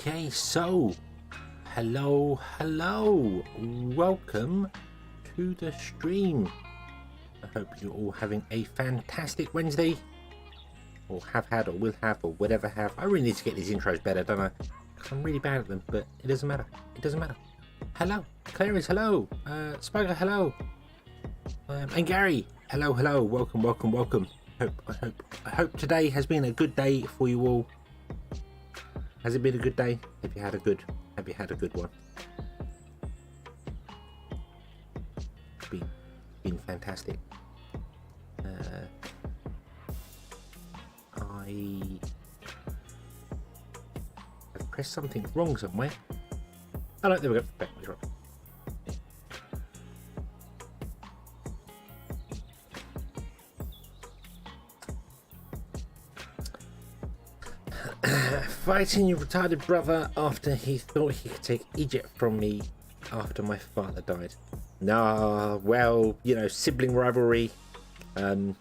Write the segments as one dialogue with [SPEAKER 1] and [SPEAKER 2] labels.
[SPEAKER 1] Okay, so hello, welcome to the stream. I hope you're all having a fantastic Wednesday, or have had, or will have, or whatever have. I really need to get these intros better, don't I? Because I'm really bad at them, but it doesn't matter. It doesn't matter. Hello, Clarice, hello, Spiker, hello, and Gary, hello, welcome. I hope today has been a good day for you all. Has it been a good day? Have you had a good one? Been fantastic. I have pressed something wrong somewhere. Oh no, there we go. Right. Fighting your retarded brother after he thought he could take Egypt from me after my father died. Nah, well, you know, sibling rivalry. You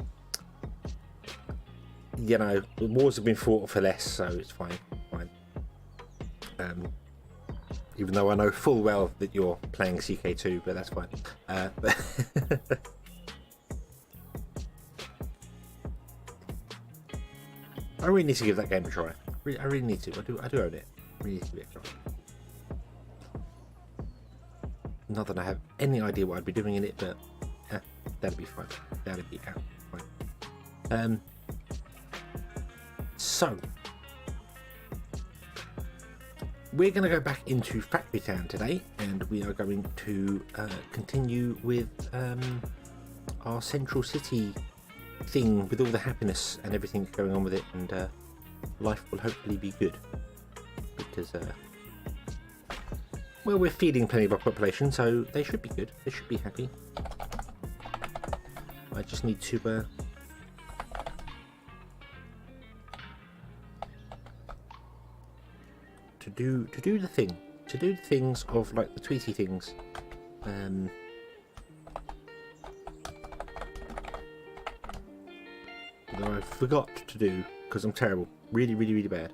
[SPEAKER 1] know, the wars have been fought for less, so it's fine. Even though I know full well that you're playing CK2, but that's fine. I really need to give that game a try. I really need to. I do own it. I really need to give it a try. Not that I have any idea what I'd be doing in it, but that'd be fine. That'd be out fine. So we're going to go back into Factory Town today, and we are going to continue with our central city thing with all the happiness and everything going on with it, and life will hopefully be good because well, we're feeding plenty of our population, so they should be good. They should be happy. I just need to do the things of like the Tweety things. That I forgot to do because I'm terrible. Really bad.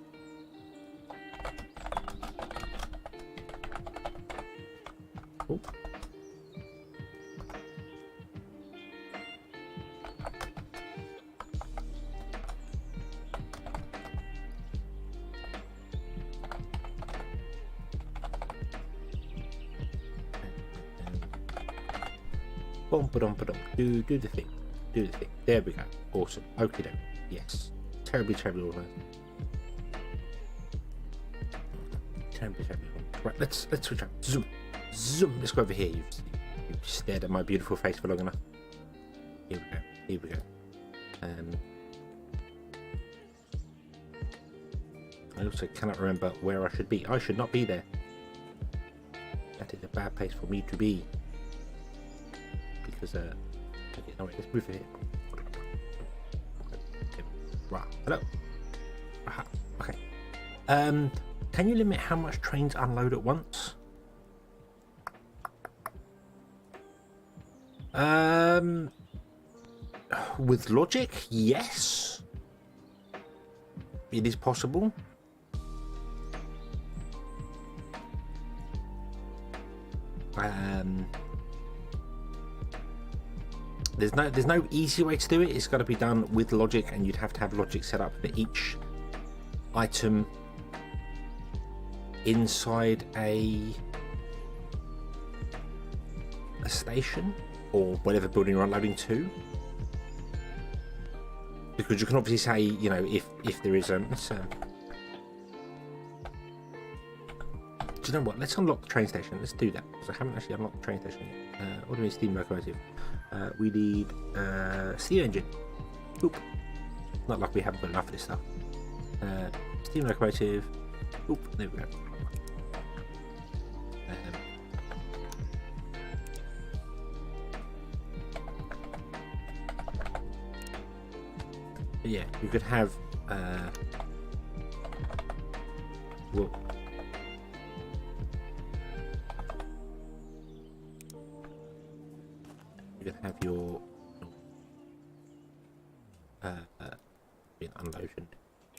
[SPEAKER 1] Oh. Do the thing. There we go. Awesome. Okay then. Yes. Terribly awesome. Terribly awesome. Right, let's switch up. Zoom. Let's go over here. You've stared at my beautiful face for long enough. Here we go. I also cannot remember where I should be. I should not be there. That is a bad place for me to be. Because okay, no, wait, let's move it here. Right, hello. Aha, okay. Can you limit how much trains unload at once? With logic, yes. It is possible. There's no easy way to do it. It's got to be done with logic, and you'd have to have logic set up for each item inside a station or whatever building you're unloading to. Because you can obviously say, you know, if there is do you know what? Let's unlock the train station. Let's do that because I haven't actually unlocked the train station yet. What do we need? Steam locomotive. We need steam engine. Oop. Not like we haven't got enough of this stuff. Steam locomotive. Oop. There we go. Yeah, you could have. Well. You can have your unloaded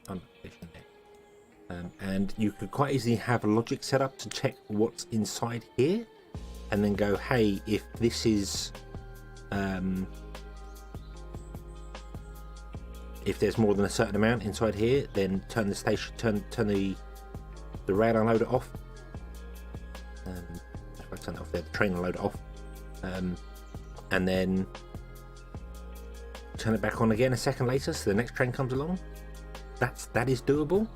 [SPEAKER 1] there. and you could quite easily have a logic set up to check what's inside here, and then go, hey, if this is if there's more than a certain amount inside here, then turn the station, turn the rail unloader off. If I turn it off there, the train unloader off, and then turn it back on again a second later, so the next train comes along. That is doable.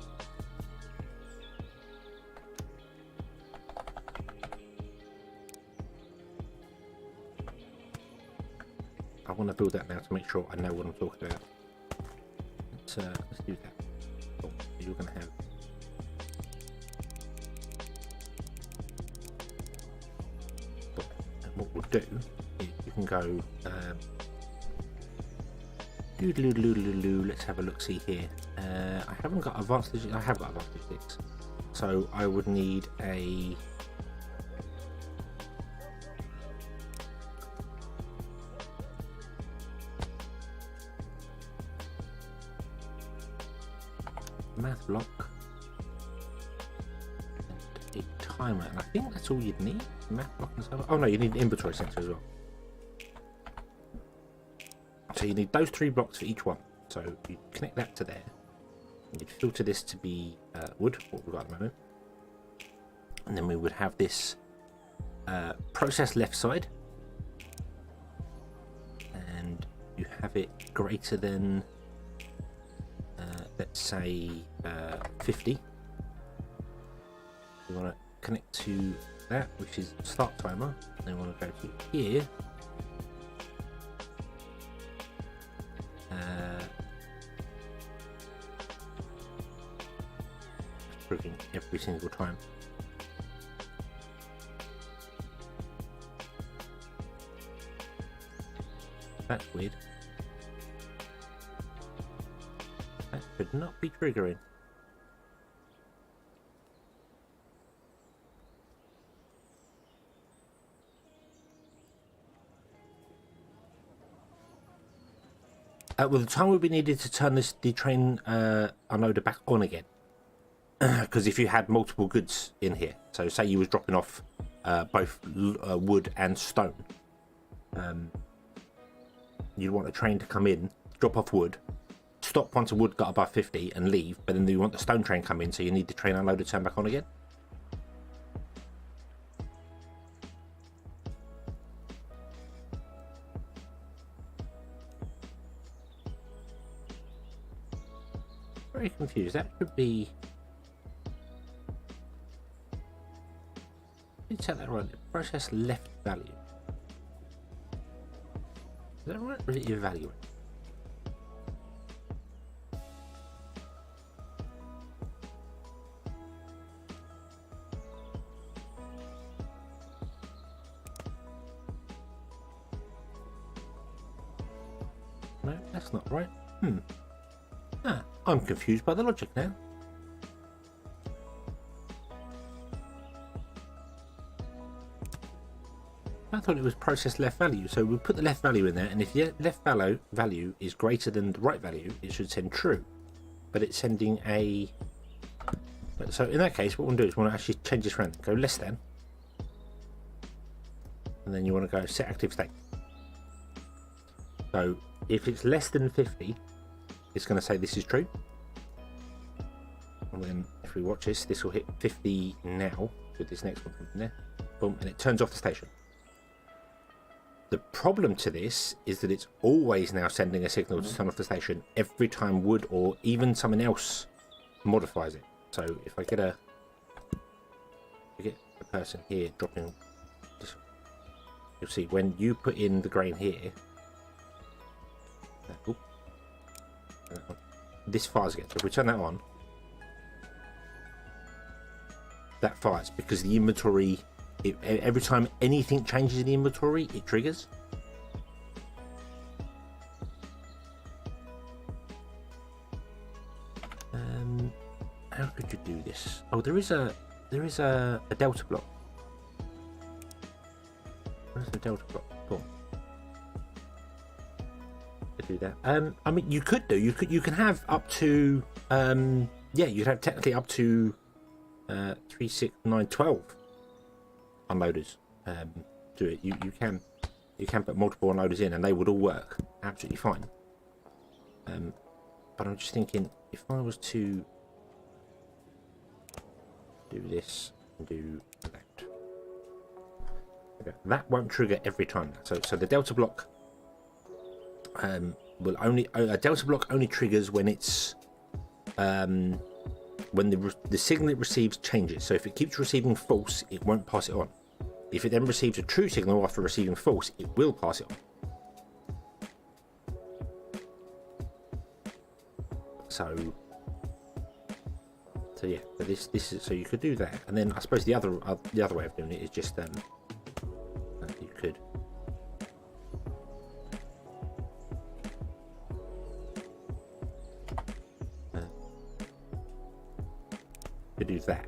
[SPEAKER 1] I want to build that now to make sure I know what I'm talking about. Let's do that. Cool. You're going to have and what we'll do is you can go let's have a look see here. I haven't got advanced logistics. I have got advanced logistics, so I would need a math block and a timer, and I think that's all you'd need. Math block and stuff. Oh no, you need an inventory sensor as well. So you need those 3 blocks for each one. So you connect that to there. You'd filter this to be wood, what we've got at the moment, and then we would have this process left side, and you have it greater than let's say 50. We want to connect to that, which is start timer, and then we want to go to here. Proving every single time. That's weird. That should not be triggering. Well, the time will be needed to turn the train unloader back on again. Because if you had multiple goods in here, so say you was dropping off both wood and stone, you'd want a train to come in, drop off wood, stop once the wood got above 50 and leave, but then you want the stone train come in, so you need the train unloader turn back on again. Very confused. That should be... Let me check that right. Process left value. Is that right? Or is it evaluate? No, that's not right. I'm confused by the logic now. I thought it was process left value, so we put the left value in there, and if the left value is greater than the right value, it should send true. But it's sending a... So in that case, what we'll do is we'll actually change this around. Go less than. And then you want to go set active state. So if it's less than 50, it's going to say this is true. And then if we watch this will hit 50 now with this next one in there. Boom, and it turns off the station. The problem to this is that it's always now sending a signal to turn off the station every time wood or even something else modifies it. So if I get a person here dropping this, you'll see when you put in the grain here, this fires again. So if we turn that on, that fires because the inventory, every time anything changes in the inventory, it triggers. How could you do this? Oh, there is a delta block. Where's the delta block? Cool. To do that. I mean, you can have up to yeah, you'd have technically up to 3, 6, 9, 12 unloaders do it. You can put multiple unloaders in and they would all work absolutely fine. But I'm just thinking, if I was to do this and do that, okay, that won't trigger every time. So the delta block will only a delta block only triggers when it's when the signal it receives changes. So if it keeps receiving false, it won't pass it on. If it then receives a true signal after receiving false, it will pass it on. So yeah, this is, so you could do that, and then I suppose the other way of doing it is just you could do that,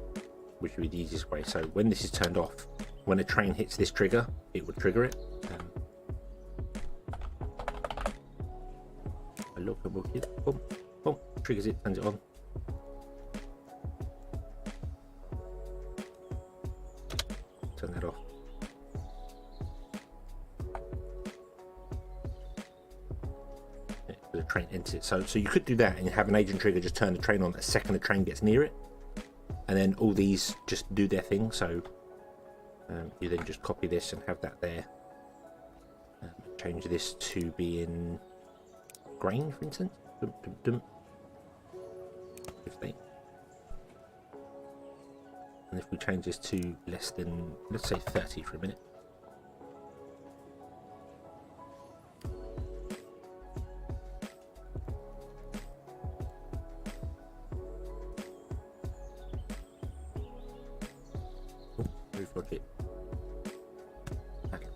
[SPEAKER 1] which would be the easiest way. So when this is turned off, when a train hits this trigger, it would trigger it. I look and we'll get boom, boom, triggers it, turns it on. Turn that off. Yeah, the train enters it. So you could do that and have an agent trigger just turn the train on the second the train gets near it, and then all these just do their thing. So you then just copy this and have that there. Change this to be in grain, for instance. Dum, dum, dum. 15. And if we change this to less than, let's say 30 for a minute. Move logic. Okay.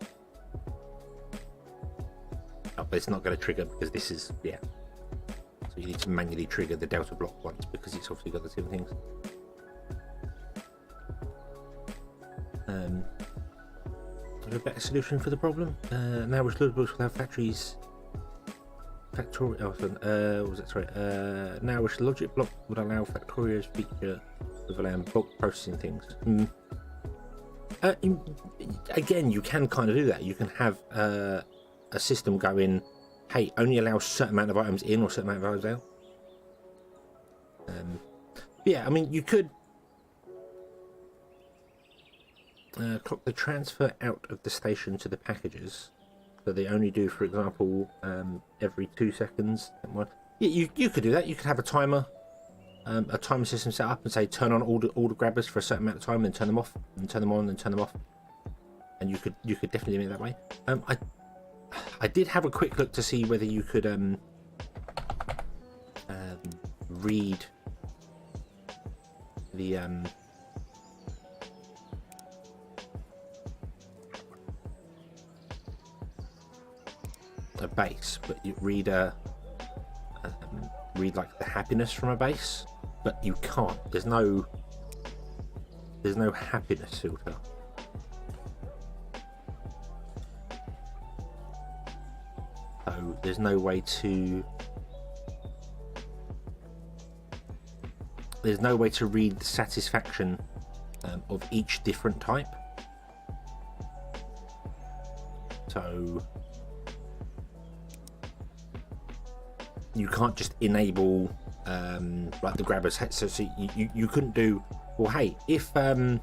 [SPEAKER 1] Oh, but it's not going to trigger because this is, yeah. So you need to manually trigger the delta block once because it's obviously got the two things. A better solution for the problem. Now which load books will have factories now which logic block would allow Factoria's feature of allowing bulk processing things. Again, you can kind of do that. You can have a system go in, hey, only allow a certain amount of items in or a certain amount of items out. Yeah, I mean, you could clock the transfer out of the station to the packages, so they only do, for example, every 2 seconds. Yeah, you could do that. You could have a timer system set up and say turn on all the grabbers for a certain amount of time, then turn them off, and turn them on, and turn them off. And you could definitely do it that way. I did have a quick look to see whether you could read the a base, but you read like the happiness from a base, but you can't. There's no happiness filter. So there's no way to read the satisfaction of each different type. So you can't just enable like the grabbers. So you couldn't do, well, hey, if the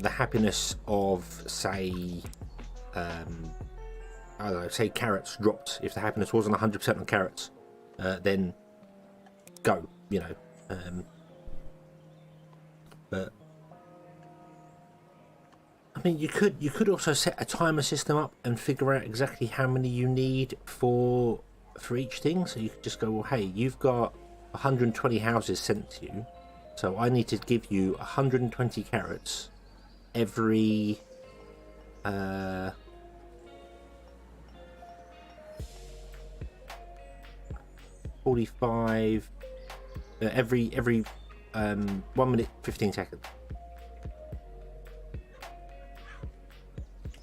[SPEAKER 1] happiness of say I don't know, say carrots dropped, if the happiness wasn't 100% on carrots, then go, you know. But I mean, you could also set a timer system up and figure out exactly how many you need for each thing. So you could just go, well, hey, you've got 120 houses sent to you, so I need to give you 120 carrots every 45 every 1 minute 15 seconds.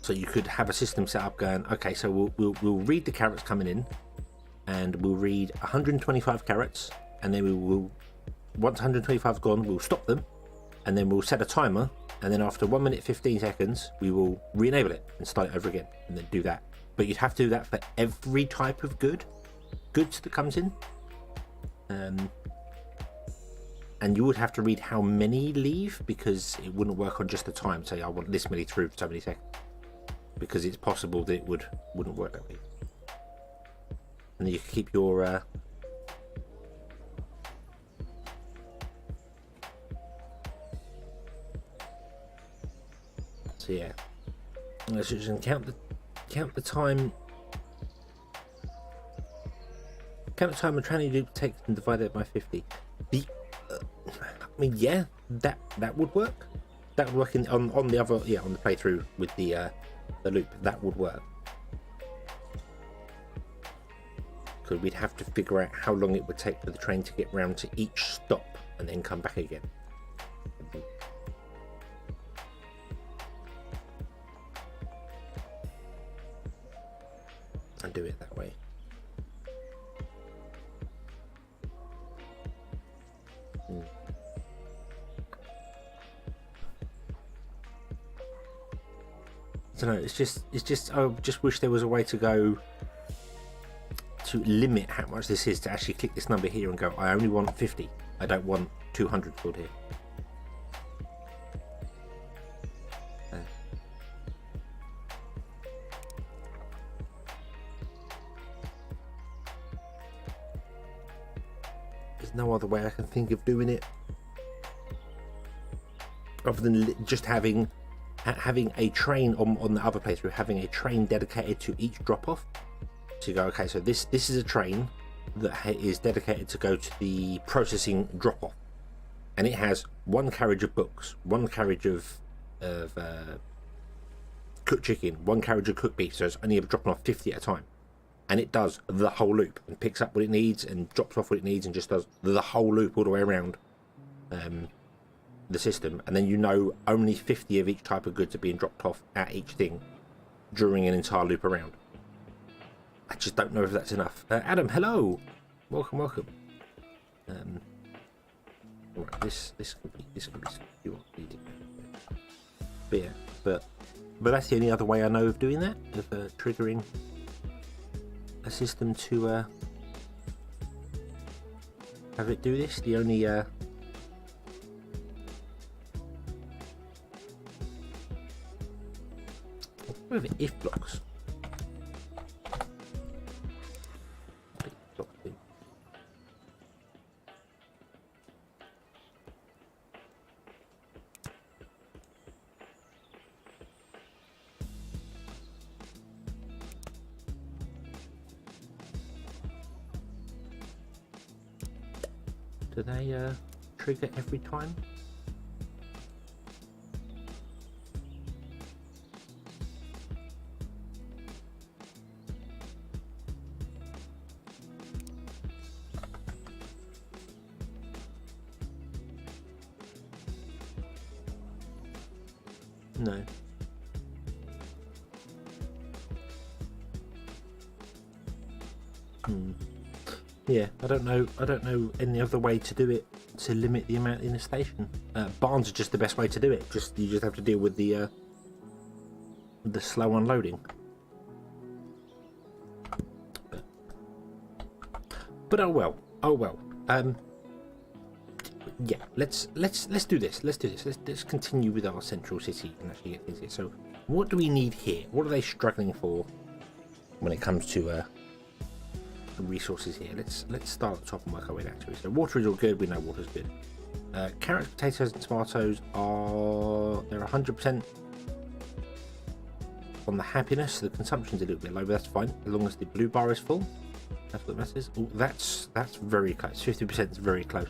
[SPEAKER 1] So you could have a system set up going, okay, so we'll read the carrots coming in, and we'll read 125 carrots, and then we will, once 125 is gone, we'll stop them, and then we'll set a timer, and then after 1 minute 15 seconds we will re-enable it and start it over again, and then do that. But you'd have to do that for every type of goods that comes in, and you would have to read how many leave, because it wouldn't work on just the time. Say I want this many through for so many seconds, because it's possible that it wouldn't work that way. And then you can keep your so yeah, let's just count the time. Count the time a tranny loop takes and divide it by 50. I mean, yeah, that would work. That would work on the other, on the playthrough with the loop. That would work. Because we'd have to figure out how long it would take for the train to get round to each stop and then come back again. And do it that way. I don't know, it's just I just wish there was a way to go to limit how much this is, to actually click this number here and go, I only want 50, I don't want 200 filled here. There's no other way I can think of doing it other than just having a train on the other playthrough, having a train dedicated to each drop-off. So you go, okay, so this is a train that is dedicated to go to the processing drop-off, and it has one carriage of books, one carriage of cooked chicken, one carriage of cooked beef, so it's only dropping off 50 at a time, and it does the whole loop and picks up what it needs and drops off what it needs and just does the whole loop all the way around the system. And then only 50 of each type of goods are being dropped off at each thing during an entire loop around. I just don't know if that's enough. Adam, hello, welcome. Right, this could be you want reading. But yeah, but that's the only other way I know of doing that, of triggering a system to have it do this. The only what are the if blocks? Do they trigger every time? No. Yeah, I don't know any other way to do it to limit the amount in the station. Barns are just the best way to do it. You just have to deal with the slow unloading. But oh well. Yeah, let's do this. Let's continue with our central city and actually get things here. So, what do we need here? What are they struggling for when it comes to resources here? Let's start at the top and work our way down to it. So water is all good. We know water's good. Carrots, potatoes, and tomatoes they're 100% on the happiness. The consumption's a little bit low, but that's fine as long as the blue bar is full. That's what matters. Oh, that's very close. 50% is very close.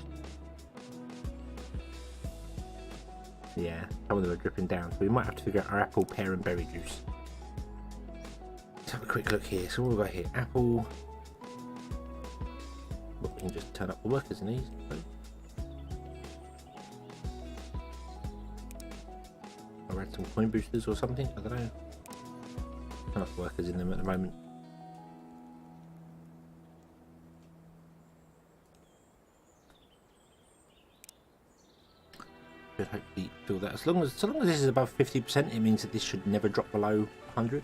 [SPEAKER 1] Yeah, some of them are dripping down, so we might have to figure out our apple, pear, and berry juice. Let's have a quick look here. So what have we got here? Apple. Well, we can just turn up the workers in these. I'll add some coin boosters or something. I don't know. Enough workers in them at the moment. Should sure that so long as this is above 50%, it means that this should never drop below 100.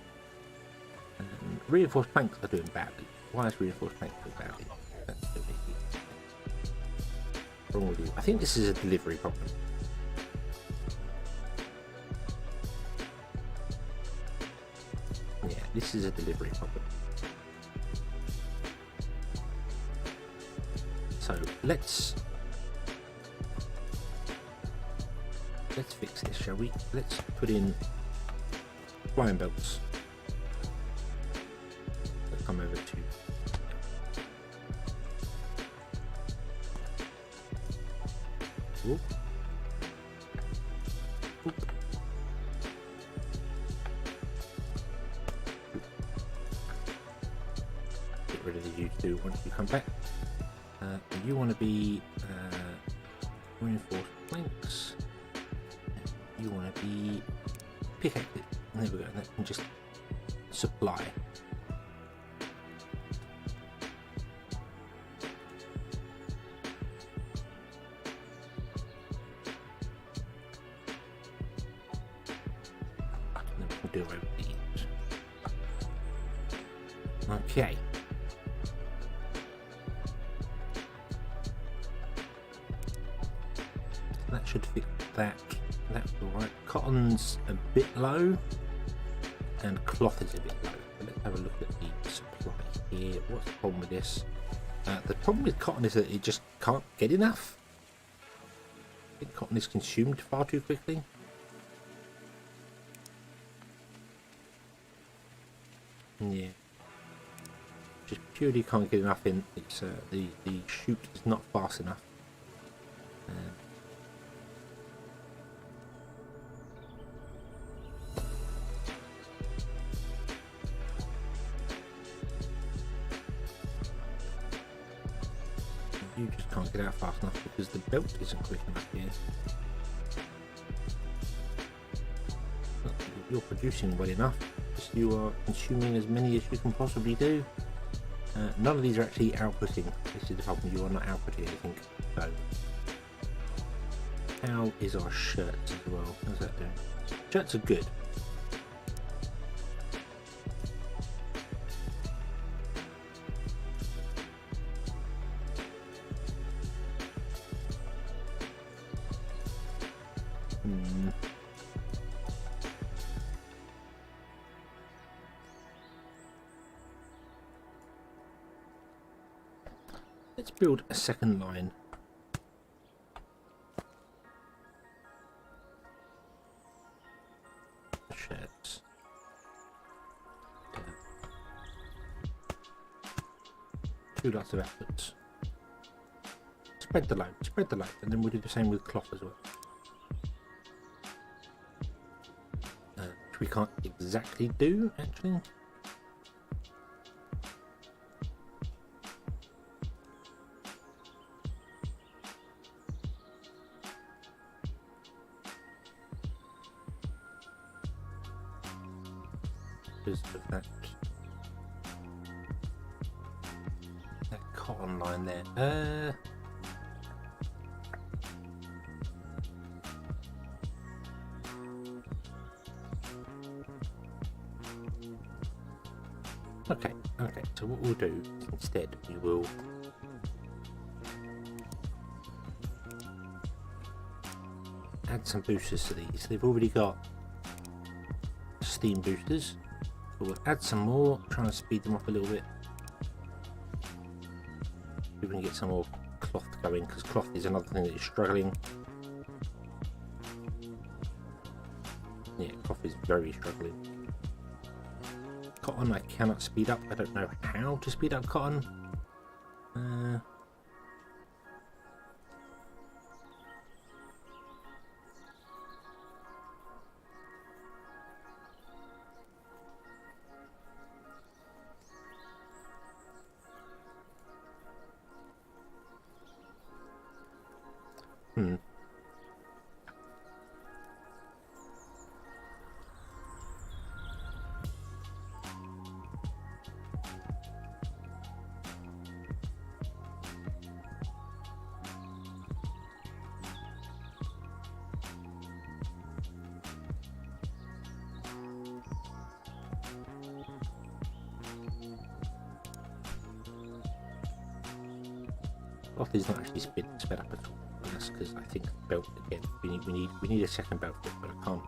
[SPEAKER 1] Reinforced planks are doing badly. Why is reinforced planks doing badly? That's wrong with you. I think this is a delivery problem. Yeah, this is a delivery problem. So let's fix this, shall we? Let's put in flying belts. Let's come over to Oop. Oop. Get rid of the U2 once you come back. You want to be reinforced planks. You want to be pickaxe. There we go. That can just supply. And then we can do away with these. Okay. That should fit that. That's alright. Cotton's a bit low and cloth is a bit low. So let's have a look at the supply here. What's the problem with this? The problem with cotton is that it just can't get enough. I think cotton is consumed far too quickly. Yeah. Just purely can't get enough in. It's the chute is not fast enough. You just can't get out fast enough because the belt isn't quick enough here. You're producing well enough. You are consuming as many as you can possibly do. None of these are actually outputting. This is the problem, you are not outputting anything. So, how is our shirts as well? How's that doing? Shirts are good. Let's build a second line. Shirts. Two lots of outputs. Spread the load, and then we'll do the same with cloth as well. Which we can't exactly do, actually. Because of that cotton line there. Okay, so what we'll do is instead we will add some boosters to these. They've already got steam boosters, but we'll add some more, try and speed them up a little bit. We can get some more cloth going, because cloth is another thing that is struggling. Yeah, cloth is very struggling. Cotton I cannot speed up. I don't know how to speed up cotton. Cloth is not actually sped up at all. And that's because I think belt again. We need a second belt for it, but I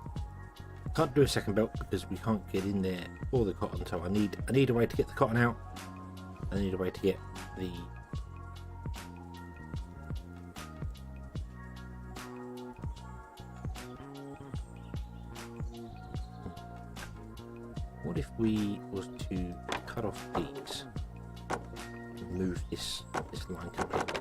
[SPEAKER 1] can't do a second belt because we can't get in there for the cotton. So I need a way to get the cotton out. I need a way to get the what if we was to cut off these and move this line completely?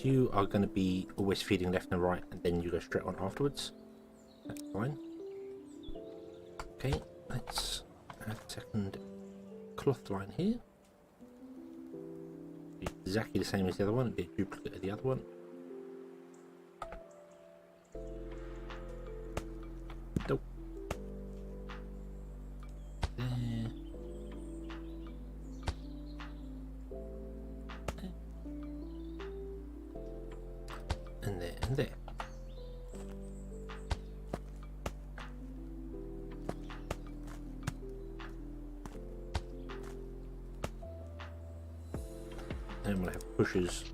[SPEAKER 1] You are going to be always feeding left and right, and then you go straight on afterwards. That's fine. Okay, let's add a second cloth line here. Be exactly the same as the other one, it'd be a duplicate of the other one. Nope. There. And there and there. And we'll have pushers.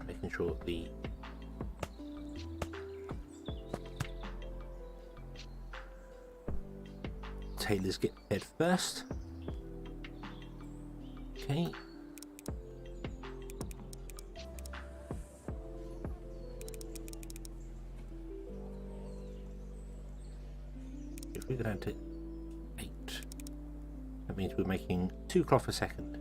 [SPEAKER 1] Making sure the tailors get fed first. Okay. If we go down to 8, that means we're making 2 cloth a second.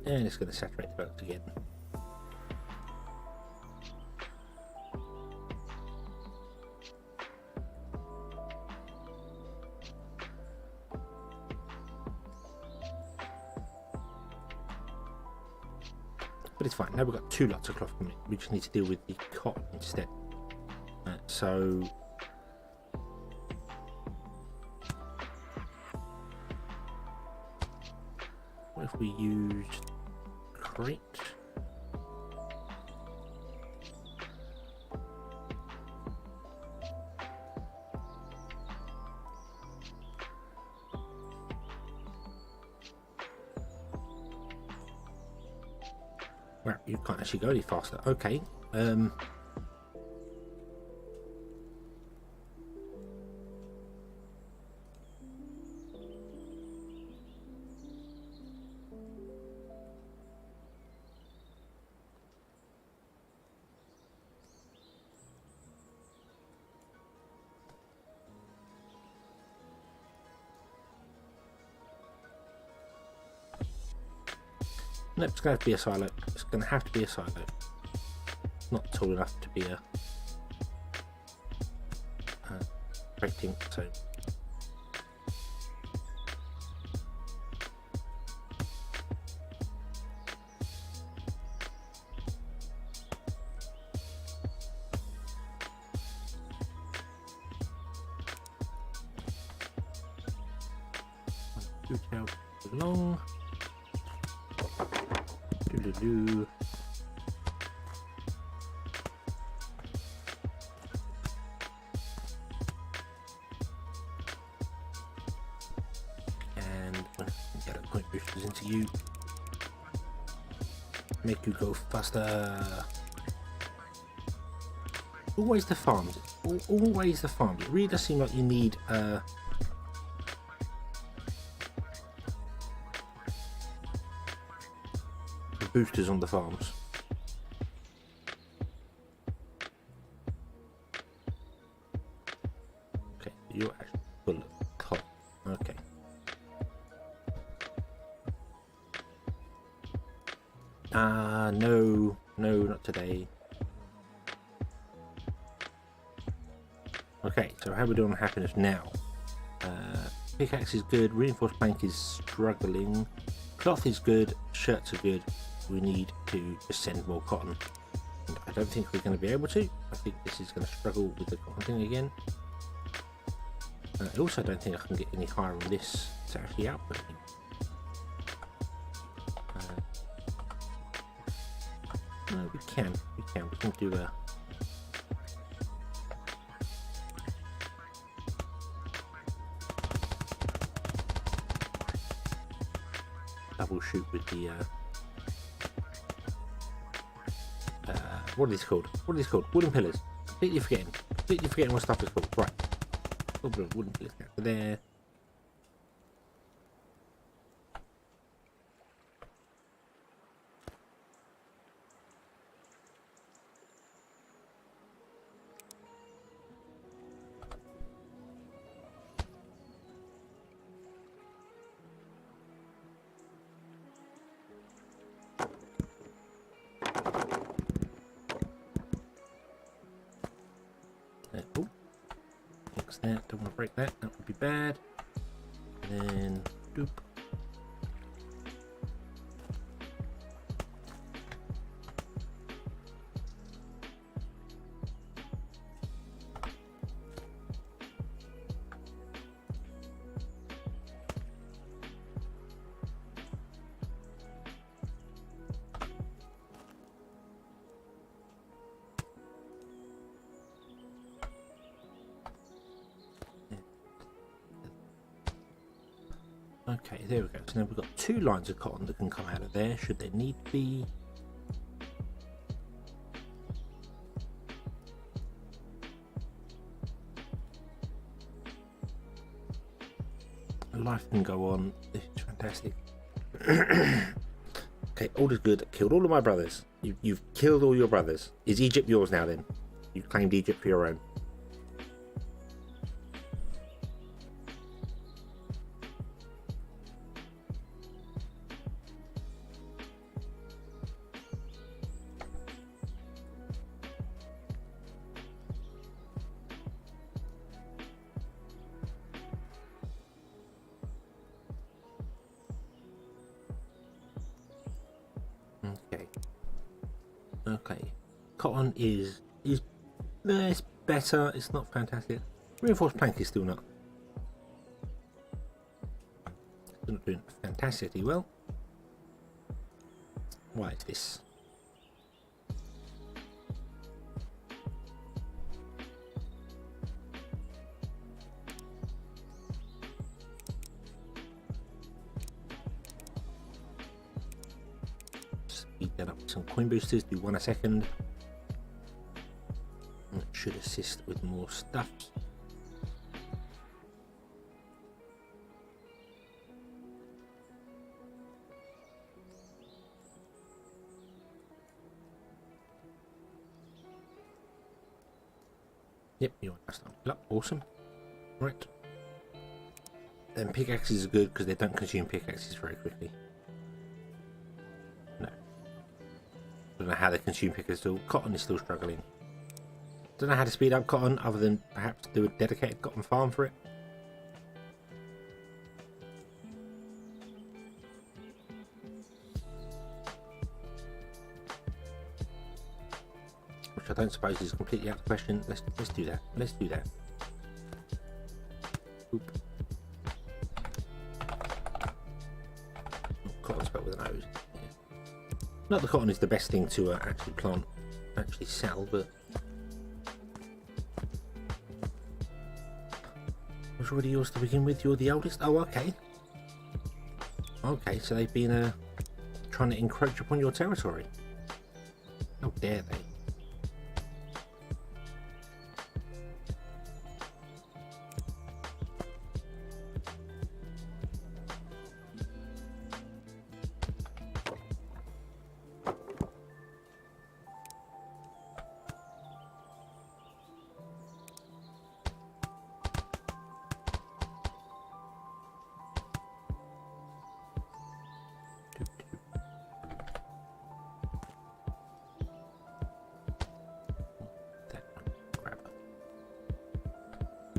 [SPEAKER 1] And it's going to saturate the belt again. But it's fine. Now we've got 2 lots of cloth coming. We just need to deal with the cotton instead. So what if we used crate? Well, you can't actually go any faster. Okay. Nope, it's going to have to be a silo. It's going to have to be a silo. It's not tall enough to be a rating, so. Shoot out along. Do. And get a point boosters into you. Make you go faster. Always the farms. Always the farms. It really does seem like you need boosters on the farms. Okay, you're actually full of cotton. Okay. No, not today. Okay, so how are we doing on happiness now? Pickaxe is good, reinforced plank is struggling, cloth is good, shirts are good. We need to just send more cotton. And I don't think we're going to be able to. I think this is going to struggle with the thing again. I also don't think I can get any higher on this to actually output him. No, we can do a double shoot with the what are these called? Wooden pillars. Completely forgetting what stuff is called. Right. Wooden pillars there. Oh, fix that. Don't want to break that. That would be bad. And then doop. Okay, there we go. So now we've got 2 lines of cotton that can come out of there, should there need be. Life can go on. This is fantastic. Okay, all is good. Killed all of my brothers. You've killed all your brothers. Is Egypt yours now then? You claimed Egypt for your own. Okay, cotton is it's better. It's not fantastic. Reinforced plank is still not doing fantastically well. Why is this? Speed that up with some coin boosters. Do 1 a second. That should assist with more stuff. Yep, you're awesome. Right. Then pickaxes are good because they don't consume pickaxes very quickly. No. Don't know how they consume pickaxes. Cotton is still struggling. Don't know how to speed up cotton other than perhaps do a dedicated cotton farm for it. Which I don't suppose is completely out of the question. Let's do that. Let's do that. Oop. Cotton spelled with an O. Yeah. Not that cotton is the best thing to actually plant, actually sell, but was already yours to begin with. You're the oldest. Oh, okay. Okay, so they've been trying to encroach upon your territory. How dare they?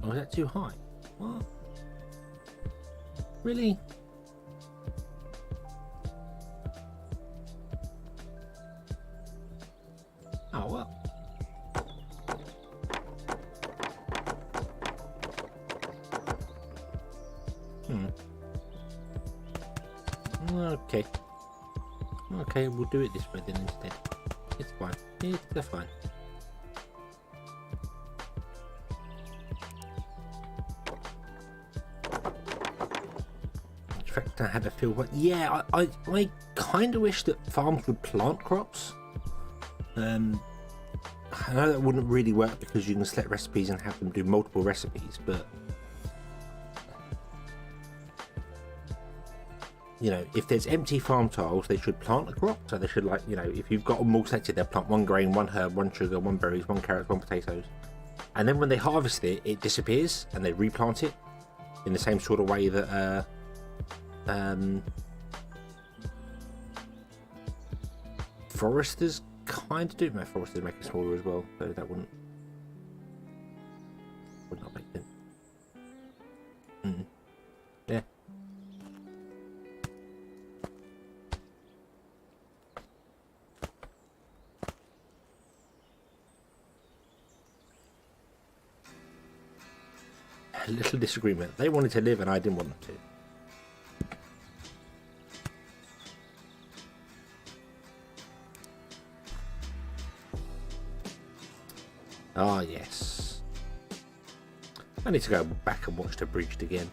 [SPEAKER 1] Oh, is that too high? What? Really? Oh, well. Okay. Okay, we'll do it this way then instead. It's fine. It's fine. In fact, I had a feel, but yeah, I kind of wish that farms would plant crops. I know that wouldn't really work because you can select recipes and have them do multiple recipes, but you know, if there's empty farm tiles, they should plant a crop. So they should, like, you know, if you've got them all selected, they'll plant one grain, one herb, one sugar, one berries, one carrot, one potatoes. And then when they harvest it, it disappears and they replant it in the same sort of way that foresters kind of do. No, foresters make it smaller as well, so that would not make sense. Yeah. A little disagreement. They wanted to live and I didn't want them to. Ah, yes. I need to go back and watch the bridge again.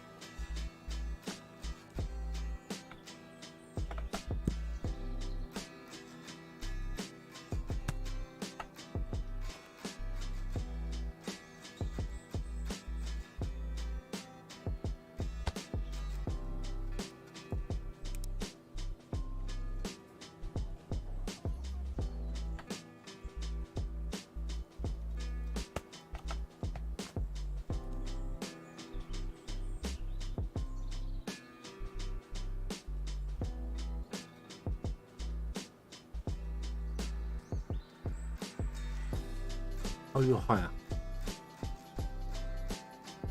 [SPEAKER 1] Oh, you're higher.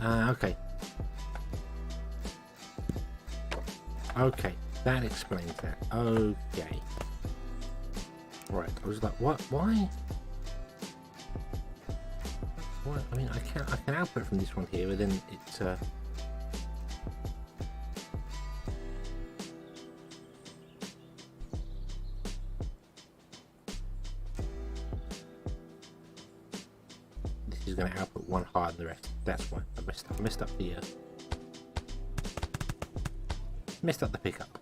[SPEAKER 1] Okay. Okay, that explains that. Okay. Right, I was like, what? Why? What? I mean, I can output from this one here, but then it's this is going to output one higher than the rest. That's why I messed up. Messed up the pickup.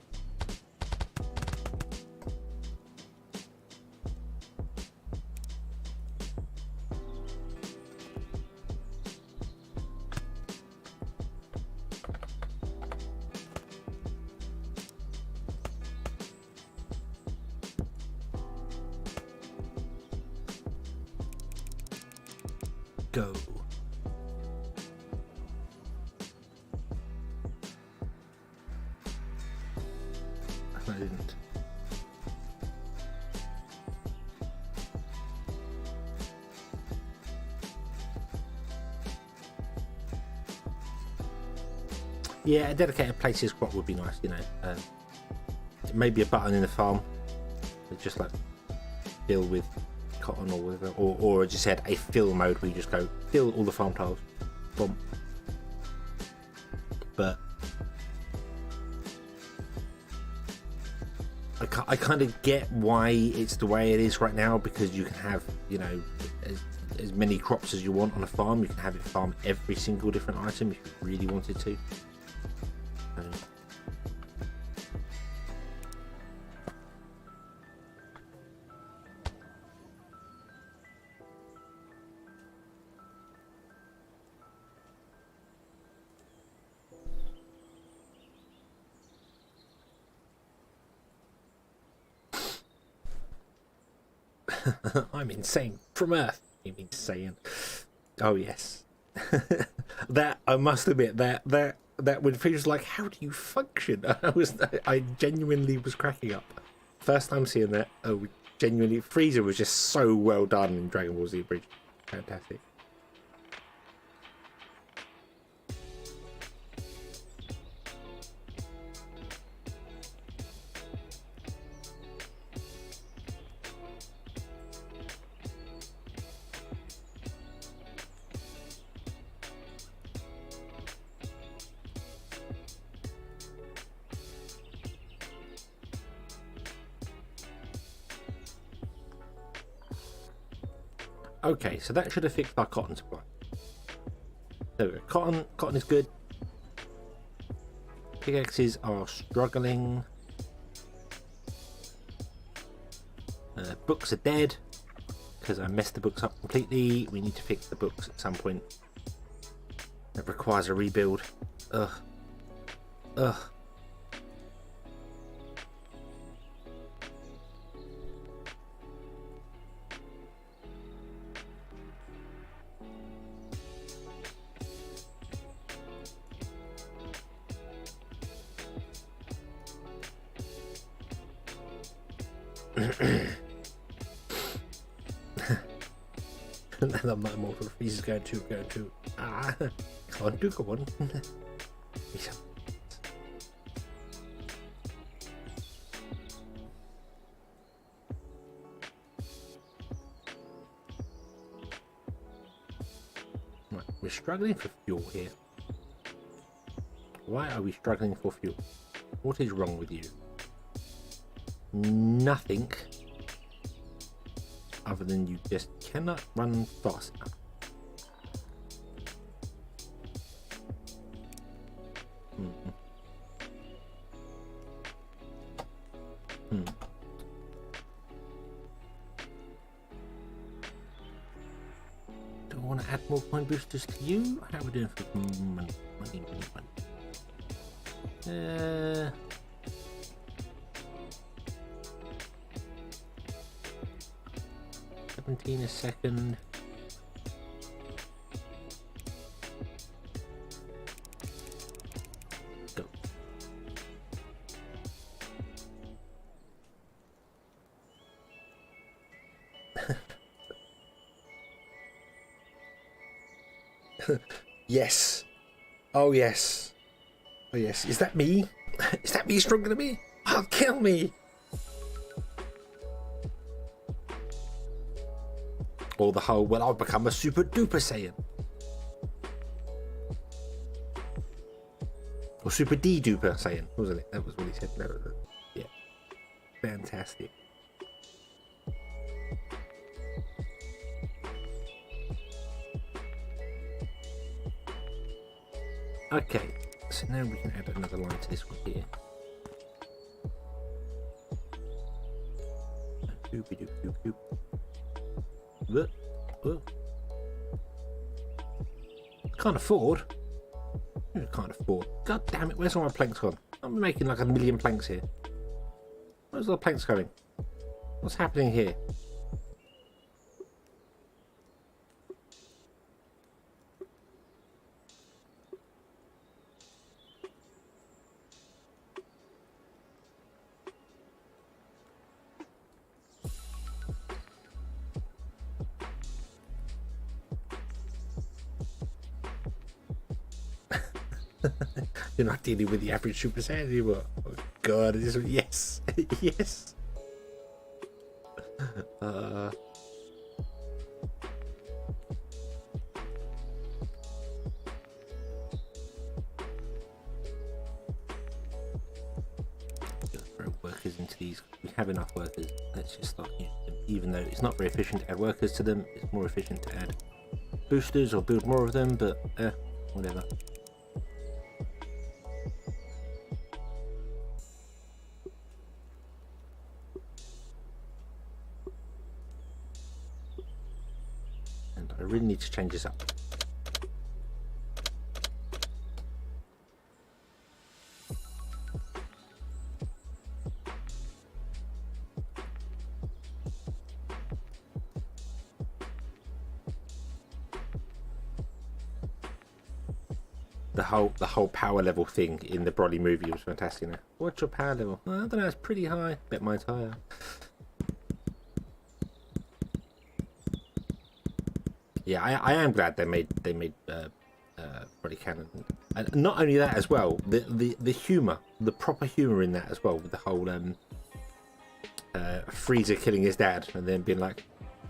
[SPEAKER 1] Go. I didn't. Yeah, a dedicated places crop would be nice, you know. Maybe a button in the farm, just like fill with cotton or whatever, or as you said, a fill mode where you just go fill all the farm tiles, boom. But I kind of get why it's the way it is right now, because you can have, you know, as many crops as you want on a farm. You can have it farm every single different item if you really wanted to. I'm insane from Earth. You mean saying? Oh yes, that I must admit that when Freeze was like, "How do you function?" I genuinely was cracking up. First time seeing that. Oh, genuinely, Freezer was just so well done in Dragon Ball Z Bridge. Fantastic. Okay, so that should have fixed our cotton supply. There we go. Cotton is good. Pickaxes are struggling. Books are dead because I messed the books up completely. We need to fix the books at some point. It requires a rebuild. Ugh. Ugh. Another mortal freeze is going to. Ah, come on, do come on. Right, we're struggling for fuel here. Why are we struggling for fuel? What is wrong with you? Nothing. Other than you just cannot run fast enough. Do I want to add more coin boosters to you? How are we doing for money? 17 a second. Go. Yes. Oh yes. Oh yes. Is that me? Is that me stronger than me? Oh, kill me. Or the whole, well, I've become a super duper Saiyan. Or super D duper Saiyan, wasn't it? That was what he said. No, yeah. Fantastic. Okay, so now we can add another line to this one here. Can't afford. I can't afford. God damn it, where's all my planks gone? I'm making like 1,000,000 planks here. Where's all the planks going? What's happening here? You're not dealing with the average Super Saiyan anymore. Oh god, this is, yes. Yes. Throw workers into these. We have enough workers. Let's just start using them. Even though it's not very efficient to add workers to them, it's more efficient to add boosters or build more of them, but whatever. I really need to change this up. The whole power level thing in the Broly movie was fantastic. Now, what's your power level? I don't know. It's pretty high. Bet mine's higher. Yeah, I am glad they made Broly canon. And not only that as well, the humor, the proper humor in that as well, with the whole Frieza killing his dad and then being like,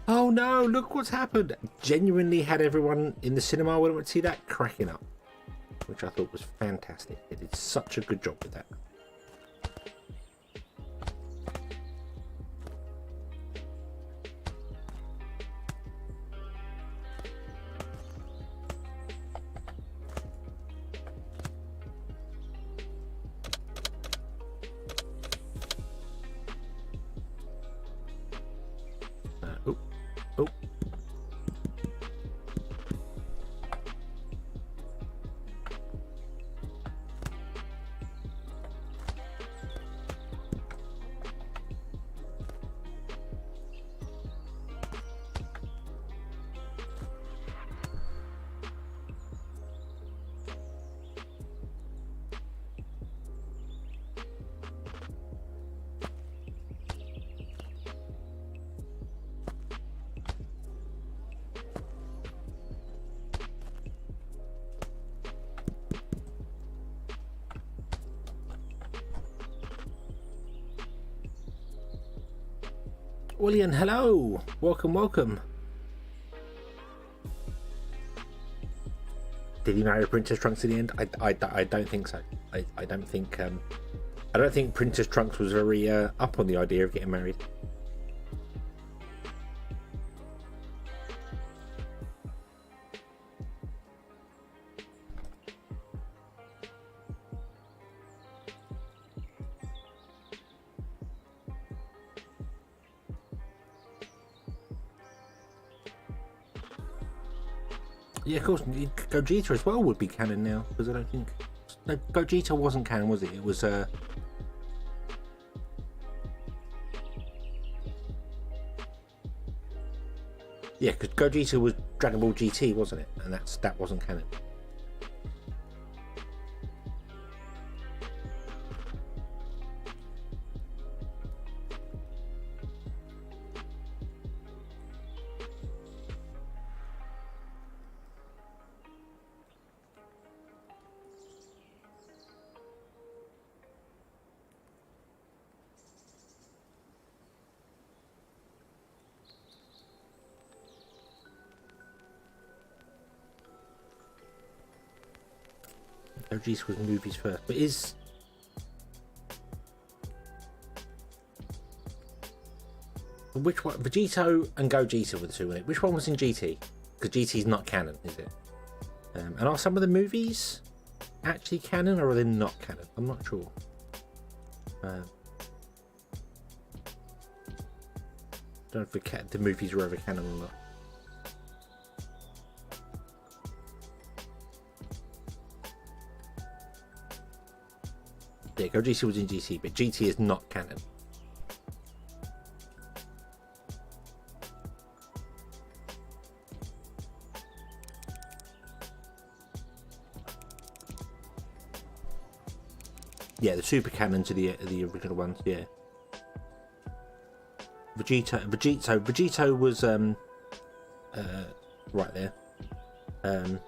[SPEAKER 1] "Oh no, look what's happened!" Genuinely had everyone in the cinema when I went to see that cracking up, which I thought was fantastic. They did such a good job with that. William, hello! Welcome, welcome. Did he marry Princess Trunks in the end? I don't think so. I don't think Princess Trunks was very up on the idea of getting married. Yeah, of course, Gogeta as well would be canon now, because I don't think... No, Gogeta wasn't canon, was it? It was, yeah, because Gogeta was Dragon Ball GT, wasn't it? And that wasn't canon. Gogeta was movies first, but is... Which one? Vegito and Gogeta were the two in it. Which one was in GT? Because GT's not canon, is it? And are some of the movies actually canon, or are they not canon? I'm not sure. Don't know if the movies were ever canon or not. Yeah, Gogeta was in GT, but GT is not canon. Yeah, the super canon to the original ones. Yeah. Vegito was right there, and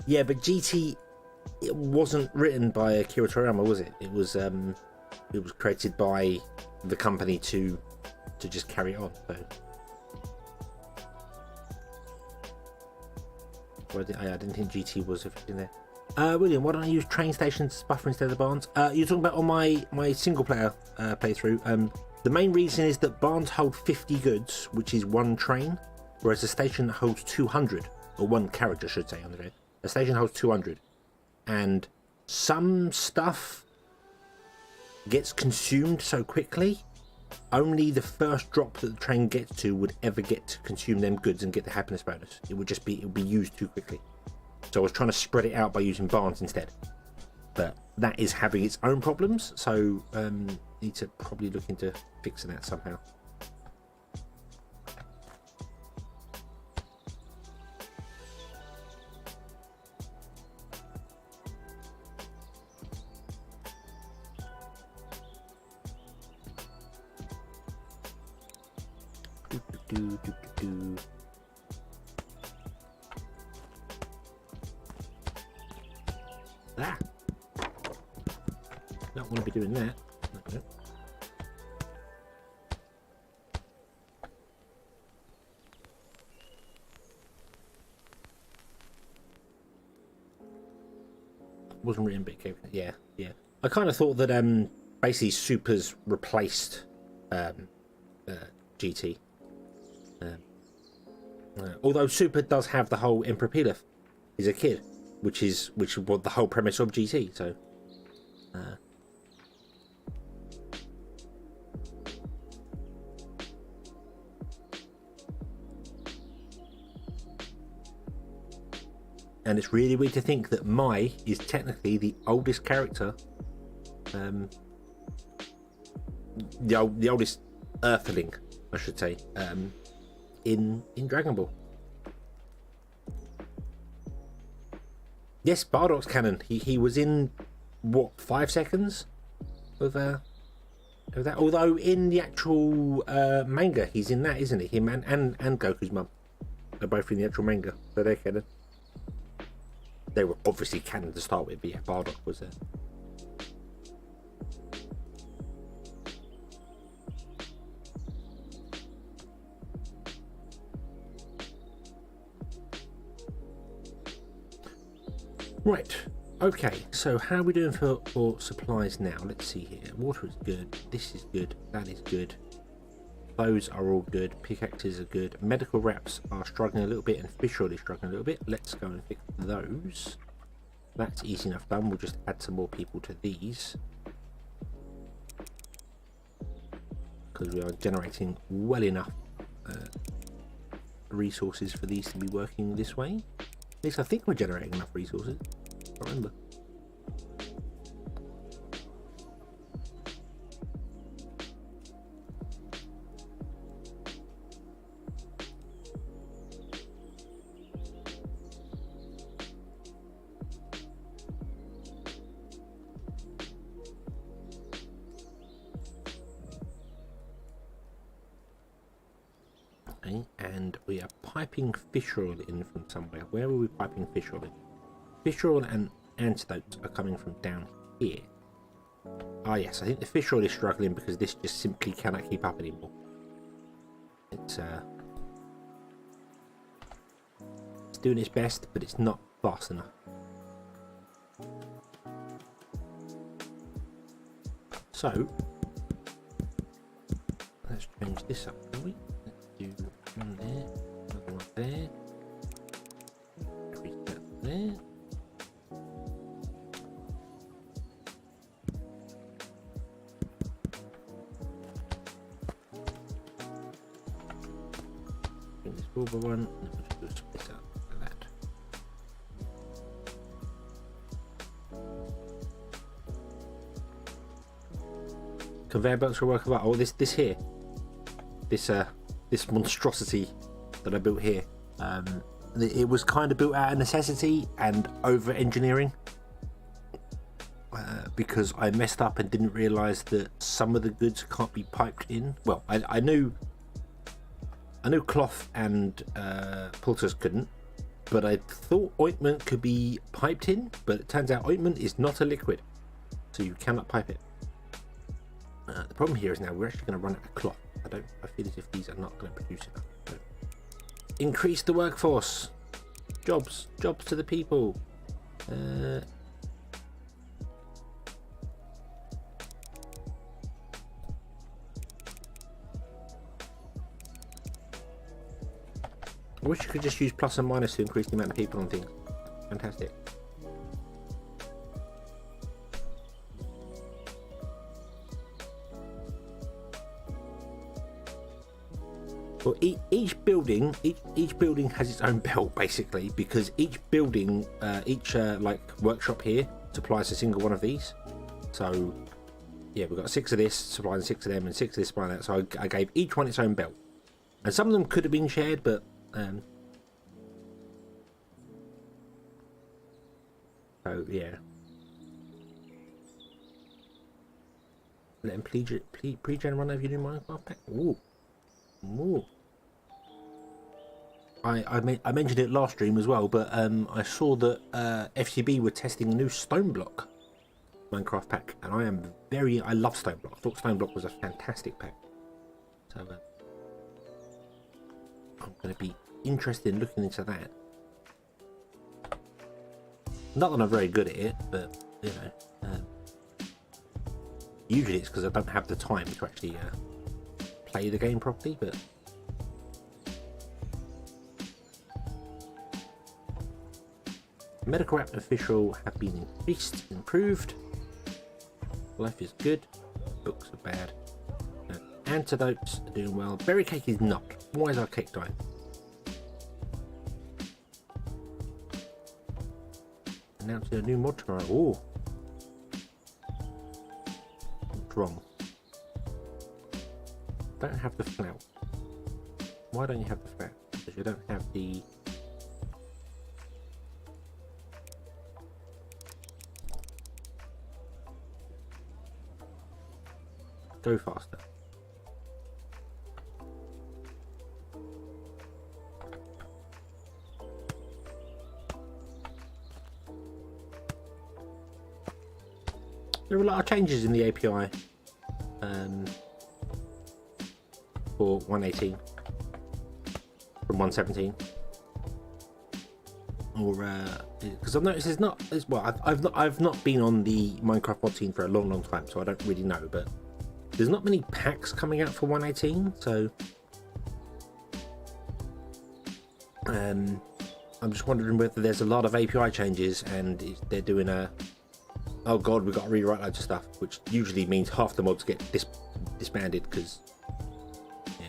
[SPEAKER 1] yeah, but GT, it wasn't written by Akira Toriyama, was it? It was created by the company to just carry it on. So I didn't think GT was in there. William, why don't I use train stations buffer instead of barns? You're talking about on my single player playthrough. The main reason is that barns hold 50 goods, which is one train, whereas a station holds 200, or one character should say on the day. A station holds 200, and some stuff gets consumed so quickly, only the first drop that the train gets to would ever get to consume them goods and get the happiness bonus. It would be used too quickly. So I was trying to spread it out by using barns instead, but that is having its own problems. So need to probably look into fixing that somehow. Ah, don't want to be doing that. No. Wasn't written, but yeah. I kind of thought that basically Supers replaced GT. Although Super does have the whole Emperor Pilaf is a kid, which is what the whole premise of GT. So, and it's really weird to think that Mai is technically the oldest character, the oldest Earthling, I should say, in Dragon Ball. Yes, Bardock's canon. He was in what 5 seconds of that. Although in the actual manga, he's in that, isn't he? Him and Goku's mum. They're both in the actual manga, so they're canon. They were obviously canon to start with, but yeah, Bardock was a... Right, okay, so how are we doing for supplies now? Let's see here. Water is good, this is good, that is good. Those are all good, pickaxes are good. Medical wraps are struggling a little bit and fish oil is struggling a little bit. Let's go and fix those. That's easy enough done. We'll just add some more people to these. Because we are generating well enough resources for these to be working this way. At least I think we're generating enough resources. I remember. Okay, and we are piping fish oil in from somewhere. Where are we piping fish oil in? Fish oil and antidotes are coming from down here. Ah yes, I think the fish oil is struggling because this just simply cannot keep up anymore. It's doing its best, but it's not fast enough. So let's change this up, shall we? Let's do one there, another one there, reset there. Bring this forward one, and then we'll just do a split up like that. Conveyor belts will work about. Oh, this here, this monstrosity that I built here. It was kind of built out of necessity and over engineering, because I messed up and didn't realise that some of the goods can't be piped in. Well, I knew cloth and poultice couldn't, but I thought ointment could be piped in. But it turns out ointment is not a liquid, so you cannot pipe it. The problem here is now we're actually going to run out of cloth. I feel as if these are not going to produce enough. So increase the workforce. Jobs to the people. I wish you could just use plus and minus to increase the amount of people on things. Fantastic. Well, each building has its own belt basically, because each building, like workshop here supplies a single one of these. So yeah, we've got 6 of this supplying 6 of them, and 6 of this supplying that. So I gave each one its own belt, and some of them could have been shared, but so yeah. Let him pre-gen run over your new Minecraft pack. Ooh. Ooh. I mentioned it last stream as well, but I saw that FCB were testing a new stone block Minecraft pack, and I love stone block. I thought stone block was a fantastic pack, so I'm going to be interested in looking into that. Not that I'm very good at it, but you know, usually it's because I don't have the time to actually play the game properly. But medical wrap and fish oil have been improved. Life is good. Books are bad. Antidotes are doing well. Berry cake is not. Why is our cake dying? Announcing a new mod tomorrow. Oh, what's wrong? Don't have the flout. Why don't you have the flout? Because you don't have the... Go faster. there are a lot of changes in the API for 1.18 from 1.17. Or because I've noticed there's not as well. I've not been on the Minecraft mod scene for a long time, so I don't really know. But there's not many packs coming out for 1.18, so I'm just wondering whether there's a lot of API changes and they're doing a, oh god, we've got to rewrite loads of stuff, which usually means half the mods get disbanded because, yeah.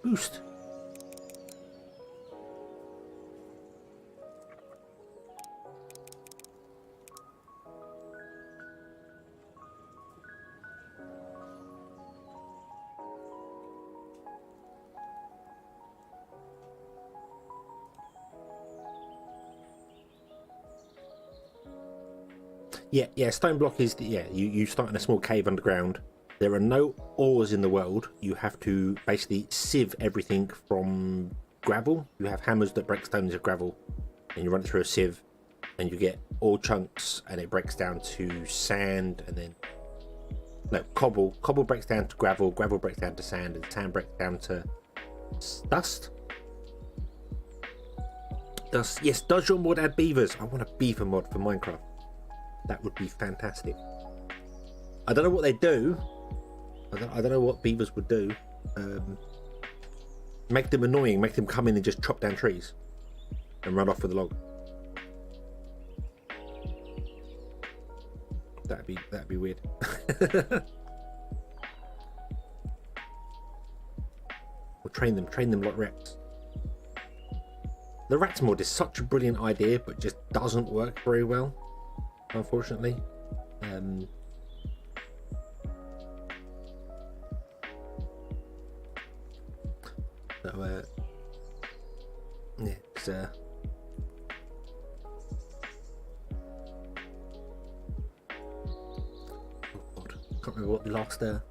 [SPEAKER 1] Boost. Yeah, stone block is, you start in a small cave underground. There are no ores in the world. You have to basically sieve everything from gravel. You have hammers that break stones of gravel, and you run it through a sieve, and you get ore chunks, and it breaks down to sand, and then cobble. Cobble breaks down to gravel. Gravel breaks down to sand, and sand breaks down to dust. Dust. Yes. Does your mod add beavers? I want a beaver mod for Minecraft. That would be fantastic. I don't know what they do. I don't know what beavers would do. Make them annoying. Make them come in and just chop down trees and run off with a log. That'd be weird. Or train them like rats. The rats mod is such a brilliant idea, but just doesn't work very well, unfortunately. Yeah, it's oh god, can't remember what we lost there.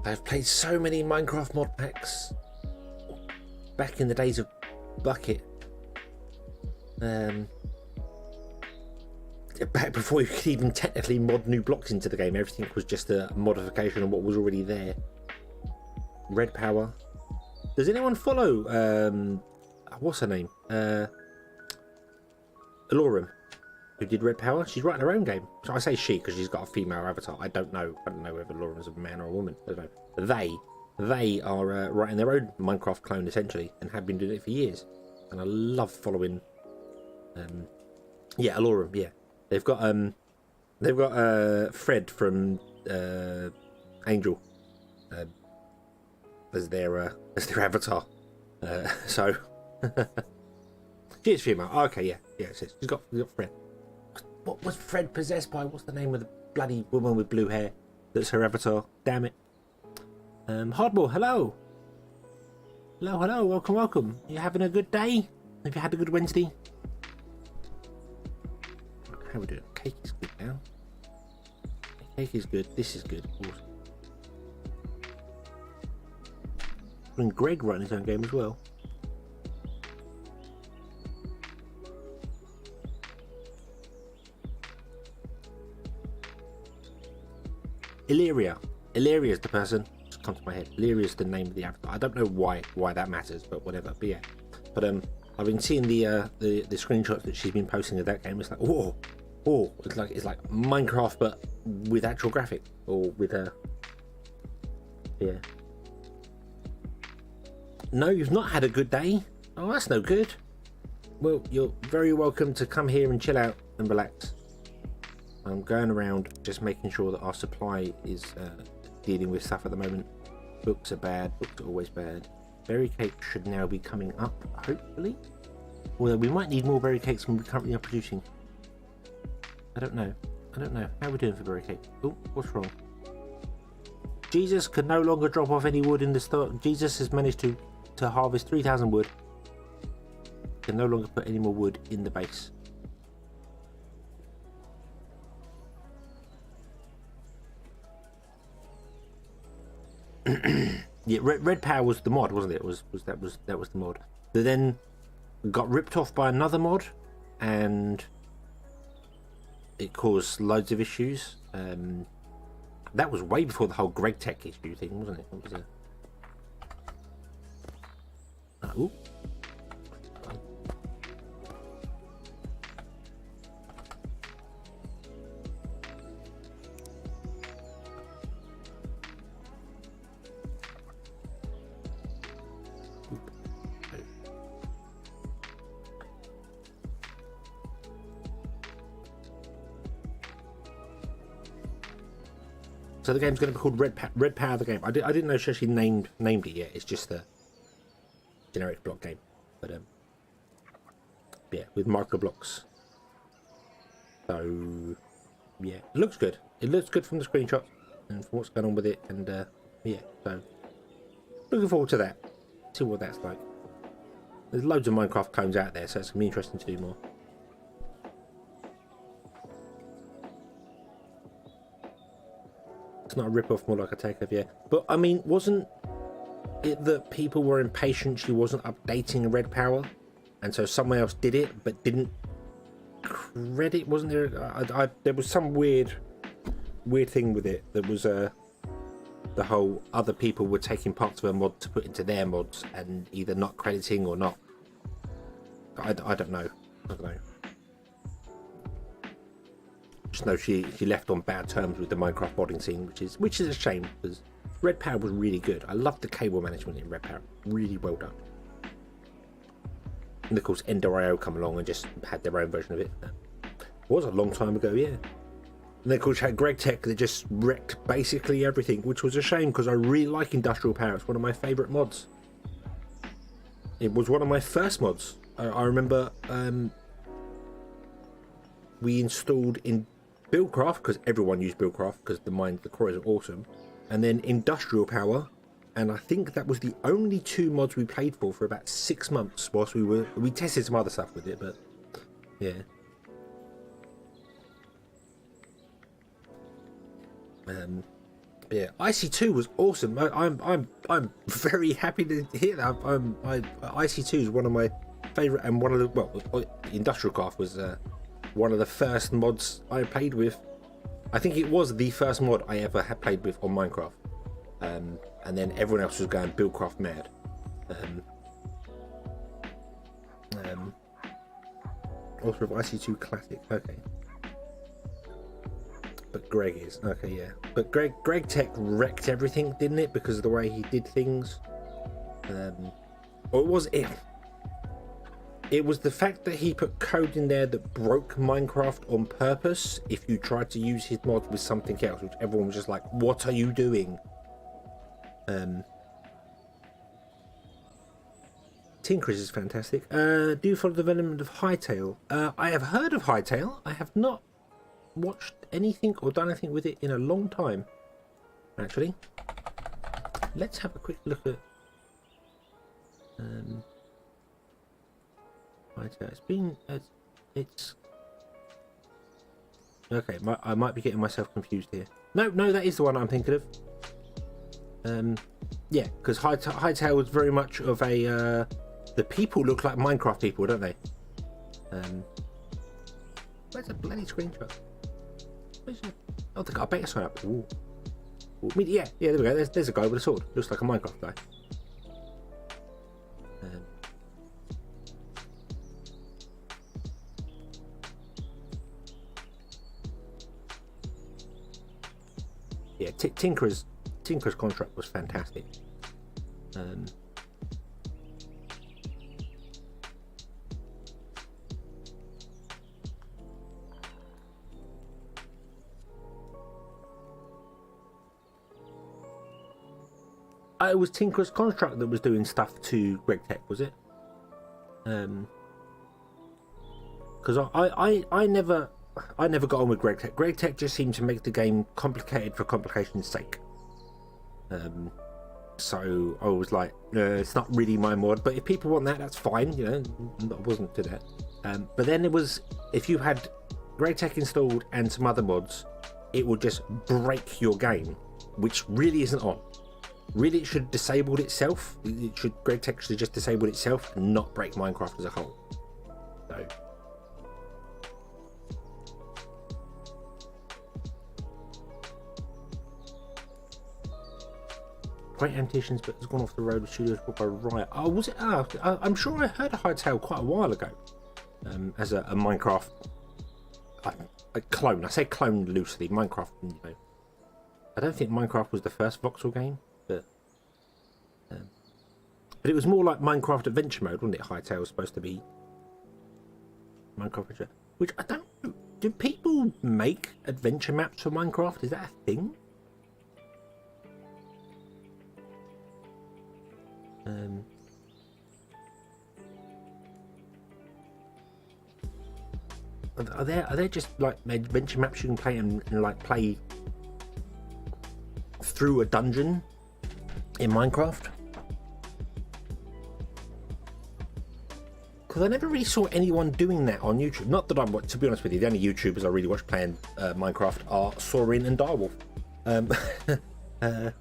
[SPEAKER 1] I've played so many Minecraft mod packs back in the days of Bucket. Back before you could even technically mod new blocks into the game, everything was just a modification of what was already there. Red Power. Does anyone follow what's her name? Alorum, who did Red Power? She's writing her own game. So I say she because she's got a female avatar. I don't know whether Alorum is a man or a woman. I don't know. But they are writing their own Minecraft clone essentially, and have been doing it for years. And I love following Alorum, yeah. They've got Fred from Angel as their avatar. So she is female. Oh, okay, yeah, it says she's got Fred. What was Fred possessed by? What's the name of the bloody woman with blue hair that's her avatar? Damn it. Hardball, hello, welcome. You having a good day? Have you had a good Wednesday? How we doing? Cake is good now. Cake is good. This is good. Awesome. And Greg running his own game as well. Illyria is the person. Just come to my head. Illyria is the name of the avatar. I don't know why that matters, but whatever. But yeah. But I've been seeing the screenshots that she's been posting of that game. It's like, oh, it's like Minecraft but with actual graphics, or with yeah. No, you've not had a good day. Oh, that's no good. Well, you're very welcome to come here and chill out and relax. I'm going around just making sure that our supply is dealing with stuff at the moment. Books are bad. Books are always bad. Berry cake should now be coming up, hopefully. Although we might need more berry cakes than we currently are producing. I don't know. How are we doing for berry cake? Oh, what's wrong? Jesus can no longer drop off any wood in the store. Jesus has managed to to harvest 3,000 wood. You can no longer put any more wood in the base. Yeah, red power was the mod, wasn't it? That was the mod. That then got ripped off by another mod, and it caused loads of issues. That was way before the whole Greg Tech issue thing, wasn't it? It was ooh. So the game's going to be called Red Power the game. I didn't know she actually named it yet. It's just a generic block game, but yeah, with micro blocks. So yeah, it looks good. It looks good from the screenshot and from what's going on with it, and yeah, so looking forward to that. See what that's like. There's loads of Minecraft clones out there, so it's gonna be interesting to do more. It's not a rip-off, more like a takeover, yeah. But I mean, wasn't it that people were impatient she wasn't updating Red Power, and so someone else did it but didn't credit? Wasn't there? There was some weird thing with it. There was the whole other people were taking parts of a mod to put into their mods and either not crediting or not. I don't know. I don't know. Just know she left on bad terms with the Minecraft modding scene, which is a shame, because Red Power was really good. I loved the cable management in Red Power, really well done. And of course Ender.io come along and just had their own version of it. It was a long time ago, yeah. And then of course you had Greg Tech that just wrecked basically everything, which was a shame because I really like Industrial Power. It's one of my favourite mods. It was one of my first mods. I remember we installed in Buildcraft, because everyone used Buildcraft because the cores are awesome, and then Industrial Power, and I think that was the only two mods we played for about 6 months whilst we tested some other stuff with it, but yeah. Yeah, IC2 was awesome. I'm very happy to hear that. IC2 is one of my favourite, and one of the Industrial Craft was one of the first mods I played with. I think it was the first mod I ever had played with on Minecraft, and then everyone else was going Buildcraft mad. Also with IC2 Classic, okay. But Greg is okay, yeah. But Greg Tech wrecked everything, didn't it? Because of the way he did things. Or it was it. It was the fact that he put code in there that broke Minecraft on purpose if you tried to use his mod with something else, which everyone was just like, what are you doing? Tinkers is fantastic. Do you follow the development of Hytale? I have heard of Hytale. I have not watched anything or done anything with it in a long time, actually. Let's have a quick look at Hytale. It's okay. I might be getting myself confused here. No, that is the one I'm thinking of. Yeah, because Hytale was very much of a the people look like Minecraft people, don't they? Where's the bloody screenshot? Oh, they got a beta sign up. Ooh. Yeah, there we go. There's a guy with a sword. Looks like a Minecraft guy. Yeah, Tinker's contract was fantastic. It was Tinker's contract that was doing stuff to Greg Tech, was it? Because I never got on with Greg Tech. Greg Tech just seemed to make the game complicated for complication's sake. So I was like, it's not really my mod, but if people want that, that's fine, you know. I wasn't to that. But then it was, if you had GregTech installed and some other mods, it would just break your game, which really isn't on. Really, it should disable itself. GregTech should just disable itself and not break Minecraft as a whole. So. Great Antitions, but it's gone off the road with studios bought by Riot. Oh, was it? I'm sure I heard a Hightail quite a while ago as a Minecraft a clone. I say clone loosely. Minecraft, you know. I don't think Minecraft was the first voxel game, but it was more like Minecraft Adventure Mode, wasn't it? Hightail was supposed to be Minecraft Adventure, which I don't know. Do people make adventure maps for Minecraft? Is that a thing? Are there just like adventure maps you can play and like play through a dungeon in Minecraft? Because I never really saw anyone doing that on YouTube. Not that I'm, to be honest with you, the only YouTubers I really watch playing Minecraft are Sorin and Direwolf. There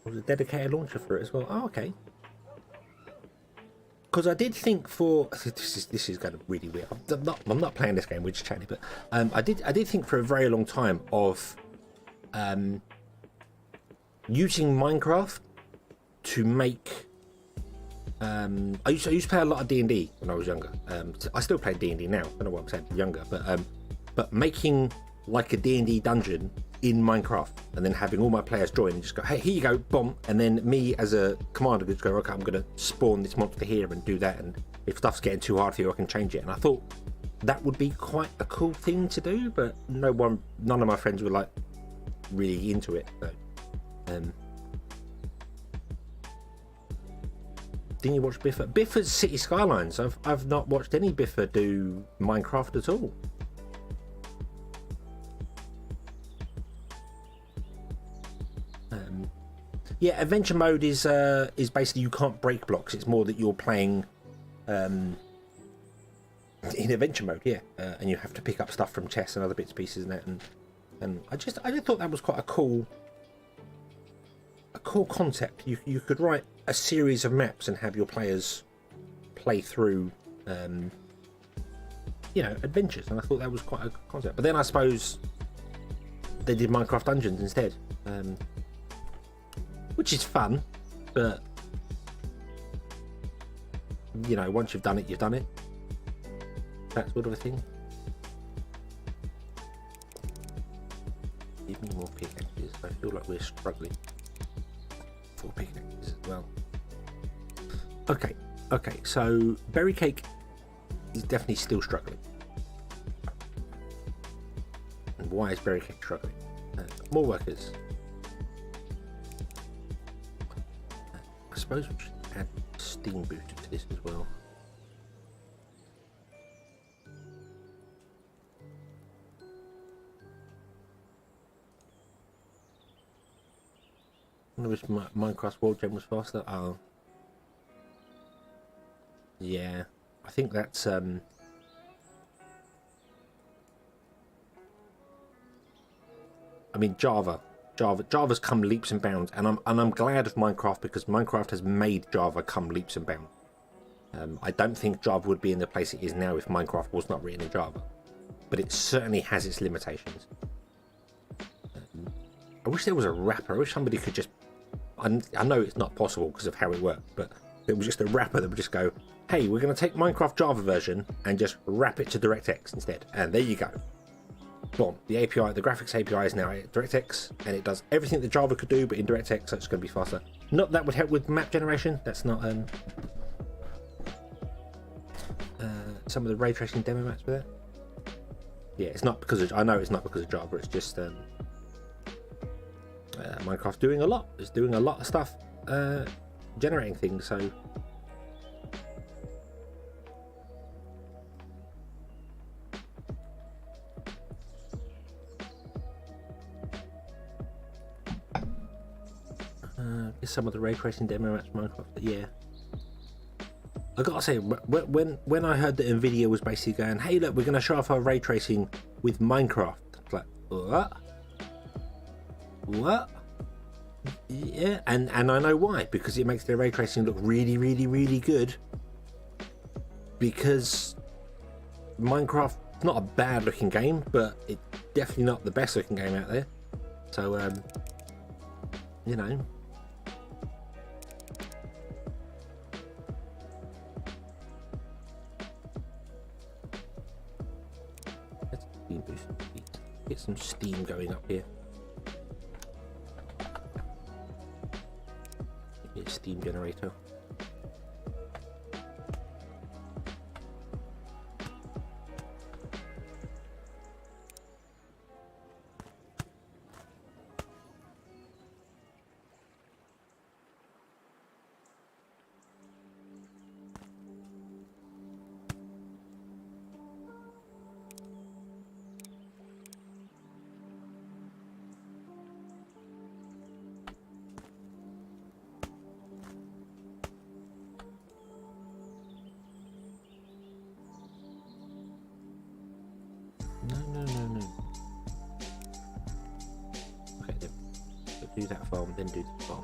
[SPEAKER 1] was a dedicated launcher for it as well. Oh, okay. Because I did think for this is going to be really weird. I'm not playing this game. We're just chatting, but I did think for a very long time of using Minecraft to make. I used to play a lot of D&D when I was younger. I still play D&D now. I don't know what I'm saying, younger, but making like a D&D dungeon in Minecraft and then having all my players join and just go, hey, here you go, boom, and then me as a commander just go, okay, I'm going to spawn this monster here and do that, and if stuff's getting too hard for you, I can change it. And I thought that would be quite a cool thing to do, but none of my friends were like really into it. So, didn't you watch Biffa? Biffa's City Skylines. I've not watched any Biffa do Minecraft at all. Yeah, adventure mode is basically you can't break blocks. It's more that you're playing in adventure mode, yeah, and you have to pick up stuff from chests and other bits and pieces and that. And I just thought that was quite a cool concept. You could write a series of maps and have your players play through, adventures. And I thought that was quite a good concept. But then I suppose they did Minecraft Dungeons instead. Which is fun, but you know, once you've done it, you've done it. That sort of a thing. Give me more pickaxes. I feel like we're struggling for pickaxes as well. Okay, so Berry Cake is definitely still struggling. And why is Berry Cake struggling? More workers. I suppose we should add steam booster to this as well. I wish Minecraft World Gem was faster. Oh, yeah. I think that's I mean Java's come leaps and bounds, and I'm glad of Minecraft because Minecraft has made Java come leaps and bounds. I don't think Java would be in the place it is now if Minecraft was not written in Java, but it certainly has its limitations. I wish there was a wrapper. I wish somebody could just. I know it's not possible because of how it worked, but there was just a wrapper that would just go, "Hey, we're going to take Minecraft Java version and just wrap it to DirectX instead," and there you go. Boom. The API, the graphics API is now DirectX, and it does everything that Java could do, but in DirectX, so it's going to be faster. Not that would help with map generation. That's not some of the ray tracing demo maps were there. Yeah, it's not because of, I know it's not because of Java. It's just Minecraft doing a lot. It's doing a lot of stuff, generating things. So. Is some of the ray tracing demo maps Minecraft? Yeah. I gotta say, when I heard that Nvidia was basically going, hey look, we're gonna show off our ray tracing with Minecraft, it's like, what? Yeah, and I know why, because it makes their ray tracing look really, really, really good. Because Minecraft, not a bad looking game, but it's definitely not the best looking game out there. So, you know. Let's get some steam going up here. Give me a steam generator. No. Okay, then do that farm, then do the farm.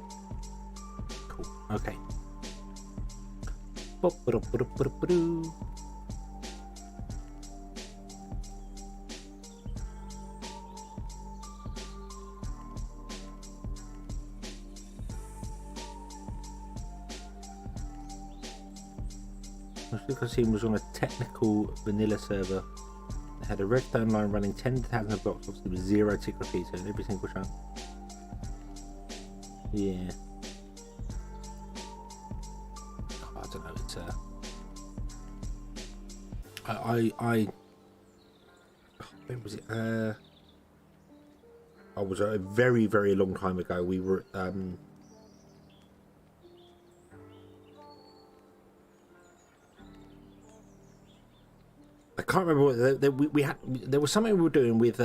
[SPEAKER 1] Cool. Okay. Because he was on a technical vanilla server. They had a redstone line running 10,000 blocks, obviously with 0 tick repeater in every single chunk. Yeah. Oh, I don't know, it's when was it? I was a very, very long time ago. We were I can't remember what we had. There was something we were doing with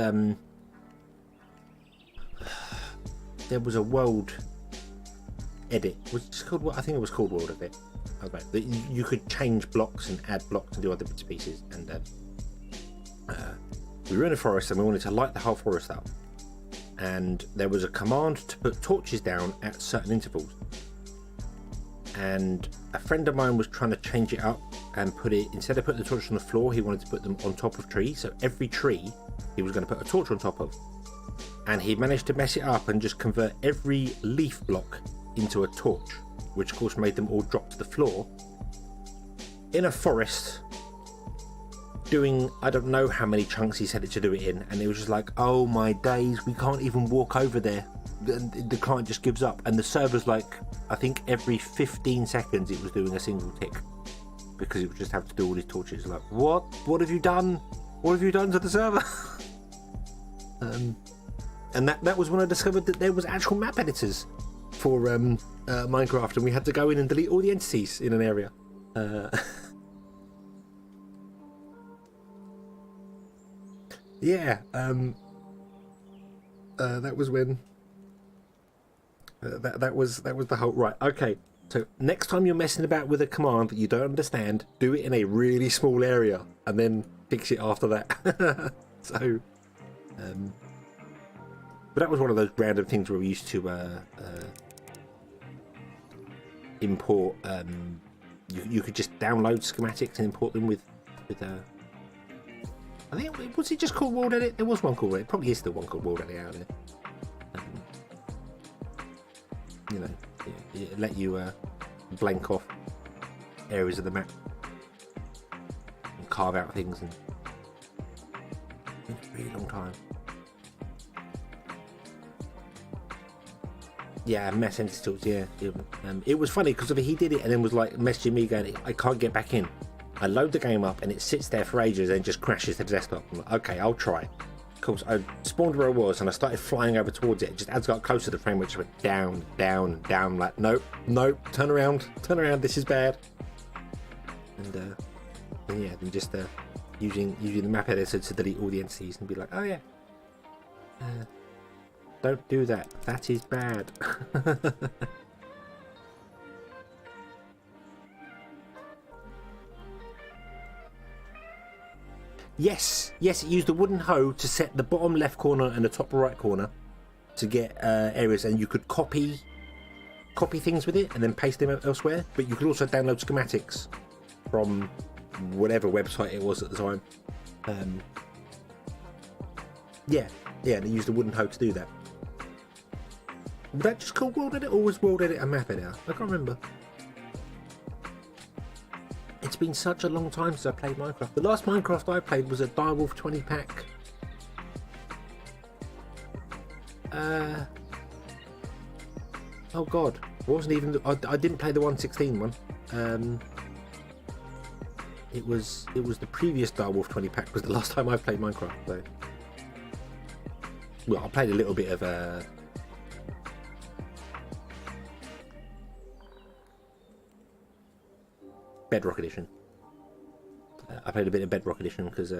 [SPEAKER 1] there was a world edit. Was it called what? I think it was called world edit. Okay, that you could change blocks and add blocks and do other bits and pieces. And we were in a forest and we wanted to light the whole forest up. And there was a command to put torches down at certain intervals. And a friend of mine was trying to change it up and put it, instead of putting the torch on the floor, he wanted to put them on top of trees. So every tree he was going to put a torch on top of. And he managed to mess it up and just convert every leaf block into a torch, which of course made them all drop to the floor in a forest, doing I don't know how many chunks he said it to do it in. And it was just like, oh my days, we can't even walk over there. The client just gives up, and the server's like, I think every 15 seconds it was doing a single tick because it would just have to do all these torches. Like, what have you done? What have you done to the server? And that was when I discovered that there was actual map editors for Minecraft, and we had to go in and delete all the entities in an area. Yeah, that was when that was the whole right. Okay, so next time you're messing about with a command that you don't understand, do it in a really small area and then fix it after that. So, but that was one of those random things where we used to import. You could just download schematics and import them with. I think was it just called World Edit? There was one called it. Probably is still one called World Edit out there. You know, it let you blank off areas of the map and carve out things, and it's a really long time. Yeah, mess installs. Yeah, it was funny because he did it and then was like messaging me going, I can't get back in. I load the game up and it sits there for ages and just crashes to the desktop. I'm like, okay, I'll try. Of course, I spawned where I was and I started flying over towards it. Just as I got closer, the frame rate just went down, down, down. Like, nope, turn around, this is bad. And yeah, then just using the map editor to delete all the entities and be like, oh yeah, don't do that. That is bad. Yes, it used a wooden hoe to set the bottom left corner and the top right corner to get areas, and you could copy things with it and then paste them elsewhere. But you could also download schematics from whatever website it was at the time. Yeah, they used a wooden hoe to do that. Was that just called World Edit, or was World Edit a map editor? I can't remember. It's been such a long time since I played Minecraft. The last Minecraft I played was a Direwolf 20 pack. Oh god, it wasn't even. I didn't play the 1.16 one. It was the previous Direwolf 20 pack was the last time I played Minecraft. So, well, I played a little bit of Bedrock Edition. I played a bit of Bedrock Edition because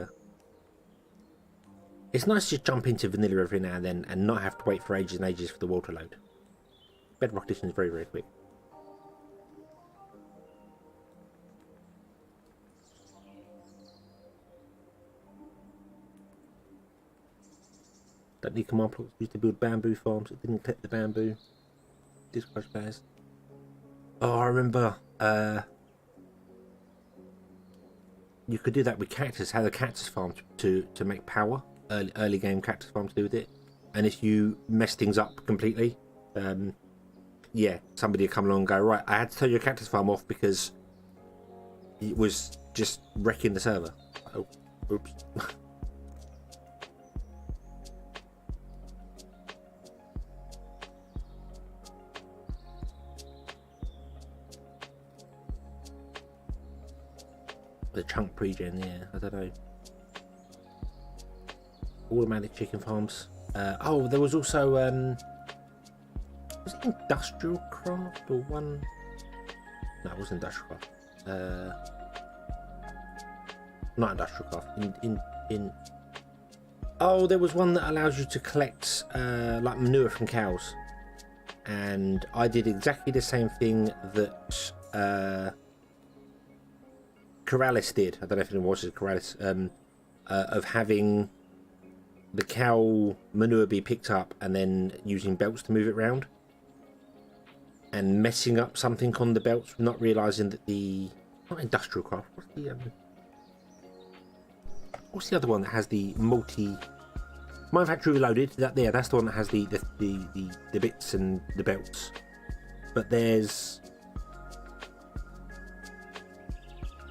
[SPEAKER 1] it's nice to just jump into vanilla every now and then and not have to wait for ages and ages for the world to load. Bedrock Edition is very, very quick. Don't need command blocks used to build bamboo farms. It didn't clip the bamboo. Discard bears. Oh, I remember. You could do that with cactus. Have a cactus farm to make power. Early game cactus farm to do with it. And if you mess things up completely, yeah, somebody would come along and go, right, I had to turn your cactus farm off because it was just wrecking the server. Oh, oops. The chunk pregen, yeah, I don't know. Automatic chicken farms. Oh, there was also was it industrial craft or one? No, it wasn't industrial craft. Not industrial craft. In oh, there was one that allows you to collect like manure from cows, and I did exactly the same thing that Corrales did. I don't know if anyone watches Corrales, of having the cow manure be picked up and then using belts to move it around and messing up something on the belts, not realizing that the not industrial craft. What's the other one that has the multi Mine Factory Reloaded? That's the one that has the bits and the belts. But there's.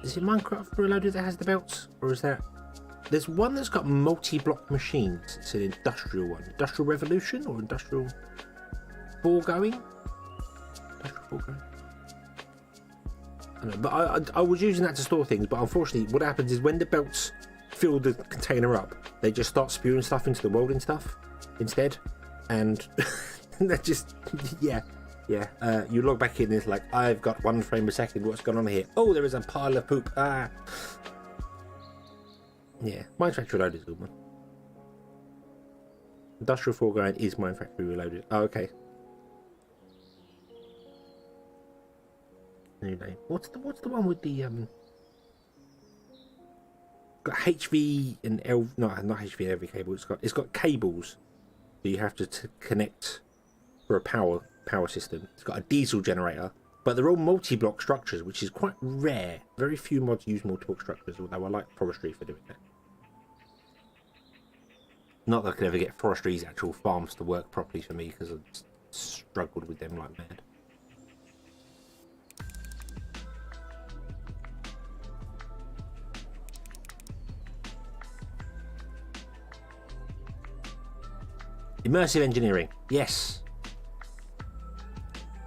[SPEAKER 1] Is it Minecraft Reloaded that has the belts? Or is that... There's one that's got multi-block machines. It's an industrial one. Industrial Revolution or Industrial Foregoing? Industrial Foregoing? I don't know, but I was using that to store things, but unfortunately what happens is when the belts fill the container up, they just start spewing stuff into the world and stuff instead. And that just... Yeah. You log back in and it's like, I've got 1 frame a second, what's going on here? Oh, there is a pile of poop. Ah. Yeah, Mine Factory Reloaded is a good one. Industrial Foreground is Mine Factory Reloaded. Oh, okay. New name. What's the one with the got HV and L? No, not HV and LV cable. It's got cables that you have to connect for a power system. It's got a diesel generator, but they're all multi-block structures, which is quite rare. Very few mods use multi-block structures, although I like Forestry for doing that. Not that I could ever get Forestry's actual farms to work properly for me, because I've struggled with them like mad. Immersive engineering, yes.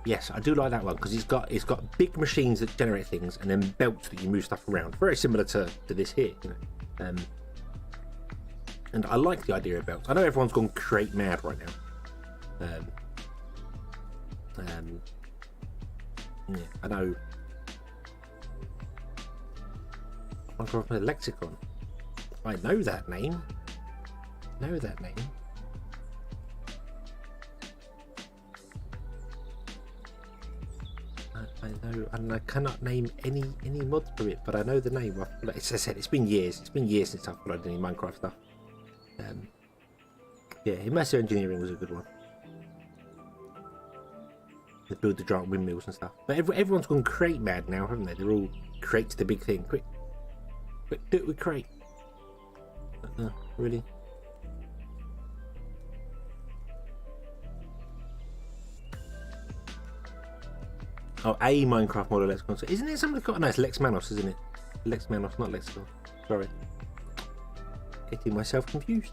[SPEAKER 1] Yes, I do like that one because it's got big machines that generate things and then belts that you move stuff around. Very similar to this here, you know. And I like the idea of belts. I know everyone's gone crate mad right now. Yeah, I know. Minecraft Lexicon. I know that name. and I cannot name any mods for it, but I know the name. Like I said, it's been years. It's been years since I've followed any Minecraft stuff. Yeah, immersive engineering was a good one. They build the giant windmills and stuff. But everyone's gone crate mad now, haven't they? They're all crate's the big thing. Quick, do it with crate. Really? Oh, a Minecraft model Let's Console. Isn't it somebody called? No, it's Lex Manos, isn't it? Lex Manos, not Lex. Sorry. Getting myself confused.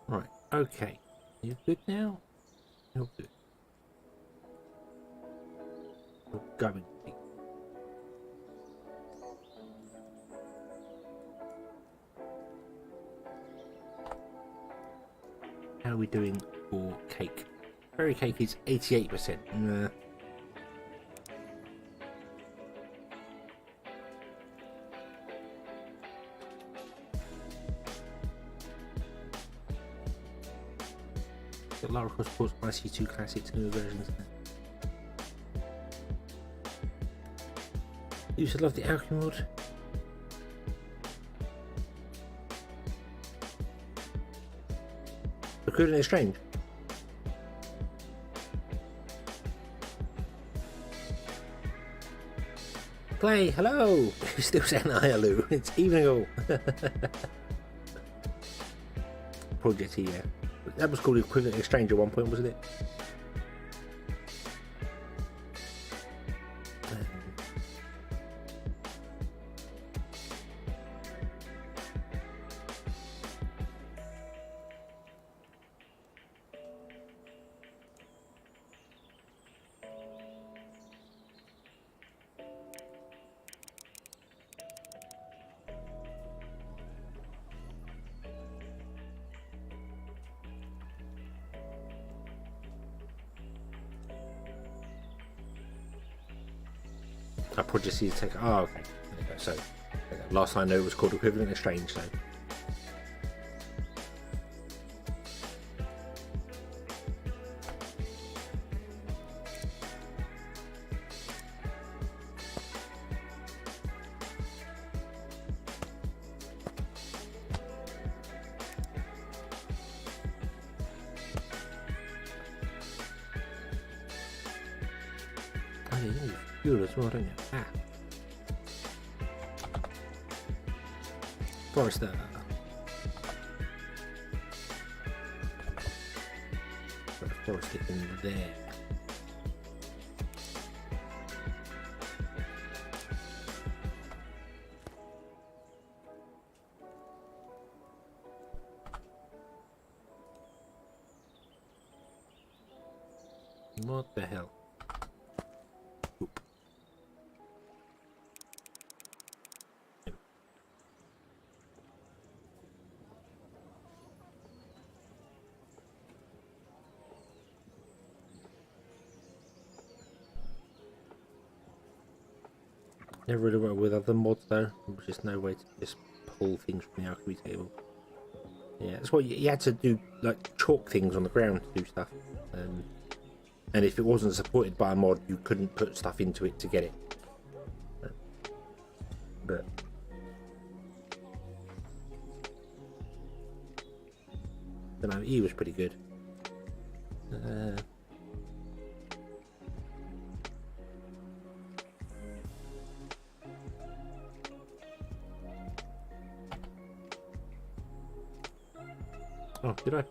[SPEAKER 1] Right, okay. You good now? You're good. You're going to be. How are we doing for cake? Berry cake is 88%. Nah. Lara Croft supports IC2 Classics newer versions. Used to love the alchemy mod. Recruiting Exchange. Clay, hello! Still saying hi, hello. It's evening all. Project here, yeah. That was called Equivalent Exchange at one point, wasn't it? I probably just need to take. Oh, okay. There you go. So, last I know, it was called Equivalent Exchange. So, oh, yeah, you need fuel as well, don't you? Ah, Forester. Got a Forester in there. What the hell? Oop. Never really worked with other mods though. There's just no way to just pull things from the alchemy table. Yeah, that's what you had to do, like chalk things on the ground to do stuff. And if it wasn't supported by a mod, you couldn't put stuff into it to get it. But I don't know, he was pretty good. Oh, did I?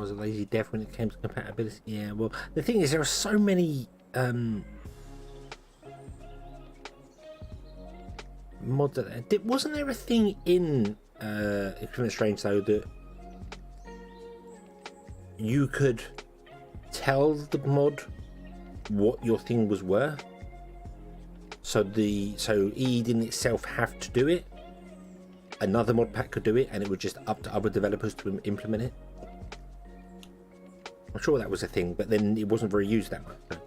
[SPEAKER 1] was a lazy dev when it came to compatibility. Yeah, well, the thing is, there are so many mods that wasn't there a thing in Extremely Strange though that you could tell the mod what your thing was worth, so EE didn't itself have to do it, another mod pack could do it, and it would just up to other developers to implement it. I'm sure that was a thing, but then it wasn't very used that much, so.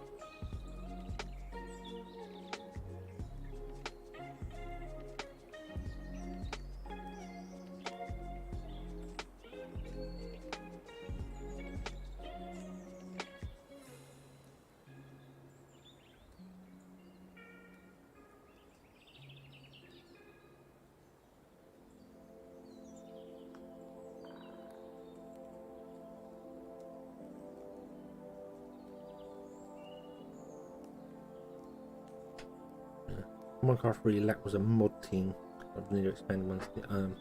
[SPEAKER 1] Minecraft really lacked was a mod team. I need to expand ones. Do you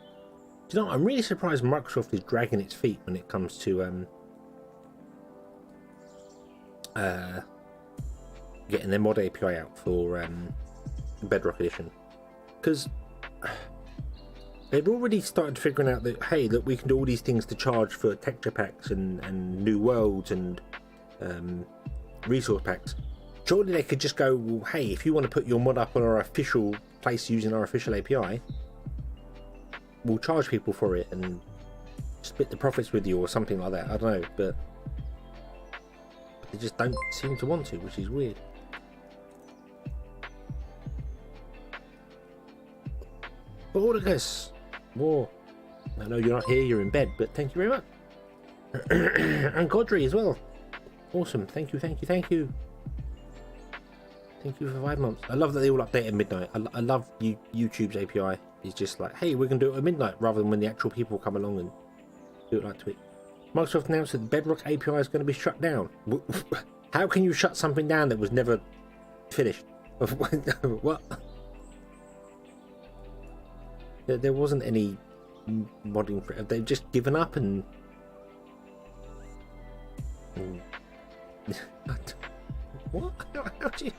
[SPEAKER 1] know what? I'm really surprised Microsoft is dragging its feet when it comes to getting their mod API out for Bedrock Edition, because they've already started figuring out that, hey, look, we can do all these things to charge for texture packs and new worlds and resource packs. Surely they could just go, well, hey, if you want to put your mod up on our official place using our official API, we'll charge people for it and split the profits with you or something like that. I don't know, but they just don't seem to want to, which is weird. Bordegas, War. I know you're not here, you're in bed, but thank you very much. And Godry as well. Awesome. Thank you, thank you, thank you. Thank you for 5 months. I love that they all update at midnight. I love YouTube's API. It's just like, hey, we're going to do it at midnight rather than when the actual people come along and do it like Twitch. Microsoft announced that the Bedrock API is going to be shut down. How can you shut something down that was never finished? What? There wasn't any modding for it. They've just given up and... What? How do you...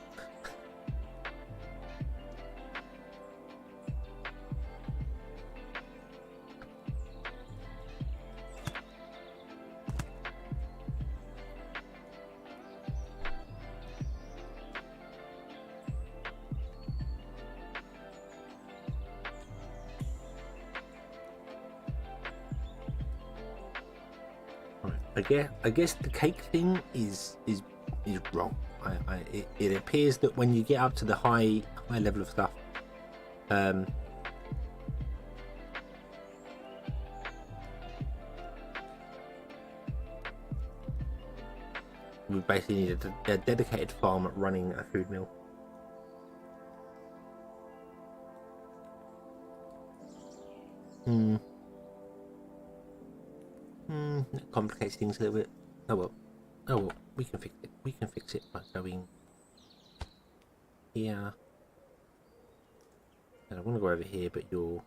[SPEAKER 1] I guess the cake thing is wrong. It appears that when you get up to the high level of stuff, we basically need a dedicated farm running a food mill. That complicates things a little bit. Oh well, we can fix it. We can fix it by going here. And I want to go over here, but you're...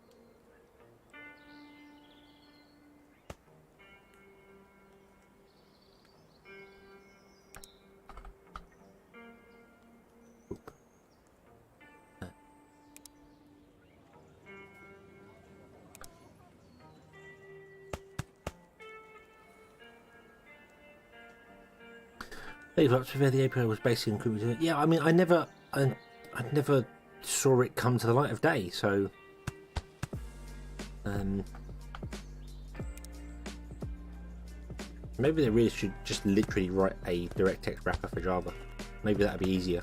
[SPEAKER 1] They've up to where the API was basically included. Yeah, I mean, I never saw it come to the light of day. So, maybe they really should just literally write a DirectX wrapper for Java. Maybe that'd be easier.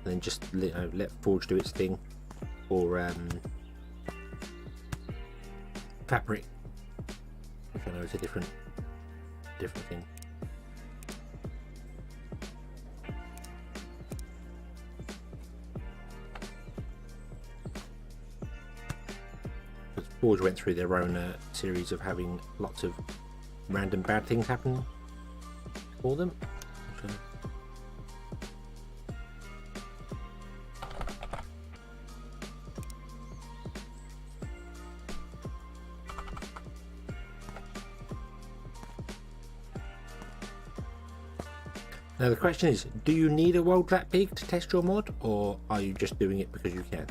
[SPEAKER 1] And then just let Forge do its thing, or Fabric, which I know is a different thing. Forge went through their own series of having lots of random bad things happen for them. Now the question is, do you need a world that big to test your mod, or are you just doing it because you can?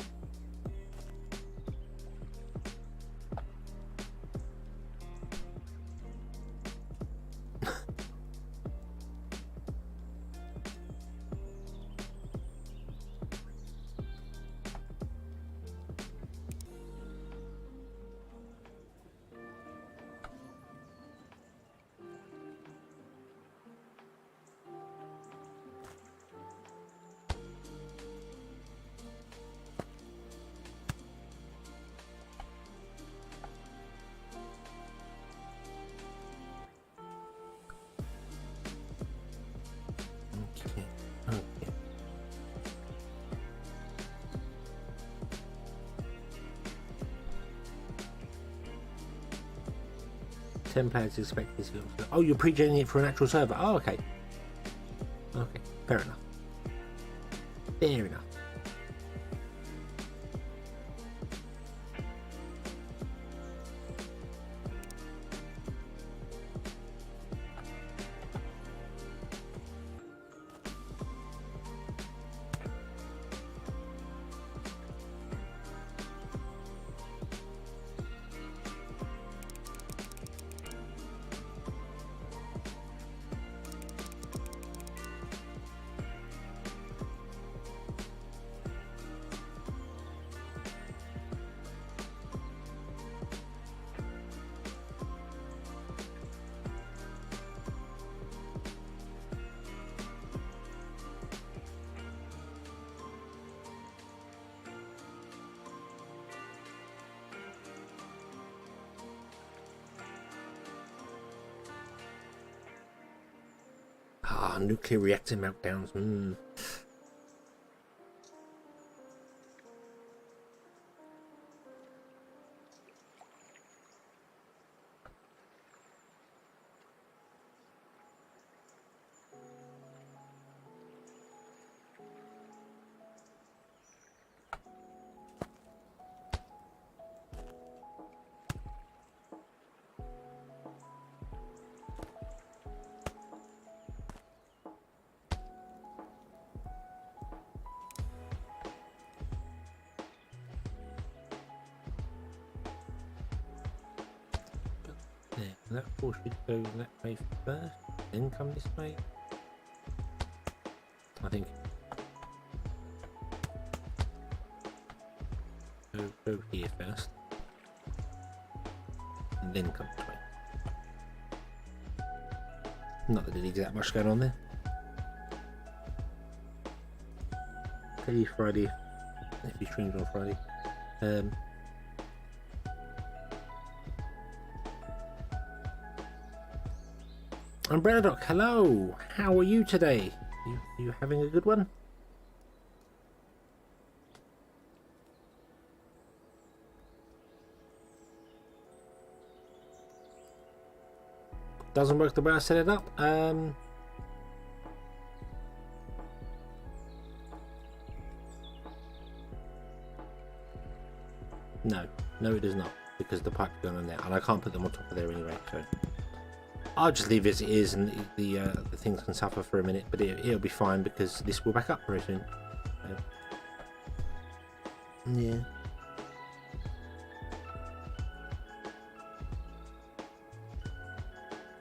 [SPEAKER 1] Okay. Okay. 10 players expected to. Oh, you're pre-generating it for an actual server. Oh, okay. Okay, fair enough. Fair enough. Ah, nuclear reactor meltdowns. Yeah, that force should go that way first, then come this way. I think. Go here first, and then come this way. Not that there needs that much going on there. Maybe Friday, if he streams on Friday. Umbrella Doc, hello. How are you today? You having a good one? Doesn't work the way I set it up. No, it does not, because the pipe's going on there, and I can't put them on top of there anyway. So I'll just leave it as it is, and the things can suffer for a minute, but it'll be fine because this will back up very soon. So, yeah.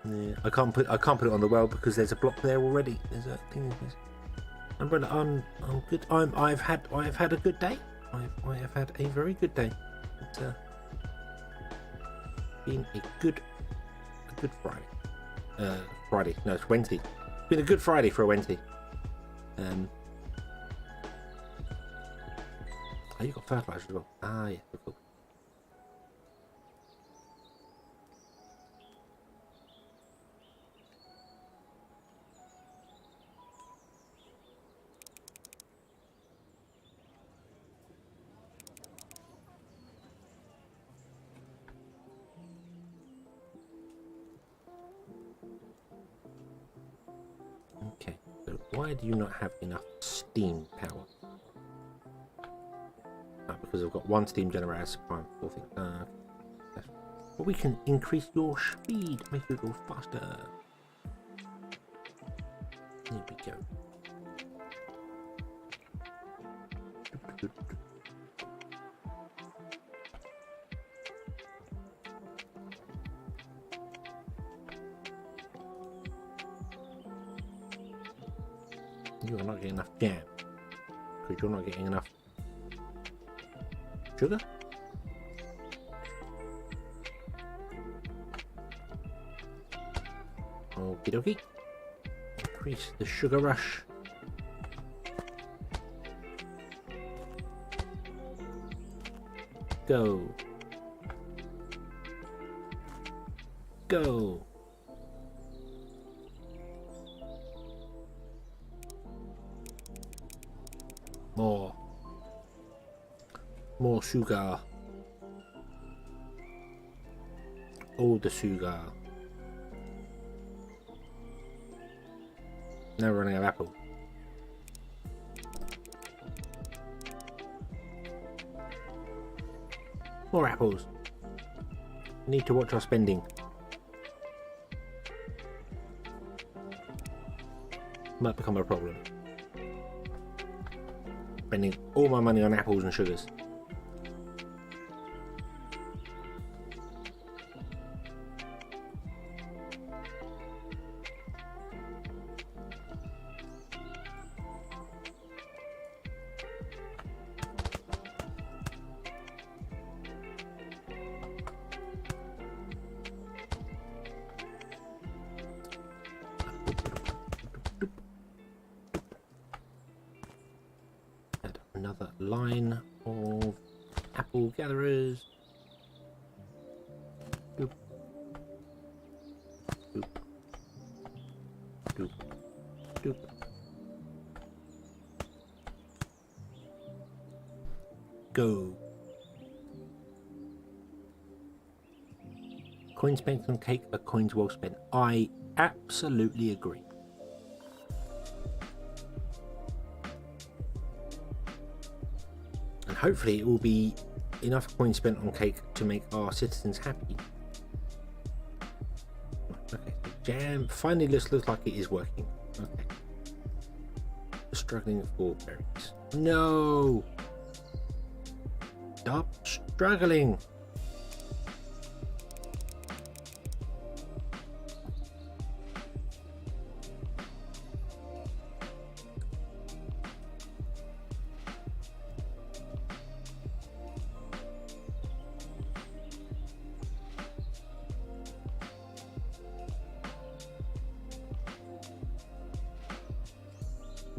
[SPEAKER 1] Yeah, I can't put it on the well because there's a block there already. There's a thing. Umbrella, I'm good. I've had a good day. I have had a very good day. It's been a good Friday. Friday. No, it's Wednesday. It's been a good Friday for a Wednesday. Oh, you got fertilizer as well. Ah, yeah, cool. Okay, so why do you not have enough steam power? Because I've got one steam generator supplying 4 things. But we can increase your speed, make you go faster. Here we go. You are not getting enough jam because you're not getting enough sugar. Okie dokie. Increase the sugar rush. Go. Go. More sugar. All the sugar. Now we're running out of apple. More apples. Need to watch our spending. Might become a problem. Spending all my money on apples and sugars. Another line of apple gatherers. Doop. Doop. Doop. Doop. Go. Coins spent on cake are coins well spent. I absolutely agree. And hopefully it will be enough coins spent on cake to make our citizens happy. Okay, the jam finally looks like it is working. Okay. Struggling for berries. No! Stop struggling!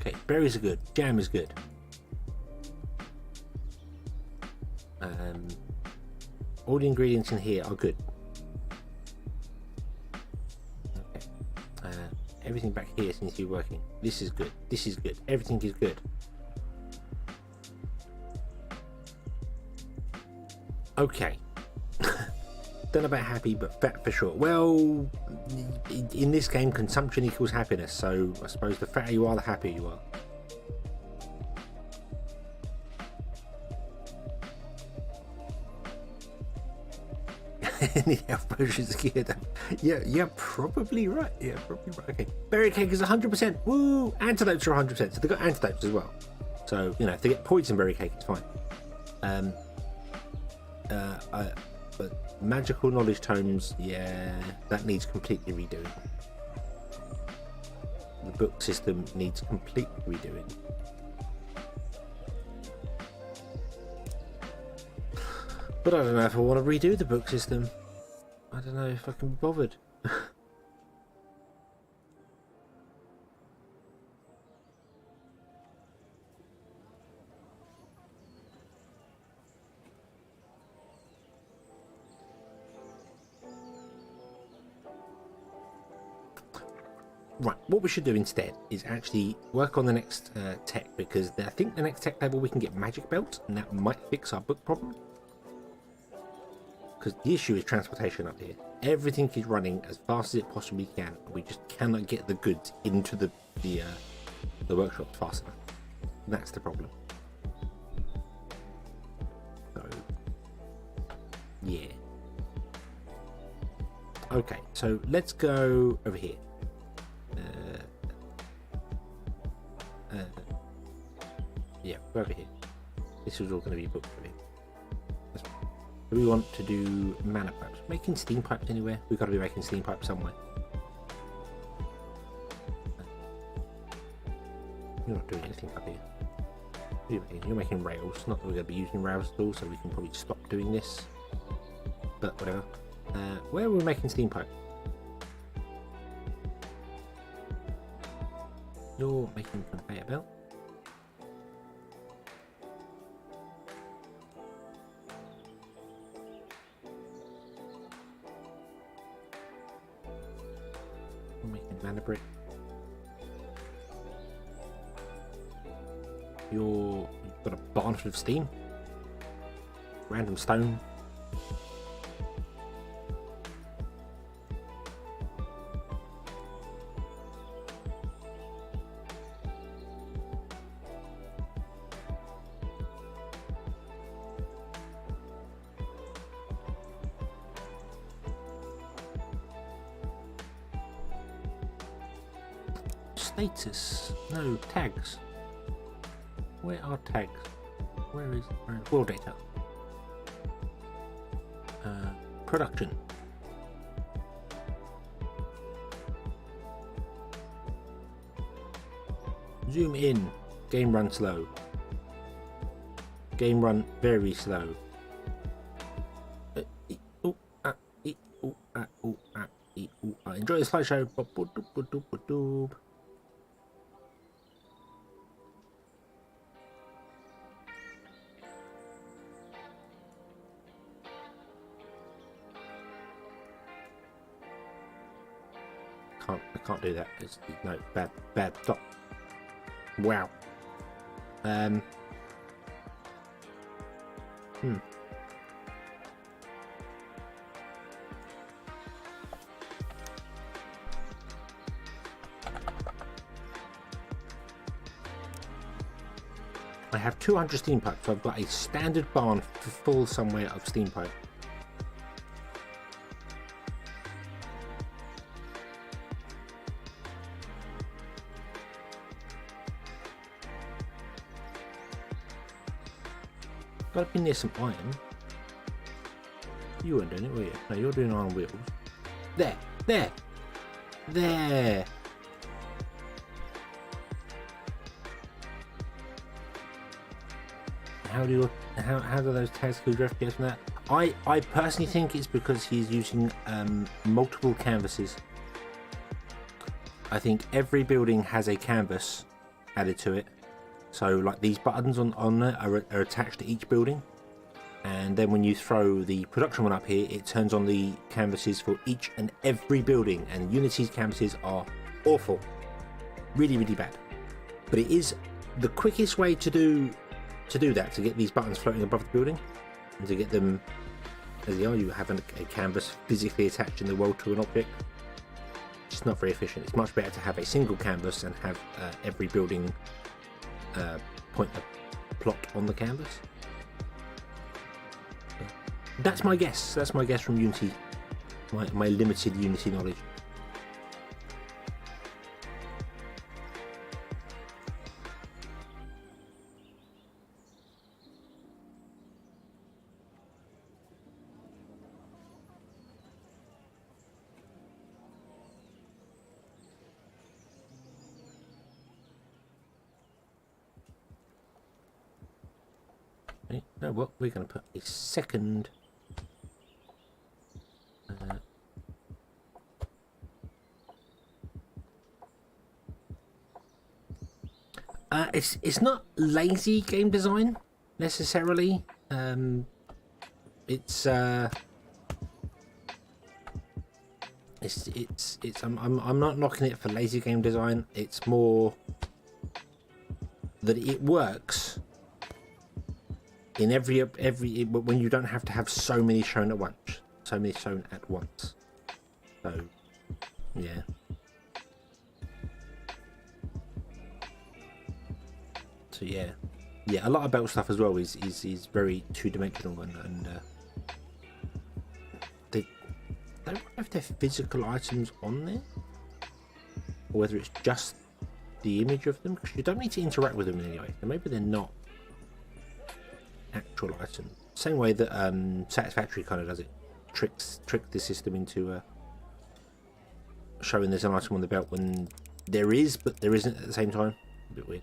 [SPEAKER 1] Okay, berries are good. Jam is good. All the ingredients in here are good. Okay. Everything back here seems to be working. This is good. This is good. Everything is good. Okay. Don't know about happy, but fat for sure. Well, in this game, consumption equals happiness. So I suppose the fatter you are, the happier you are. Any health potions geared. Yeah, probably right. Yeah, probably right. Okay, berry cake is 100%. Woo! Antidotes are 100%. So they've got antidotes as well. So you know, if they get poison berry cake, it's fine. But magical knowledge tomes, yeah, that needs completely redoing. The book system needs completely redoing. But I don't know if I want to redo the book system. I don't know if I can be bothered. Right, what we should do instead is actually work on the next tech, because I think the next tech level we can get magic belt, and that might fix our book problem. Because the issue is transportation up here. Everything is running as fast as it possibly can. We just cannot get the goods into the workshops fast enough. That's the problem. So, yeah. Okay, so let's go over here. Yeah, go over here. This is all going to be booked for me. Do we want to do mana pipes? Making steam pipes anywhere? We've got to be making steam pipes somewhere. You're not doing anything up here. You're making rails. Not that we're going to be using rails at all, so we can probably stop doing this. But whatever. Where are we making steam pipe? You're making conveyor belt. You're making mana brick. You've got a barn full of steam. Random stone. Status. No, tags. Where are tags? Where is world data? Production. Zoom in. Game run slow. Game run very slow. Enjoy the slideshow. I can't do that. It's, no, bad. Stop. Wow. I have 200 steam pipes, so I've got a standard barn full somewhere of steam pipe. Gotta be near some iron. You weren't doing it, were you? No, you're doing iron wheels. There! How do those tags go drift get from that? I personally think it's because he's using multiple canvases. I think every building has a canvas added to it. So like these buttons on there are attached to each building, and then when you throw the production one up here, it turns on the canvases for each and every building, and Unity's canvases are awful, really bad. But it is the quickest way to do that, to get these buttons floating above the building and to get them as they are. You have a canvas physically attached in the world to an object. It's not very efficient. It's much better to have a single canvas and have every building point a plot on the canvas. That's my guess. That's my guess from Unity, my limited Unity knowledge. You know what? We're going to put a second. It's not lazy game design necessarily. I'm not knocking it for lazy game design. It's more that it works in every when you don't have to have so many shown at once. So yeah. So yeah, a lot of belt stuff as well is very two-dimensional, and they don't know if they're physical items on there or whether it's just the image of them, because you don't need to interact with them in any way. So maybe they're not actual items. Same way that Satisfactory kind of does it. Trick the system into showing there's an item on the belt when there is, but there isn't at the same time. A bit weird.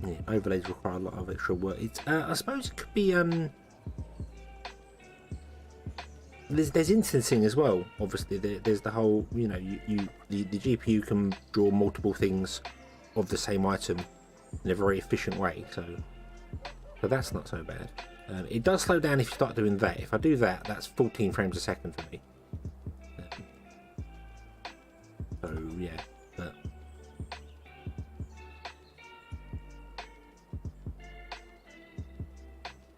[SPEAKER 1] Yeah, overlays require a lot of extra work. It's I suppose it could be there's instancing as well. Obviously, there's the whole, you know, the GPU can draw multiple things of the same item in a very efficient way. So that's not so bad. It does slow down if you start doing that. If I do that, that's 14 frames a second for me. So yeah, but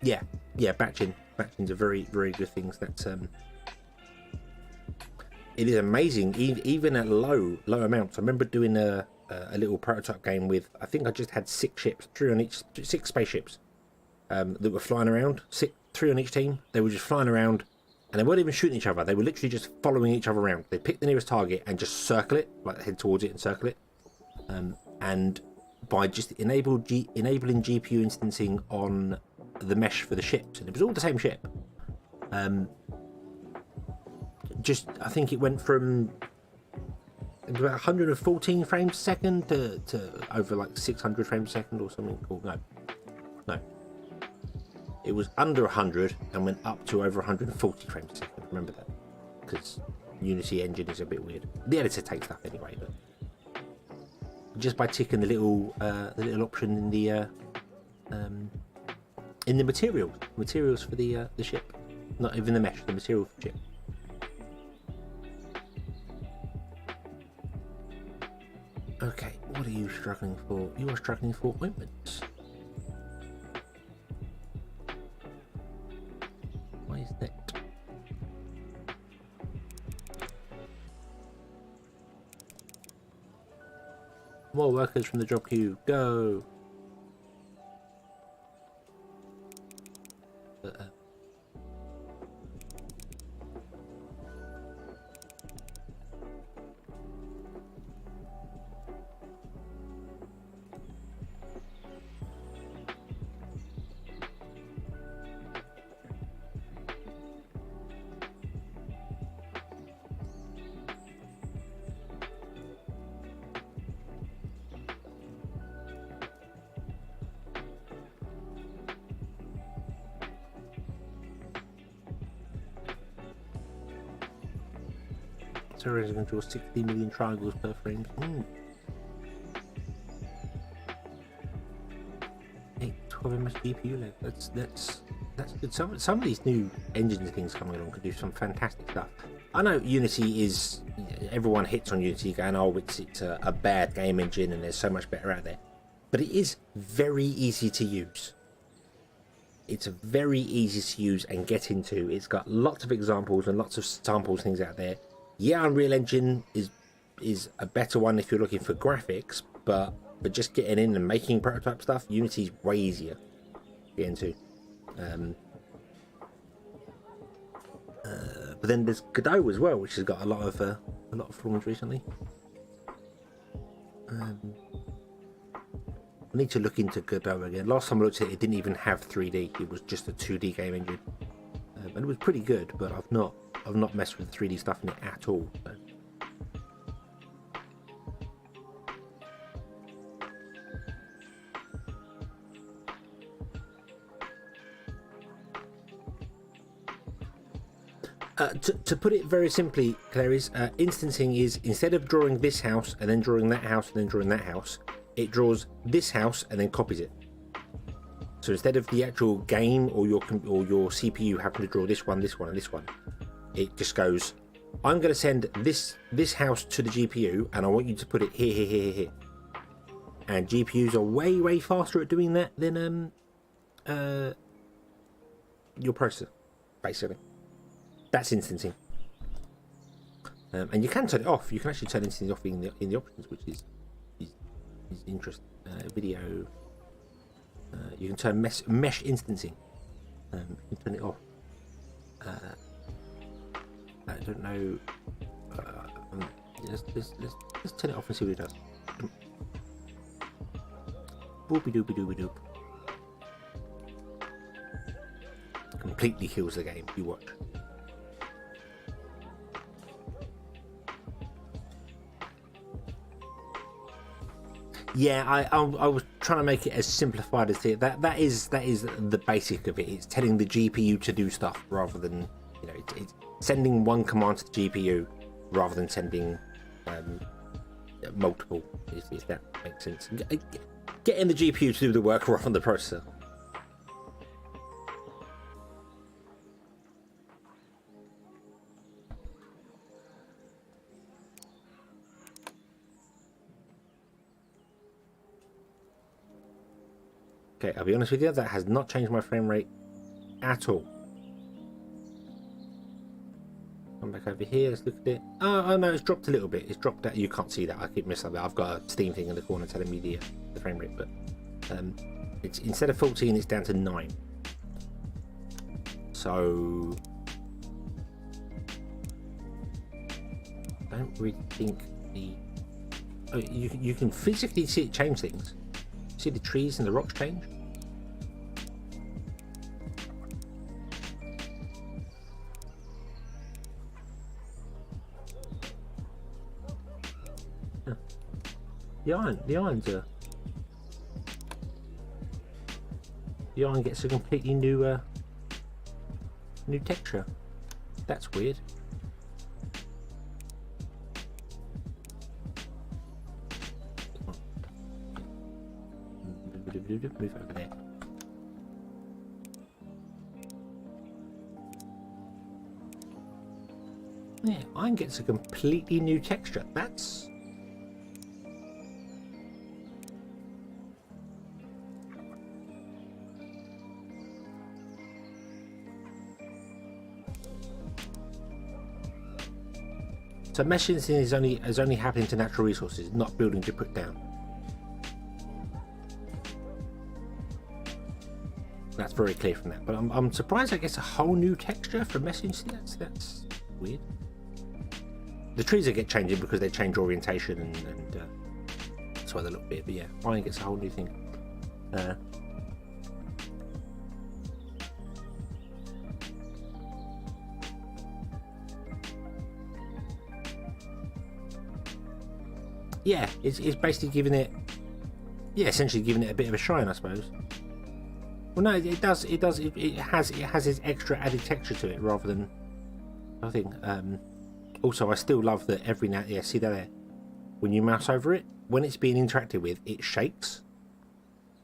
[SPEAKER 1] yeah, batching's a very good thing. That's it is amazing, even at low amounts. I remember doing a little prototype game with, I think I just had 6 ships, 3 on each, 6 spaceships that were flying around, 3 on each team. They were just flying around, and they weren't even shooting each other. They were literally just following each other around. They pick the nearest target and just circle it, like head towards it and circle it. And by just enabling GPU instancing on the mesh for the ships, and it was all the same ship. I think it went from about 114 frames a second to over like 600 frames a second or something. Or no, it was under 100 and went up to over 140 frames a second. Remember that, because Unity engine is a bit weird. The editor takes stuff anyway, but just by ticking the little option in the materials for the ship, not even the mesh, the material for the ship. Okay, what are you struggling for? You are struggling for ointments. Why is that? More workers from the job queue, go! Server is going to draw 60 million triangles per frame. 12 ms GPU left. That's good. Some of these new engines and things coming along could do some fantastic stuff. I know Unity is, everyone hits on Unity going, oh, it's a bad game engine and there's so much better out there, but it is very easy to use. It's very easy to use and get into. It's got lots of examples and lots of samples, things out there. Yeah, Unreal Engine is a better one if you're looking for graphics, but just getting in and making prototype stuff, Unity's way easier to get into. But then there's Godot as well, which has got a lot of problems recently. I need to look into Godot again. Last time I looked at it, it didn't even have 3D. It was just a 2D game engine, and it was pretty good. But I've not messed with 3D stuff in it at all. So. To put it very simply, Clarice, instancing is, instead of drawing this house and then drawing that house and then drawing that house, it draws this house and then copies it. So instead of the actual game or your CPU having to draw this one, this one, and this one, it just goes, I'm going to send this house to the GPU and I want you to put it here, here, here, here. And GPUs are way faster at doing that than your processor, basically. That's instancing. And you can turn it off. You can actually turn instancing off in the options, which is interesting. Video. You can turn mesh instancing. You can turn it off. I don't know. Let's turn it off and see what it does. Boopy doopy doopy doop. Completely kills the game. You watch. Yeah, I was trying to make it as simplified as it. That is the basic of it. It's telling the GPU to do stuff rather than, you know, it's sending one command to the GPU rather than sending multiple. If that makes sense. Getting the GPU to do the work rather than the processor. Okay, I'll be honest with you, that has not changed my frame rate at all. Come back over here, let's look at it. Oh no, it's dropped a little bit. It's dropped out. You can't see that. I keep missing that. I've got a Steam thing in the corner telling me the frame rate, but it's instead of 14, it's down to 9. So I don't really think the you can physically see it change things. See the trees and the rocks change? Yeah. The iron gets a completely new texture. That's weird. Move over there. Yeah, iron gets a completely new texture. That's so meshing is only happening to natural resources, not buildings you put down. That's very clear from that, but I'm surprised it gets a whole new texture for message. That's weird. The trees will get changing because they change orientation and that's why they look weird. But yeah, iron gets a whole new thing. Yeah, it's basically giving it, essentially giving it a bit of a shine, I suppose. Well, no, it does. It has its extra added texture to it rather than nothing. Also, I still love that every now, see that there, when you mouse over it, when it's being interacted with, it shakes,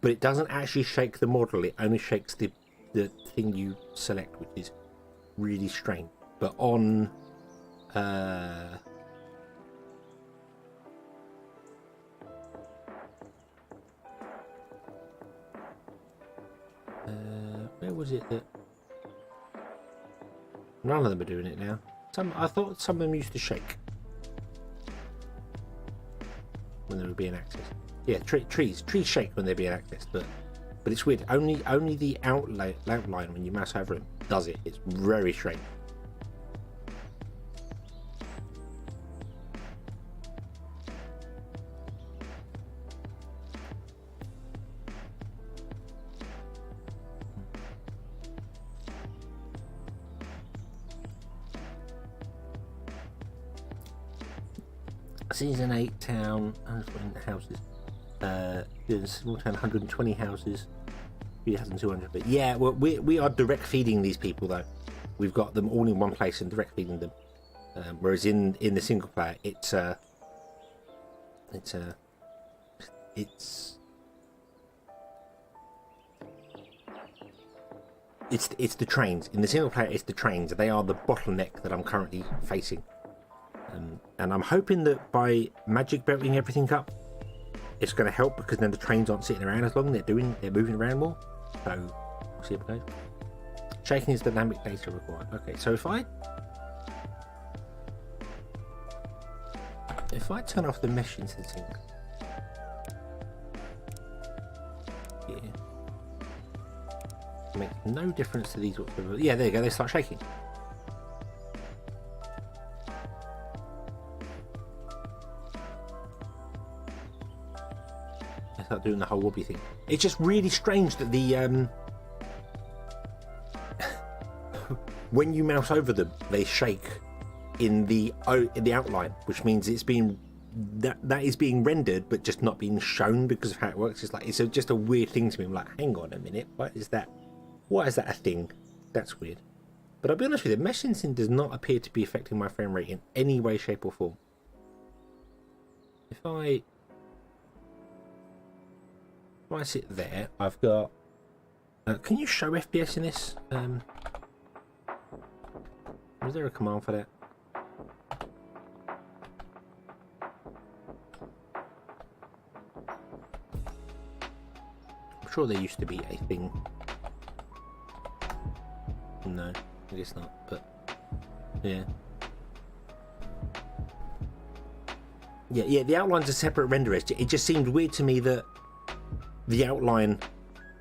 [SPEAKER 1] but it doesn't actually shake the model. It only shakes the thing you select, which is really strange. But on where was it that none of them are doing it now? I thought some of them used to shake when they were being accessed. Yeah, trees shake when they're being accessed, but it's weird. Only the outline when you mouse over it does it. It's very strange. Season 8 town, houses. Small town, 120 houses. 3,200. But yeah, well, we are direct feeding these people though. We've got them all in one place and direct feeding them. Whereas in the single player, it's the trains. In the single player, it's the trains. They are the bottleneck that I'm currently facing. And I'm hoping that by magic belting everything up, it's going to help, because then the trains aren't sitting around as long. They're moving around more. So we'll see what it goes. Shaking is dynamic data required. Okay, so if I turn off the mesh instancing, yeah, Makes no difference to these whatsoever. Yeah, there you go, they start shaking. They start doing the whole wobbly thing. It's just really strange that the when you mouse over them, they shake in the outline, which means it's being that is being rendered, but just not being shown because of how it works. It's like just a weird thing to me. I'm like, hang on a minute, what is that? Why is that a thing? That's weird. But I'll be honest with you, mesh sensing does not appear to be affecting my frame rate in any way, shape, or form. If I sit there, I've got. Can you show FPS in this? Was there a command for that? I'm sure there used to be a thing. No, I guess not, but yeah. Yeah, the outline's a separate render edge. It just seemed weird to me that the outline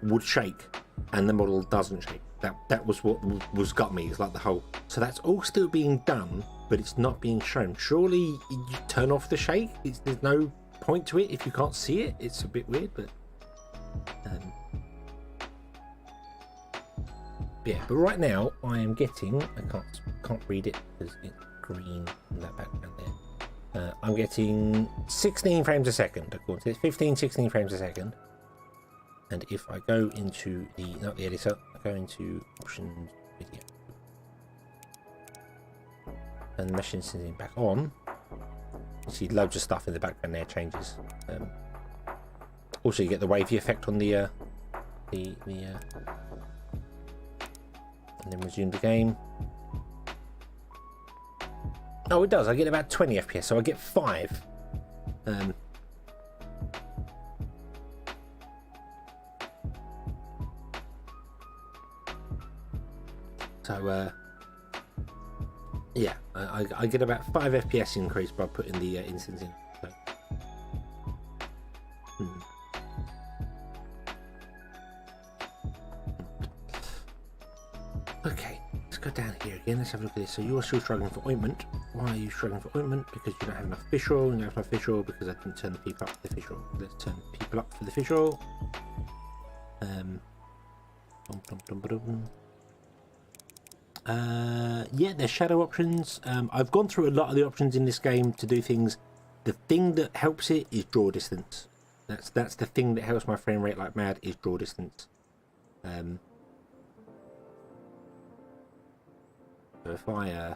[SPEAKER 1] would shake and the model doesn't shake. That was what got me. It's like the whole. So that's all still being done, but it's not being shown. Surely you turn off the shake. There's no point to it if you can't see it. It's a bit weird, but yeah. But right now I am getting. I can't read it because it's green in that background there. I'm getting 16 frames a second according to this. 16 frames a second. And if I go into not the editor, I go into options, video, and the mesh sensing back on, you see loads of stuff in the background there changes. Also, you get the wavy effect on and then resume the game. Oh, it does. I get about 20 FPS, so I get 5. So yeah, I get about 5 FPS increase by putting the instance in. So. Okay, let's go down here again. Let's have a look at this. So you're still struggling for ointment. Why are you struggling for ointment? Because you don't have enough fish oil. You don't have enough fish oil because I didn't turn the people up for the fish oil. Let's turn people up for the fish oil. Yeah, there's shadow options. I've gone through a lot of the options in this game to do things. The thing that helps it is draw distance. That's the thing that helps my frame rate like mad is draw distance. So if I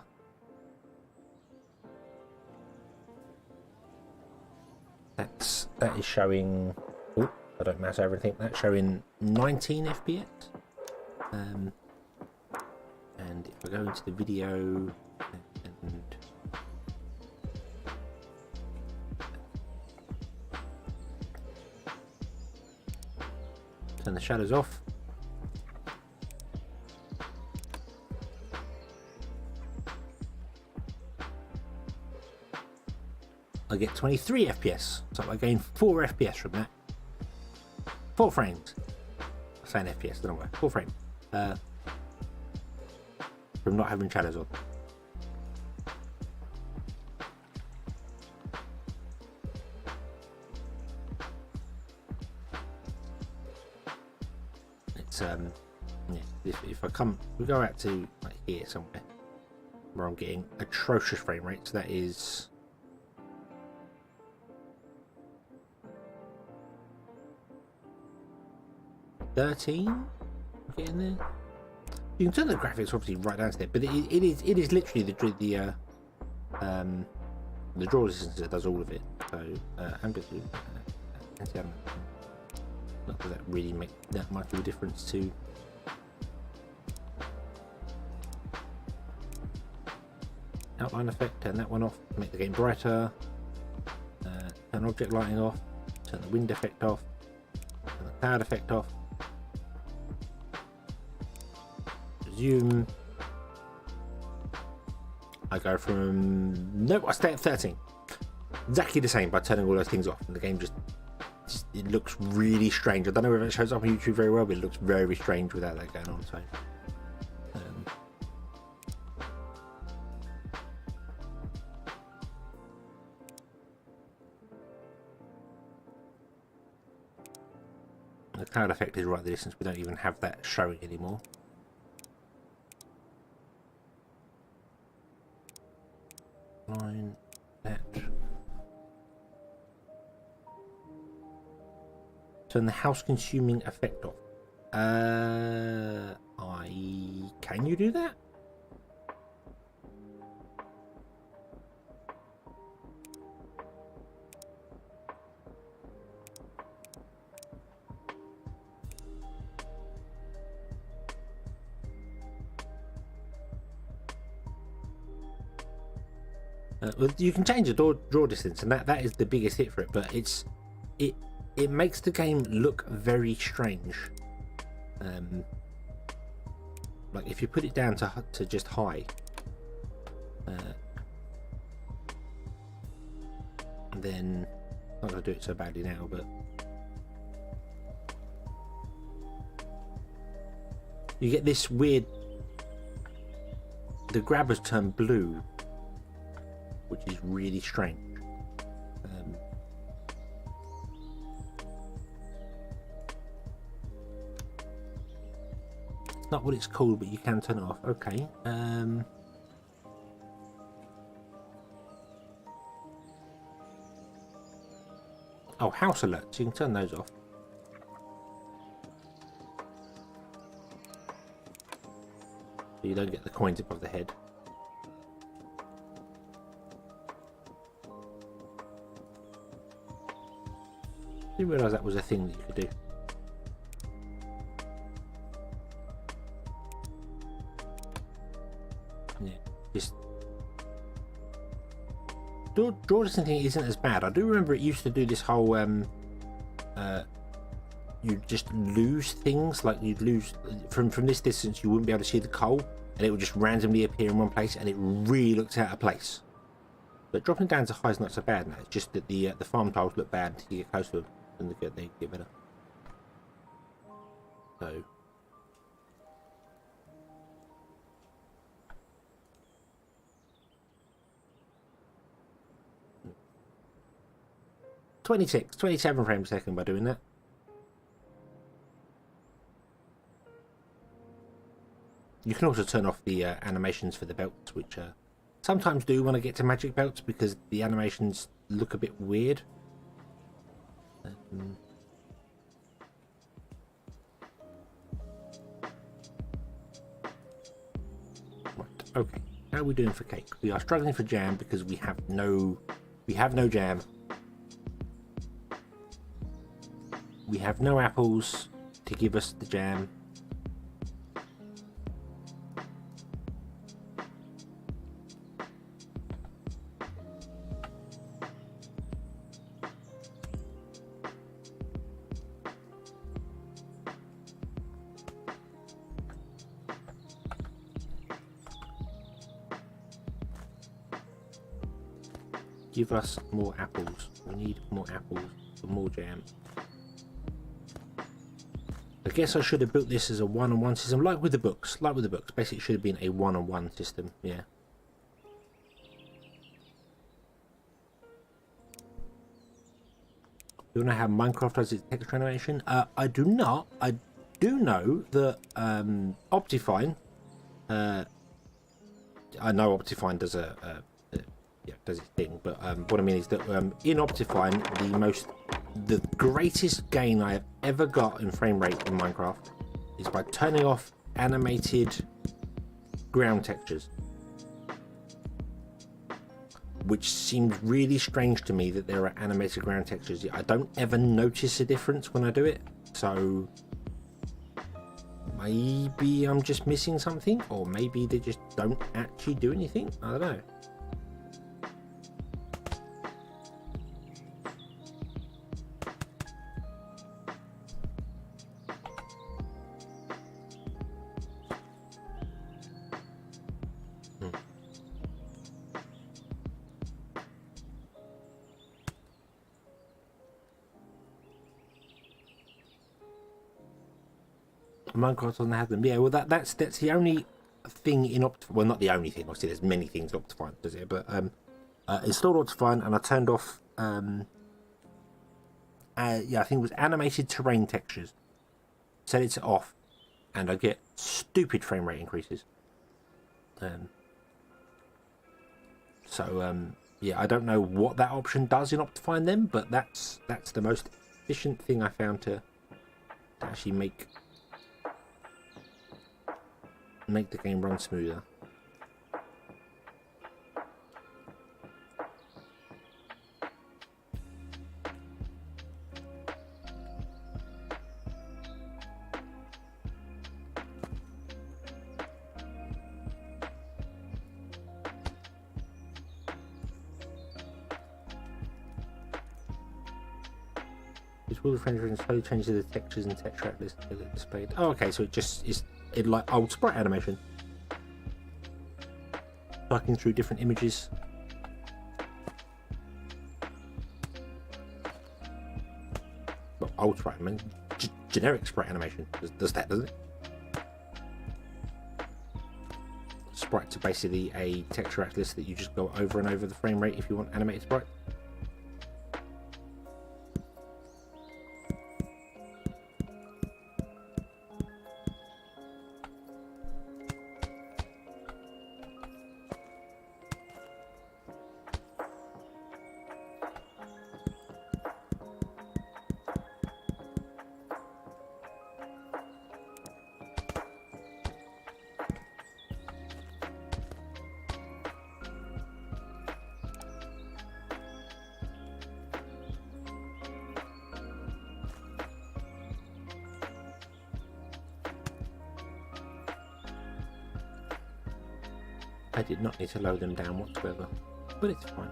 [SPEAKER 1] that is showing. Oh, I don't mouse over anything. That's showing 19 FPS. And if I go into the video and turn the shadows off, I get 23 FPS. So I gain 4 FPS from that. 4 frames. I'm saying FPS, don't know why. 4 frames. From not having shadows on. It's yeah, if we go out to like here somewhere where I'm getting atrocious frame rates, that is 13. Getting there. You can turn the graphics obviously right down to there, but it is literally the draw distance that does all of it. So amplitude, not that really make that much of a difference to. Outline effect, turn that one off, make the game brighter. Turn object lighting off, turn the wind effect off, turn the cloud effect off. Resume. I go from I stay at 13. Exactly the same by turning all those things off, and the game just it looks really strange. I don't know if it shows up on YouTube very well, but it looks very strange without that going on. So the cloud effect is right there since we don't even have that showing anymore. Line that. Turn the house consuming effect off. Can you do that? Well, you can change the draw distance, and that is the biggest hit for it. But it makes the game look very strange. Like if you put it down to just high, then I'm not gonna do it so badly now, but you get this weird. The grabbers turn blue, which is really strange. It's not what it's called, but you can turn it off. Okay. Oh, house alerts. You can turn those off. So you don't get the coins above the head. I didn't realise that was a thing that you could do. Yeah, just draw distance thing isn't as bad. I do remember it used to do this whole you just lose things, like you'd lose from this distance. You wouldn't be able to see the coal, and it would just randomly appear in one place, and it really looks out of place. But dropping down to high is not so bad now. It's just that the farm tiles look bad until you get close to them. And they get better. So 27 frames a second by doing that. You can also turn off the animations for the belts, which sometimes do when I get to magic belts, because the animations look a bit weird. Right, okay. How are we doing for cake? We are struggling for jam because we have no jam. We have no apples to give us the jam. Give us more apples. We need more apples for more jam. I guess I should have built this as a one-on-one system, like with the books. Basically, it should have been a one-on-one system. Yeah. Do you know how Minecraft does its texture animation? I do not. I do know that Optifine. I know Optifine does does its thing, but what I mean is that in Optifine, the greatest gain I have ever got in frame rate in Minecraft is by turning off animated ground textures, which seems really strange to me that there are animated ground textures. I don't ever notice a difference when I do it, so maybe I'm just missing something, or maybe they just don't actually do anything. I don't know. Minecraft doesn't have them. Yeah, well that's the only thing in Optifine. Well, not the only thing. Obviously, there's many things in Optifine, does it? But installed Optifine, and I turned off. Yeah, I think it was animated terrain textures. Set it to off, and I get stupid frame rate increases. Yeah, I don't know what that option does in Optifine then, but that's the most efficient thing I found to actually make the game run smoother. This will rendering slowly changes the textures and text track list that are displayed. Oh, okay, so it just is like old sprite animation. Cycling through different images. Well, old sprite animation. Generic sprite animation does that, doesn't it? Sprites are basically a text track list that you just go over and over the frame rate if you want animated sprite. I did not need to load them down whatsoever, but it's fine.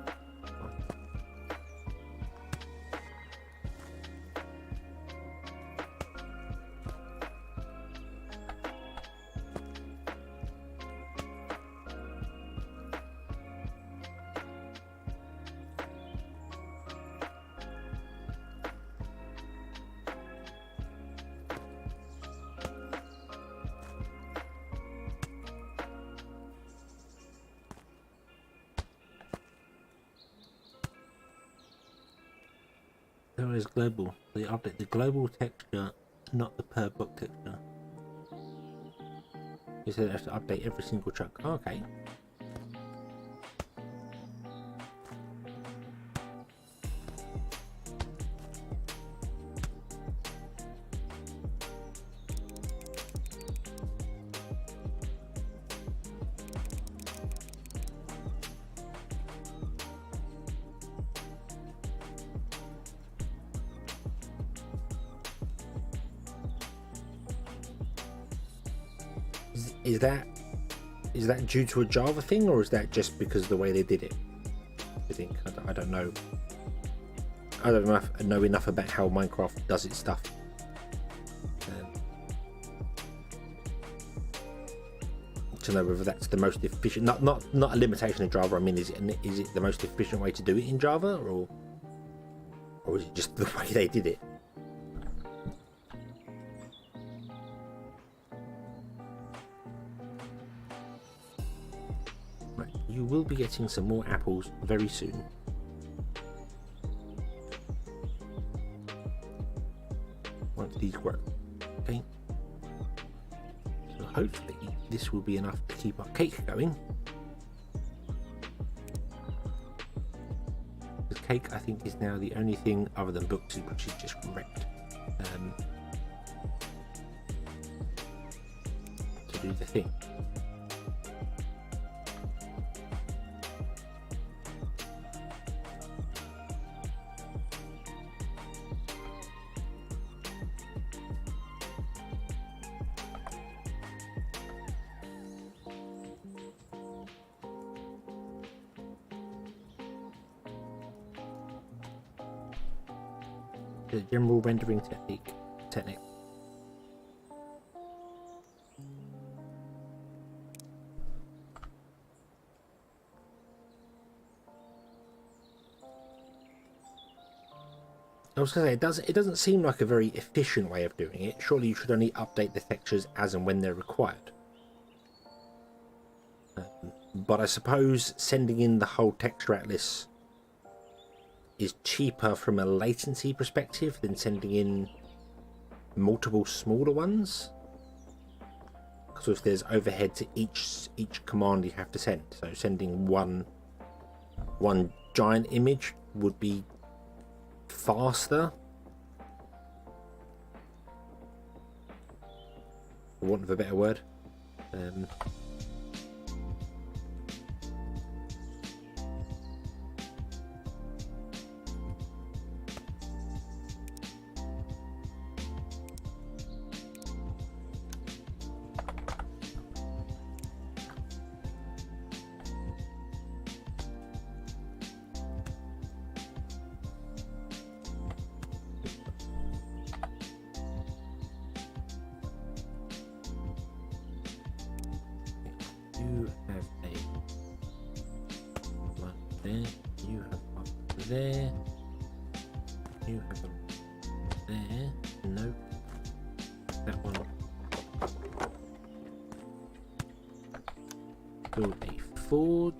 [SPEAKER 1] There is global. They update the global texture, not the per block texture. You said it has to update every single chunk. Oh, okay. Is that due to a Java thing, or is that just because of the way they did it? I think I don't know. I don't know enough about how Minecraft does its stuff. To know whether that's the most efficient. Not a limitation of Java. I mean, is it the most efficient way to do it in Java, or is it just the way they did it? You will be getting some more apples very soon. Once these grow. Okay. So hopefully this will be enough to keep our cake going. The cake, I think, is now the only thing other than books which is just wrecked. To do the thing. The general rendering technique. I was going to say, it doesn't seem like a very efficient way of doing it. Surely you should only update the textures as and when they're required. But I suppose sending in the whole texture atlas is cheaper from a latency perspective than sending in multiple smaller ones. Because if there's overhead to each command you have to send, so sending one giant image would be faster, for want of a better word. You have a one there, you have one there, you have one there, no, that one. Build a forge.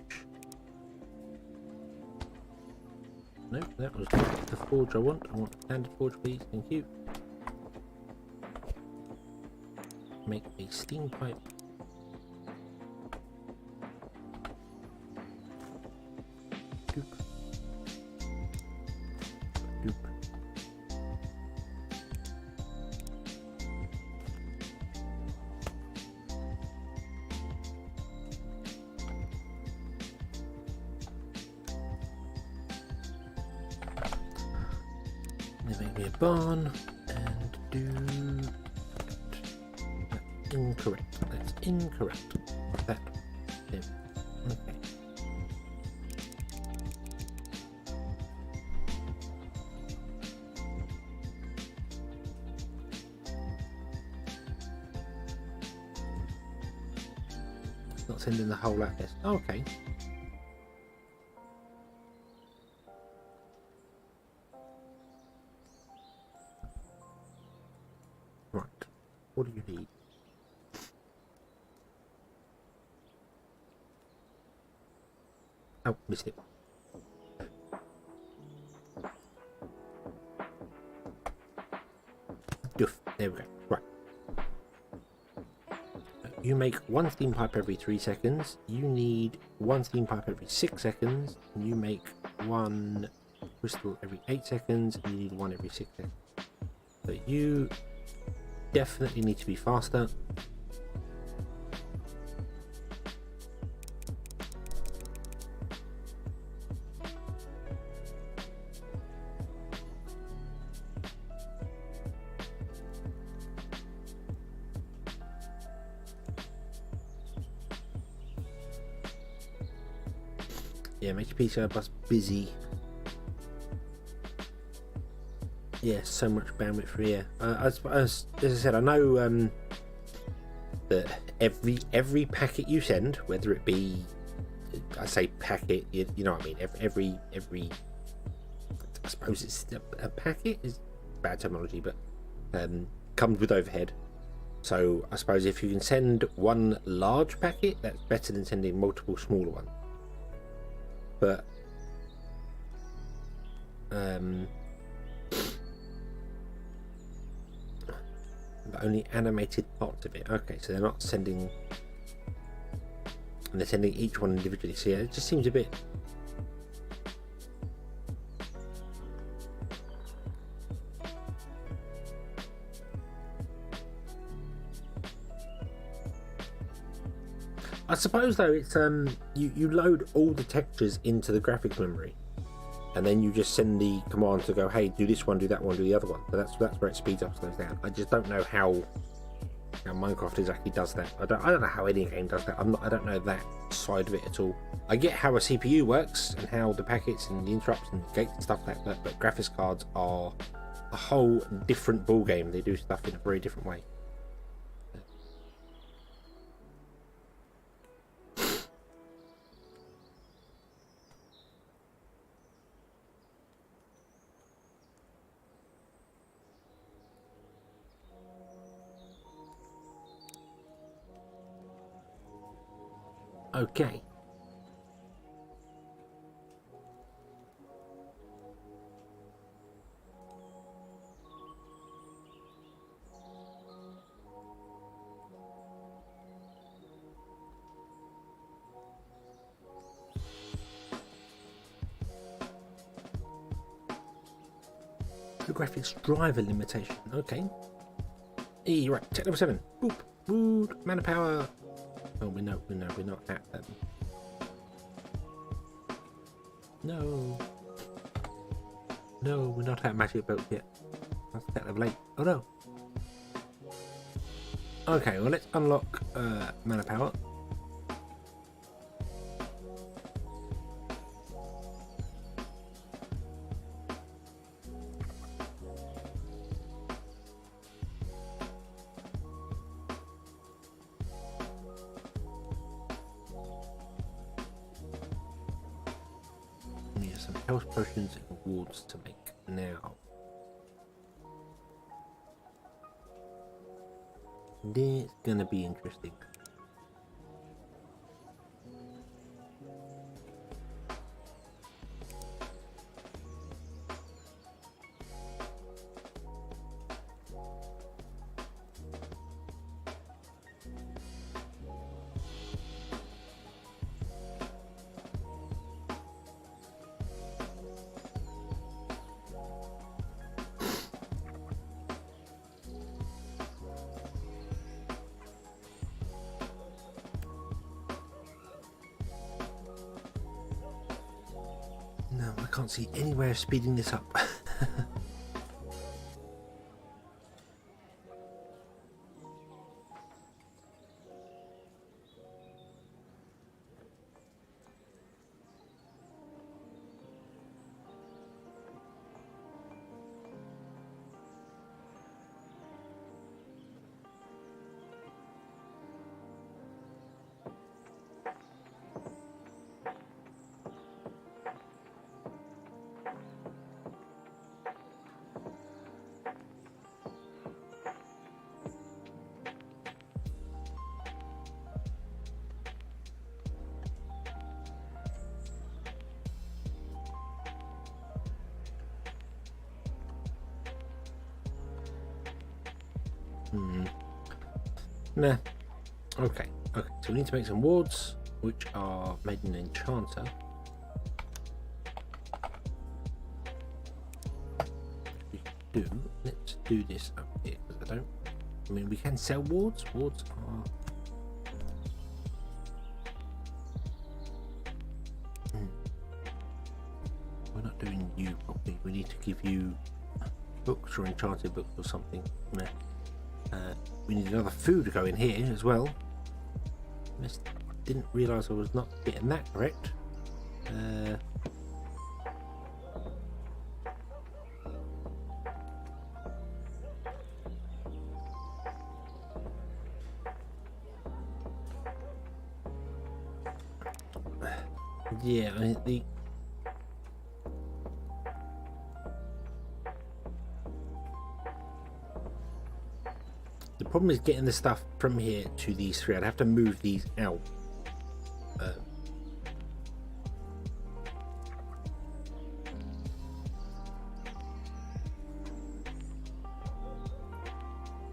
[SPEAKER 1] No, that was not the forge I want. I want a standard forge, please, thank you. Make a steam pipe. Doop. Doop. Then make me a barn and do that. Incorrect. That's incorrect. That. There. Okay. Not sending the whole atlas. Okay. Right. What do you need? Oh, missed it. Doof. There we go. Right. You make one steam pipe every 3 seconds. You need one steam pipe every 6 seconds. And you make one crystal every 8 seconds. And you need one every 6 seconds. So you definitely need to be faster. Yeah, make your PCI bus busy. Yeah, so much bandwidth for here. As I said, I know that every packet you send, whether it be, I say packet, you know what I mean. Every I suppose it's a packet is bad terminology, but comes with overhead. So I suppose if you can send one large packet, that's better than sending multiple smaller ones. But only animated parts of it. Okay, so they're not sending, and they're sending each one individually. So yeah, it just seems a bit. I suppose though it's you load all the textures into the graphics memory, and then you just send the command to go, hey, do this one, do that one, do the other one. So that's where it speeds up, slows down. I just don't know how Minecraft exactly does that. I don't know how any game does that. I don't know that side of it at all. I get how a CPU works and how the packets and the interrupts and gates and stuff like that, but graphics cards are a whole different ball game. They do stuff in a very different way. Okay. Graphics driver limitation. Okay. E right. Check number 7. Boop. Boot. Mana power. Oh, we're not at them. No. No, we're not at magic belt yet. That's that level 8. Oh no. Okay, well let's unlock mana power. Some health potions and wards to make now. This gonna be interesting. No, I can't see anywhere speeding this up. Nah. Okay. Okay. So we need to make some wards, which are made in enchanter. We do. Let's do this up here because I mean, we can sell wards. Wards are. We're not doing you properly. We need to give you books or enchanted books or something. We need another food to go in here as well. Didn't realise I was not getting that correct. Yeah, I mean, the problem is getting the stuff from here to these three. I'd have to move these out.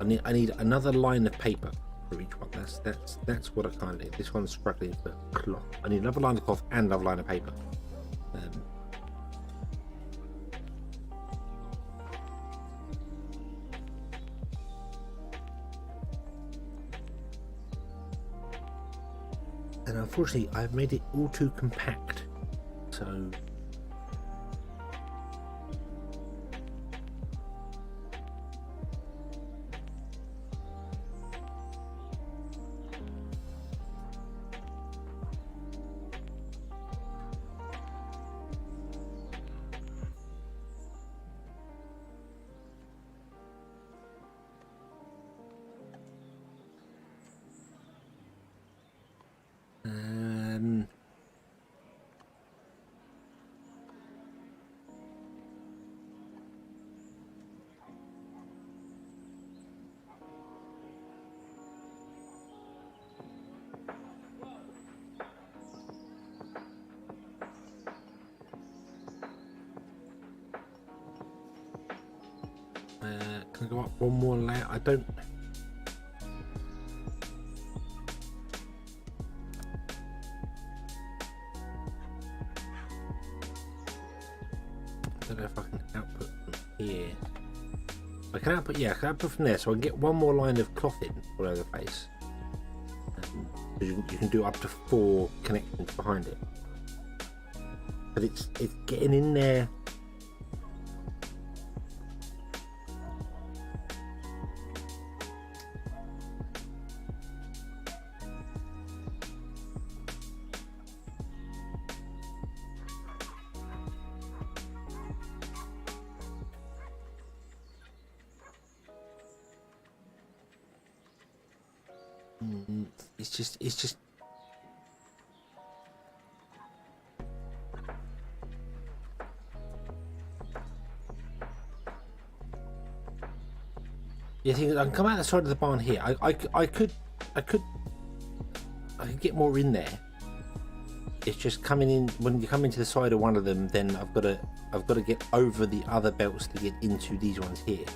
[SPEAKER 1] I need another line of paper for each one. That's what I kind of need. This one's struggling for cloth. I need another line of cloth and another line of paper. And unfortunately, I've made it all too compact. So Can I go up one more layer? I don't know if I can output from here. I can output, yeah, I can output from there, so I can get one more line of cloth in all over the place. You can do up to 4 connections behind it, but it's getting in there. It's just yeah, I can come out the side of the barn here. I could get more in there. It's just coming in when you come into the side of one of them, then I've got to get over the other belts to get into these ones here.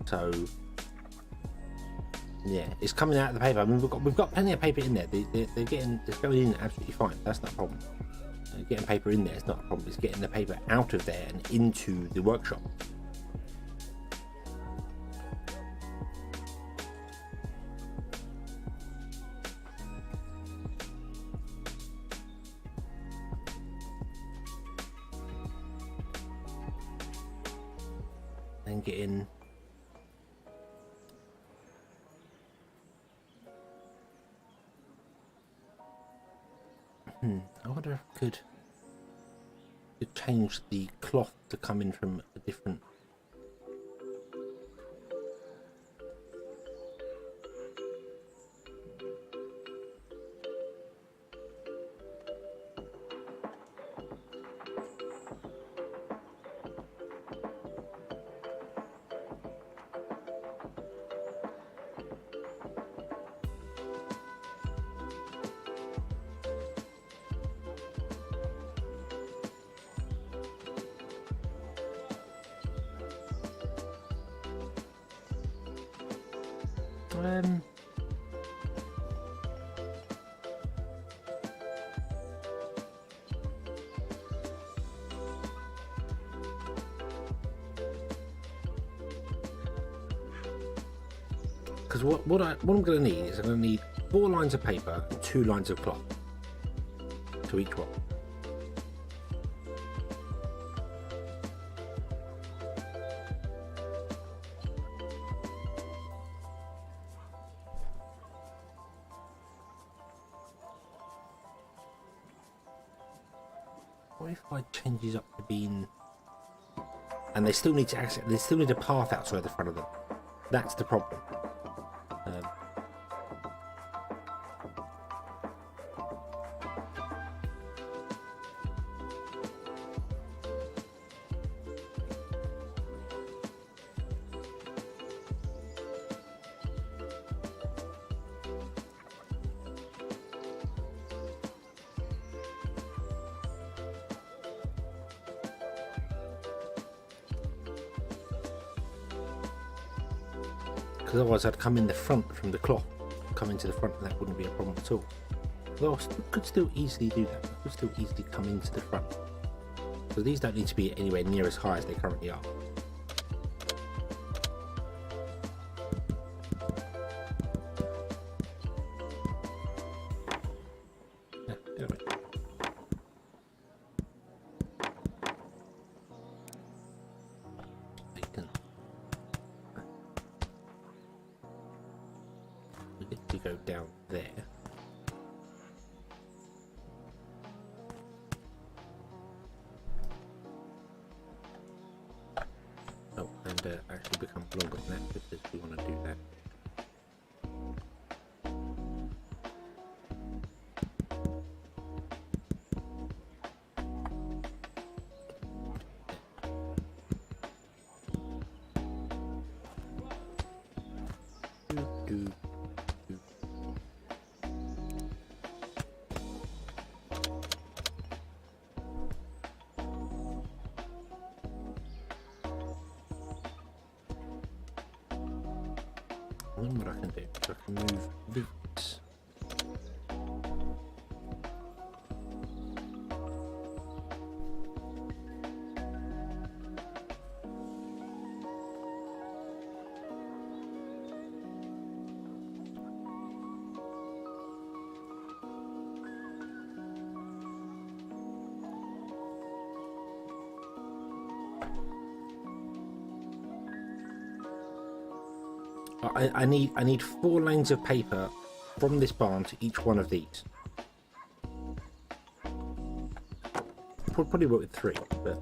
[SPEAKER 1] So yeah, it's coming out of the paper. I mean, we've got plenty of paper in there. They're going in absolutely fine. That's not a problem. Getting paper in there is not a problem. It's getting the paper out of there and into the workshop. And getting I wonder if I could change the cloth to come in from a different. Because what I'm going to need is I'm going to need 4 lines of paper and 2 lines of cloth to each one. What if I change these up to being, and they still need to access, they still need a path outside the front of them. That's the problem. Because otherwise I'd come in the front from the cloth, come into the front, and that wouldn't be a problem at all. Although I could still easily do that. I could still easily come into the front. So these don't need to be anywhere near as high as they currently are. Yeah, anyway. To go down there. Oh, and actually become longer than that because we want to do that. And then what I can do is I can move these. I need 4 lanes of paper from this barn to each one of these. Probably work with 3, but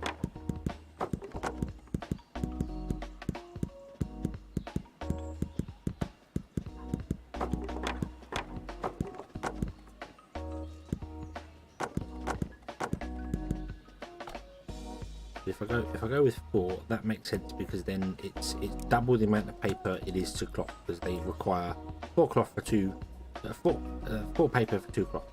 [SPEAKER 1] if I go with 4, that makes sense, because then it's double the amount of paper it is to cloth, because they require 4 cloth for 2, 4 paper for 2 cloth.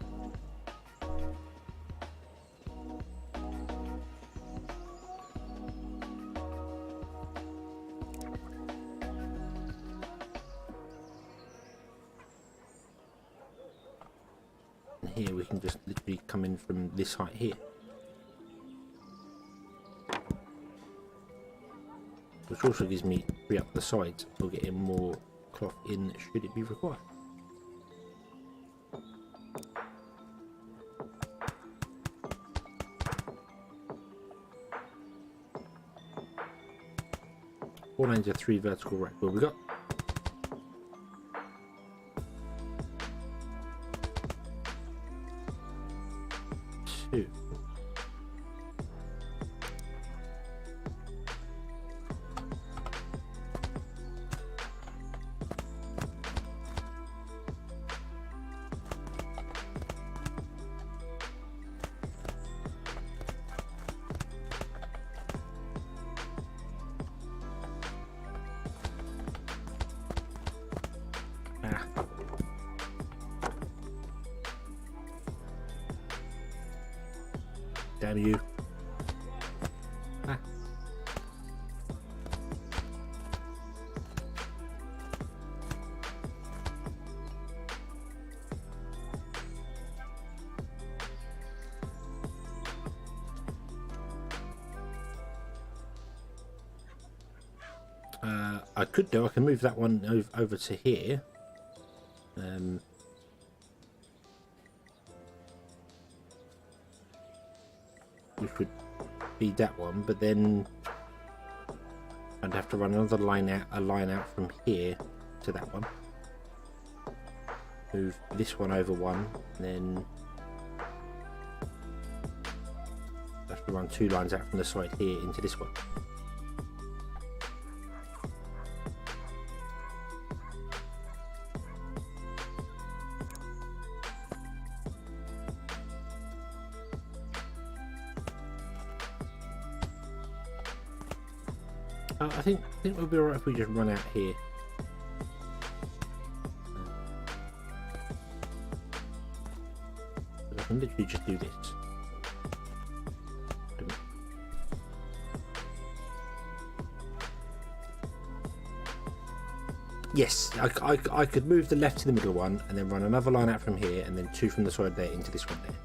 [SPEAKER 1] And here we can just literally come in from this height here. Which also gives me 3 up the sides for getting more cloth in should it be required. Four lanes of 3 vertical rack. What have we got? Two. Damn you. Ah. I could do, I can move that one over to here. Which would be that one, but then I'd have to run another line out from here to that one. Move this one over one, and then I have to run 2 lines out from the side here into this one. I think we'll be alright if we just run out here. But I can literally just do this. Yes, I could move the left to the middle one and then run another line out from here and then 2 from the side there into this one there.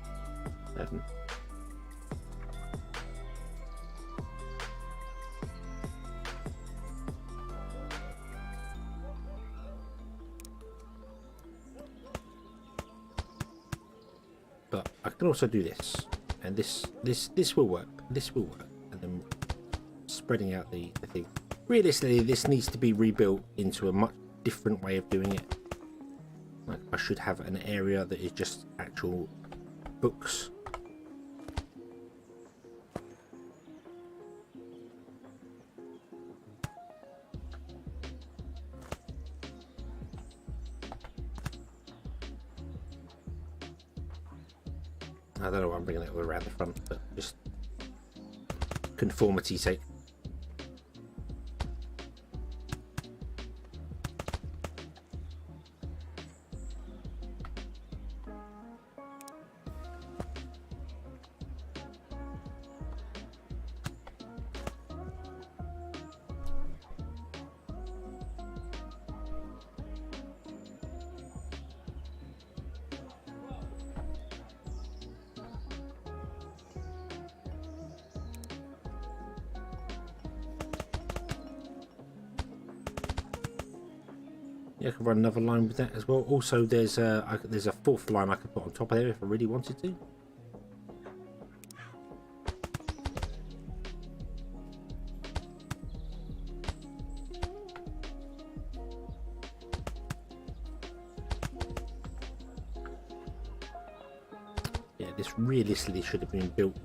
[SPEAKER 1] But I can also do this, and this will work. This will work, and then spreading out the thing. Realistically, this needs to be rebuilt into a much different way of doing it. Like, I should have an area that is just actual books. I don't know why I'm bringing it around the front, but just conformity's sake. Yeah, I could run another line with that as well. Also, there's a fourth line I could put on top of there if I really wanted to. Yeah, this realistically should have been built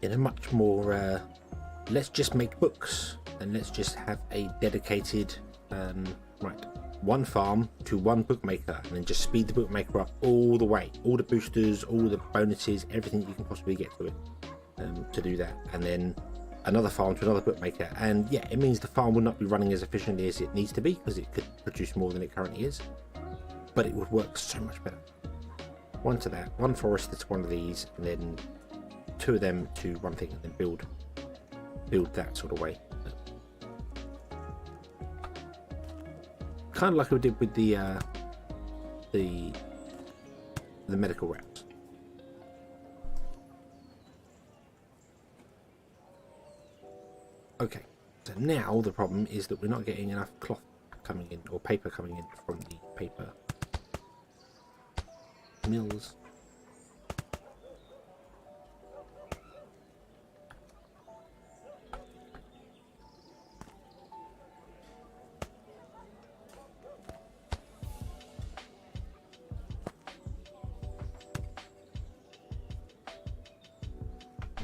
[SPEAKER 1] in a much more let's just make books and let's just have a dedicated one farm to one bookmaker, and then just speed the bookmaker up all the way, all the boosters, all the bonuses, everything you can possibly get to it, to do that. And then another farm to another bookmaker, and yeah, it means the farm will not be running as efficiently as it needs to be because it could produce more than it currently is, but it would work so much better. One to that, one forester to one of these, and then two of them to one thing, and then build that sort of way. Kind of like we did with the medical reps. Okay, so now the problem is that we're not getting enough cloth coming in, or paper coming in from the paper mills.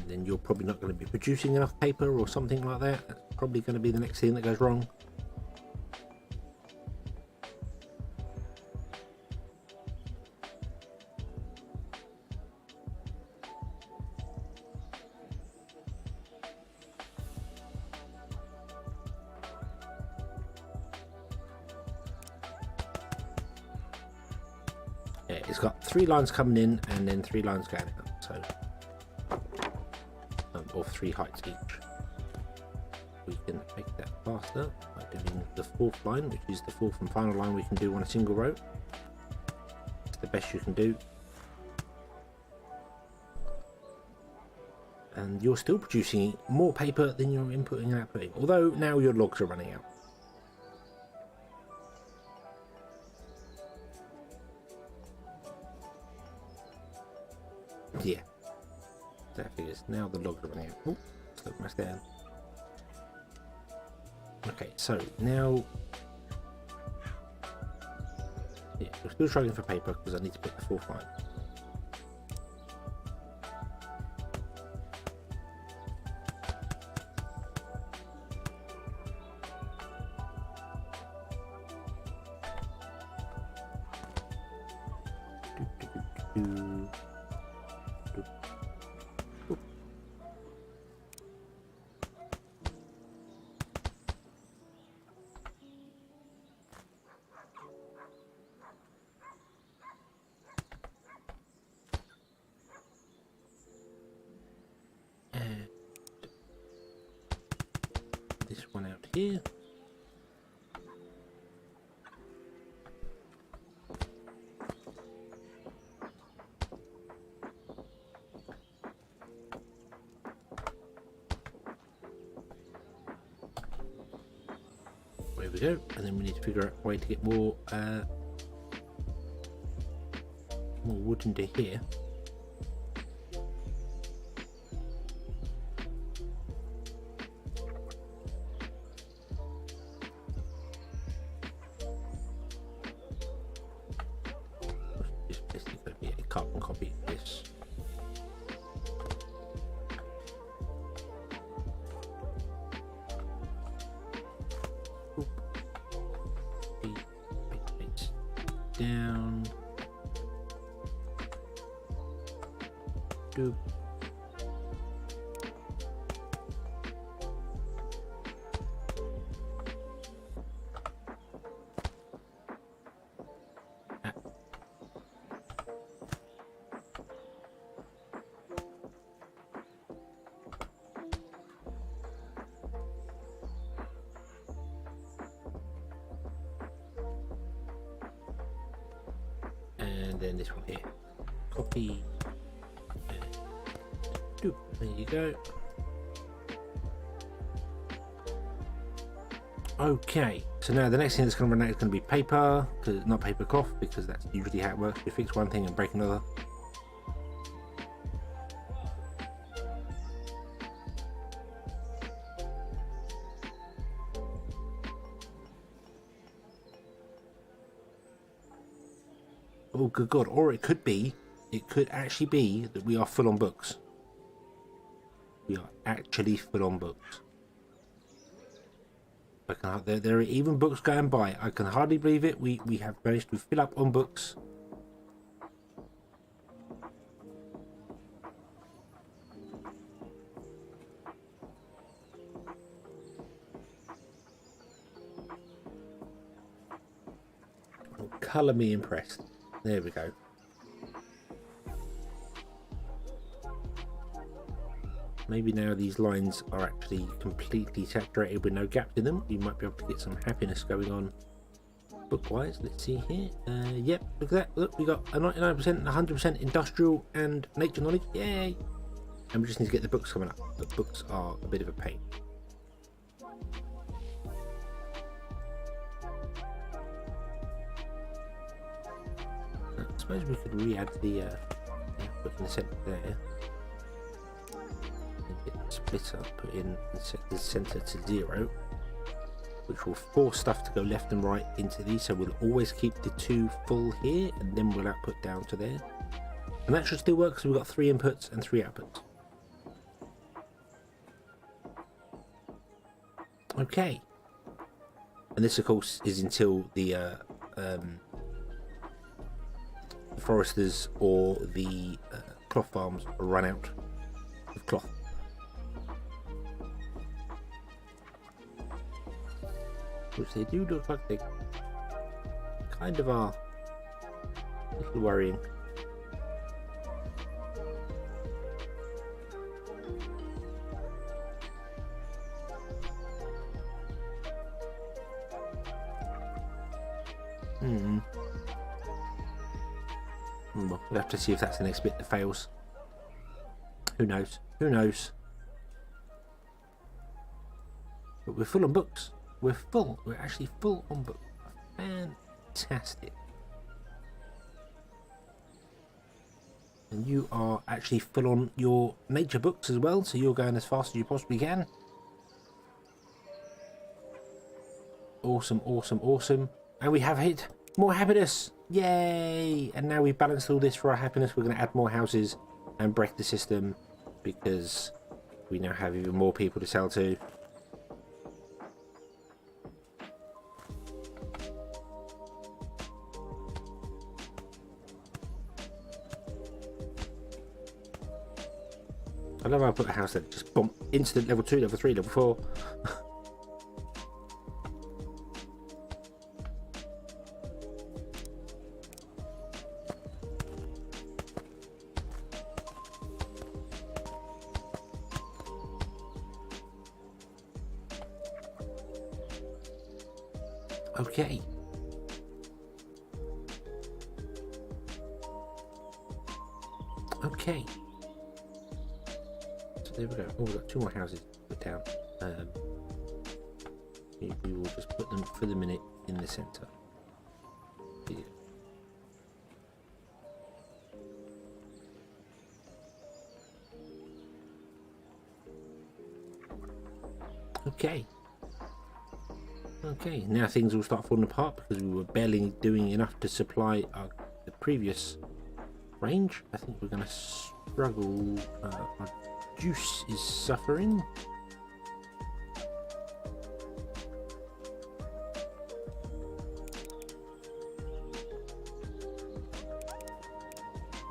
[SPEAKER 1] Then you're probably not going to be producing enough paper or something like that. That's probably going to be the next thing that goes wrong. Yeah, it's got 3 lines coming in and then 3 lines going out, so or 3 heights each. We can make that faster by doing the 4th line, which is the 4th and final line we can do on a single row. It's the best you can do. And you're still producing more paper than you're inputting and outputting, although now your logs are running out. Yeah, that figures. Now the logs are running out. Oh, slow my down. Okay, so now, yeah, we're still struggling for paper because I need to put the 4th line. This one out here. There we go, and then we need to figure out a way to get more wood into here. Carbon copy of this. Oop. Eight down. Doop. And then this one here, copy, and doop. There you go. Okay, so now the next thing that's going to run out is going to be paper, not paper cloth, because that's usually how it works. You fix one thing and break another. Oh, good God. Or it could actually be that we are full on books. We are actually full on books. There are even books going by. I can hardly believe it. We have managed to fill up on books. Oh, colour me impressed. There we go. Maybe now these lines are actually completely saturated with no gaps in them. We might be able to get some happiness going on book-wise. Let's see here. Yep, look at that. Look, we got a 99% and 100% industrial and nature knowledge. Yay! And we just need to get the books coming up. The books are a bit of a pain. I suppose we could re-add the book in the centre there. Splitter, put in and set the center to 0, which will force stuff to go left and right into these, so we'll always keep the 2 full here and then we'll output down to there, and that should still work because we've got 3 inputs and 3 outputs. Okay, and this of course is until the foresters or the cloth farms run out of cloth. Which they do look like they kind of are. A little worrying. Well, we'll have to see if that's the next bit that fails. Who knows? Who knows? But we're full on books. We're full. We're actually full on books. Fantastic. And you are actually full on your nature books as well, so you're going as fast as you possibly can. Awesome, awesome, awesome. And we have hit more happiness. Yay! And now we've balanced all this for our happiness. We're going to add more houses and break the system because we now have even more people to sell to. I love how I put a house that just boom, instant level 2, level 3, level 4. Okay. Okay. So there we go. Oh, we've got 2 more houses to put down. We will just put them for the minute in the centre. Yeah. Okay. Okay, now things will start falling apart because we were barely doing enough to supply the previous range. I think we're going to struggle. Our juice is suffering.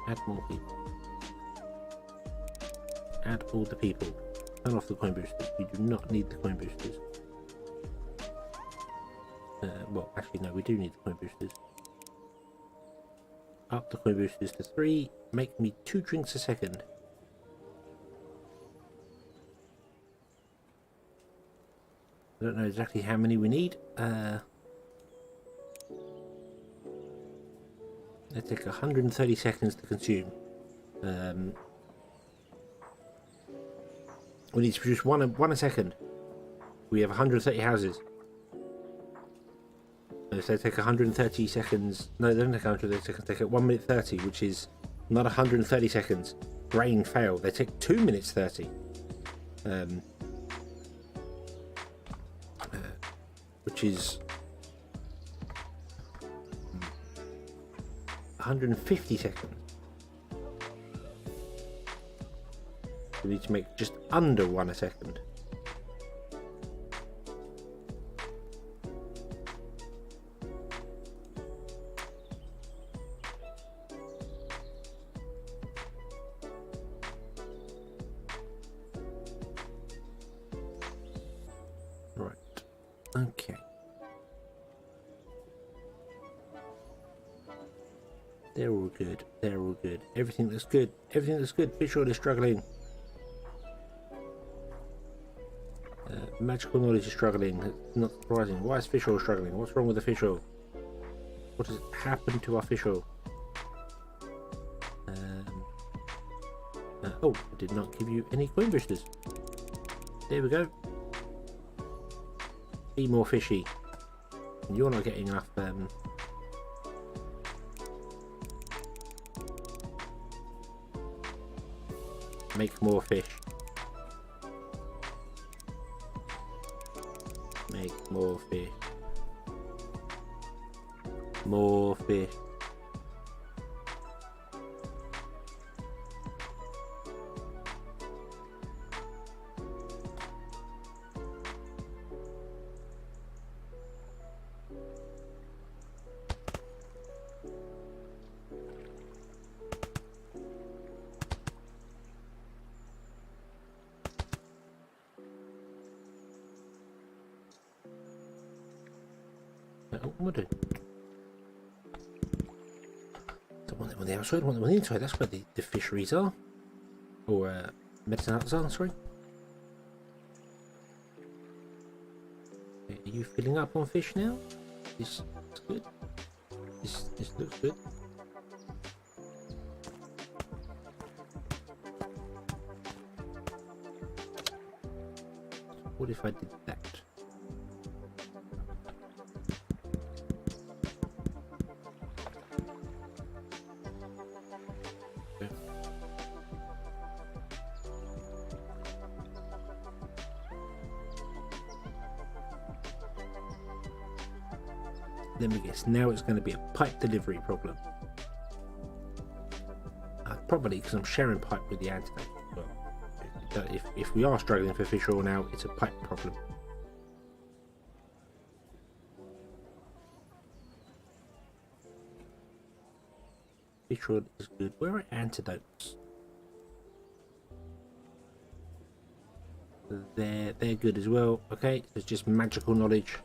[SPEAKER 1] Add more people. Add all the people. Turn off the coin boosters. We do not need the coin boosters. Well, actually, no, we do need the coin boosters. Up the coin boosters to 3. Make me 2 drinks a second. I don't know exactly how many we need. They take 130 seconds to consume. We need to produce one a second. We have 130 houses. If they take 130 seconds, no, they don't take 130 seconds, they take 1 minute 30, which is not 130 seconds. Brain fail. They take 2 minutes 30. Which is 150 seconds. We need to make just under 1 a second. Right. Okay. They're all good. They're all good. Everything looks good. Everything looks good. Fish oil is struggling. Magical knowledge is struggling. It's not surprising. Why is fish oil struggling? What's wrong with the fish oil? What has happened to our fish oil? Oh, I did not give you any coin boosters. There we go. Be more fishy. You're not getting enough. Make more fish. Make more fish. More fish. What do? Don't want them on the outside, I want them on the inside. That's where the fisheries are. Or medicine huts are, sorry. Okay, are you filling up on fish now? This looks good. This looks good. What if I did that? Let me guess, now it's going to be a pipe delivery problem. Probably because I'm sharing pipe with the antidote. Well, if we are struggling for fish oil now, it's a pipe problem. Fish oil is good. Where are antidotes? They're good as well. Okay, it's just magical knowledge.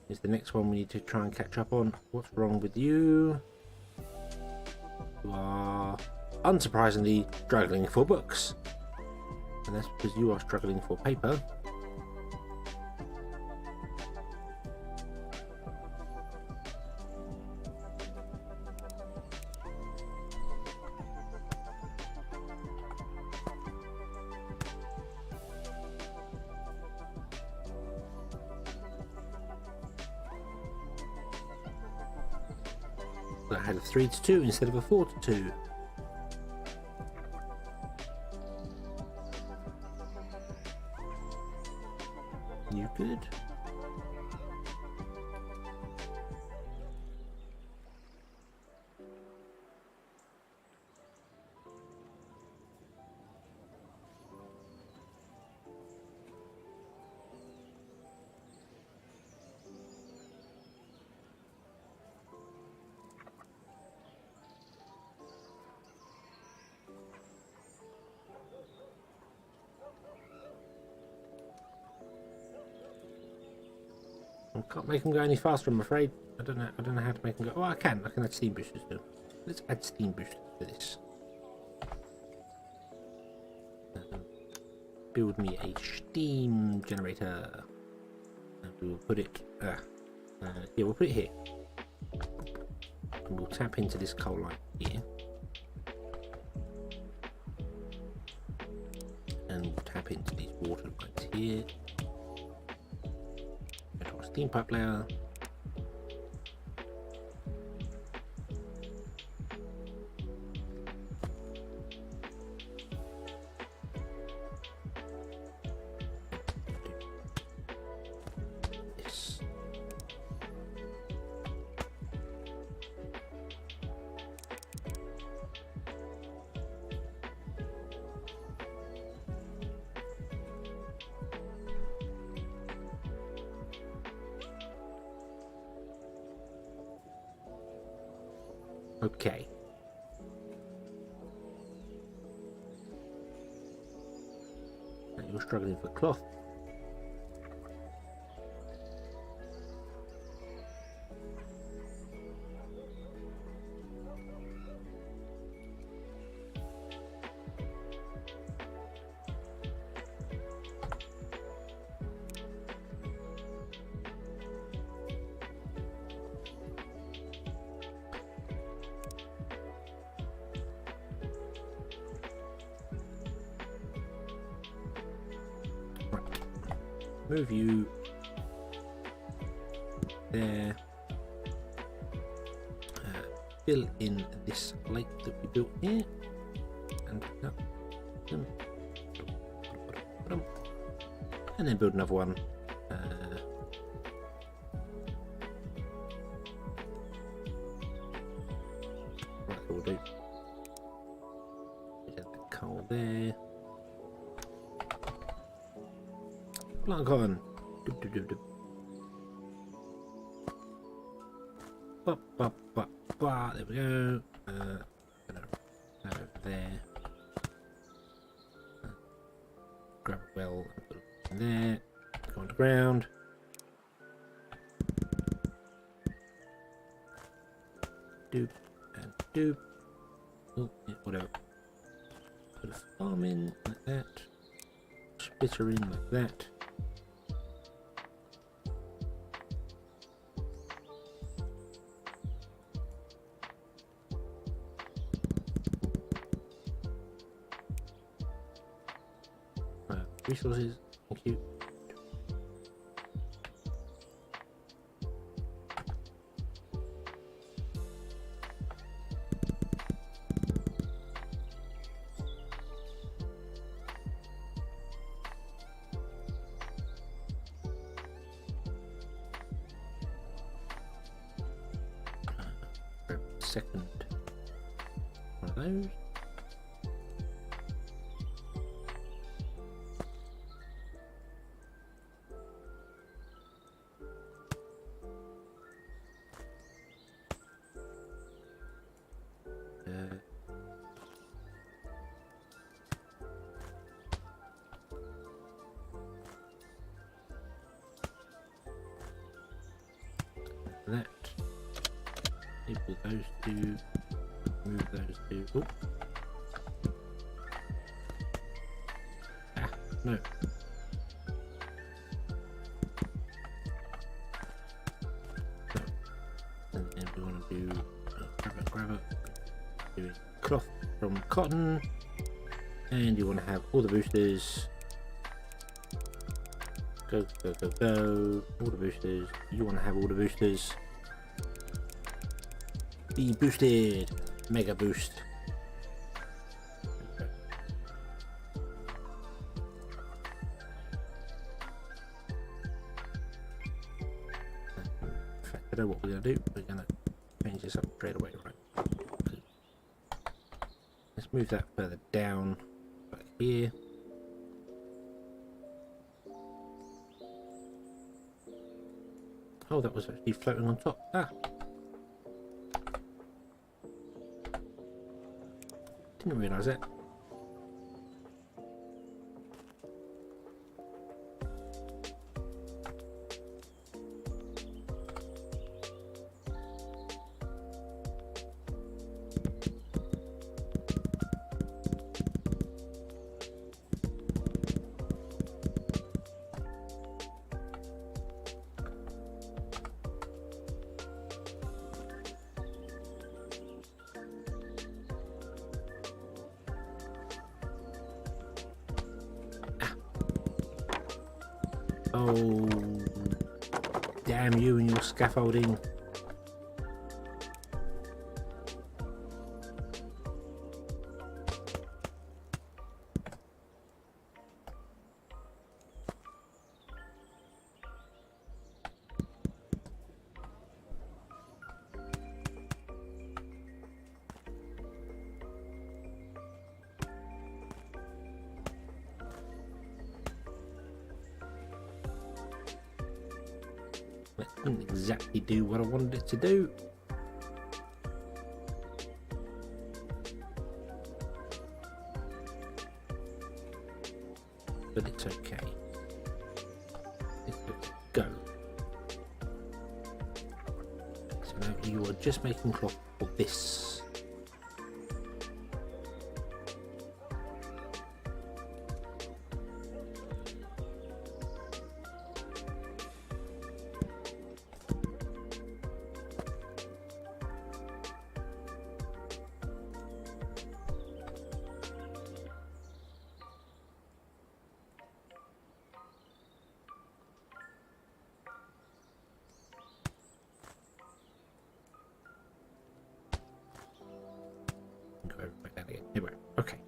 [SPEAKER 1] Is the next one we need to try and catch up on. What's wrong with you? You are unsurprisingly struggling for books, and that's because you are struggling for paper. I had a 3 to 2 instead of a 4 to 2. You good? I can't make them go any faster, I'm afraid. I don't know how to make them go. Oh, I can add steam boosters to them. Let's add steam boosters to this. Build me a steam generator. And we will put it yeah, we'll put it here. And we'll tap into this coal line here. And we'll tap into these water lines here. Steam pipe layer. Okay. You're struggling for cloth. Move you there. Fill in this lake that we built here, and then build another one. Right, we'll do. Get the coal there. Plant cotton. There we go. Over there. Grab a well and put it in there. Go on the ground. Doop and doop. Oh, yeah, whatever. Put a farm in like that. Splitter in like that. Resources, thank you. Second one of those. That. Equal those two. Move those two. Oh. Ah, no. And then we want to do grab it. Doing cloth from cotton, and you want to have all the boosters. Go. All the boosters. You want to have all the boosters. Be boosted. Mega boost. In fact, I know what we're going to do. We're going to change this up straight away, right? Let's move that further down, back here. Oh, that was actually floating on top. Ah. Didn't realise that. Oh, damn you and your scaffolding. That didn't exactly do what I wanted it to do. you are just making cloth for this. Go back down again. Here we go. Okay.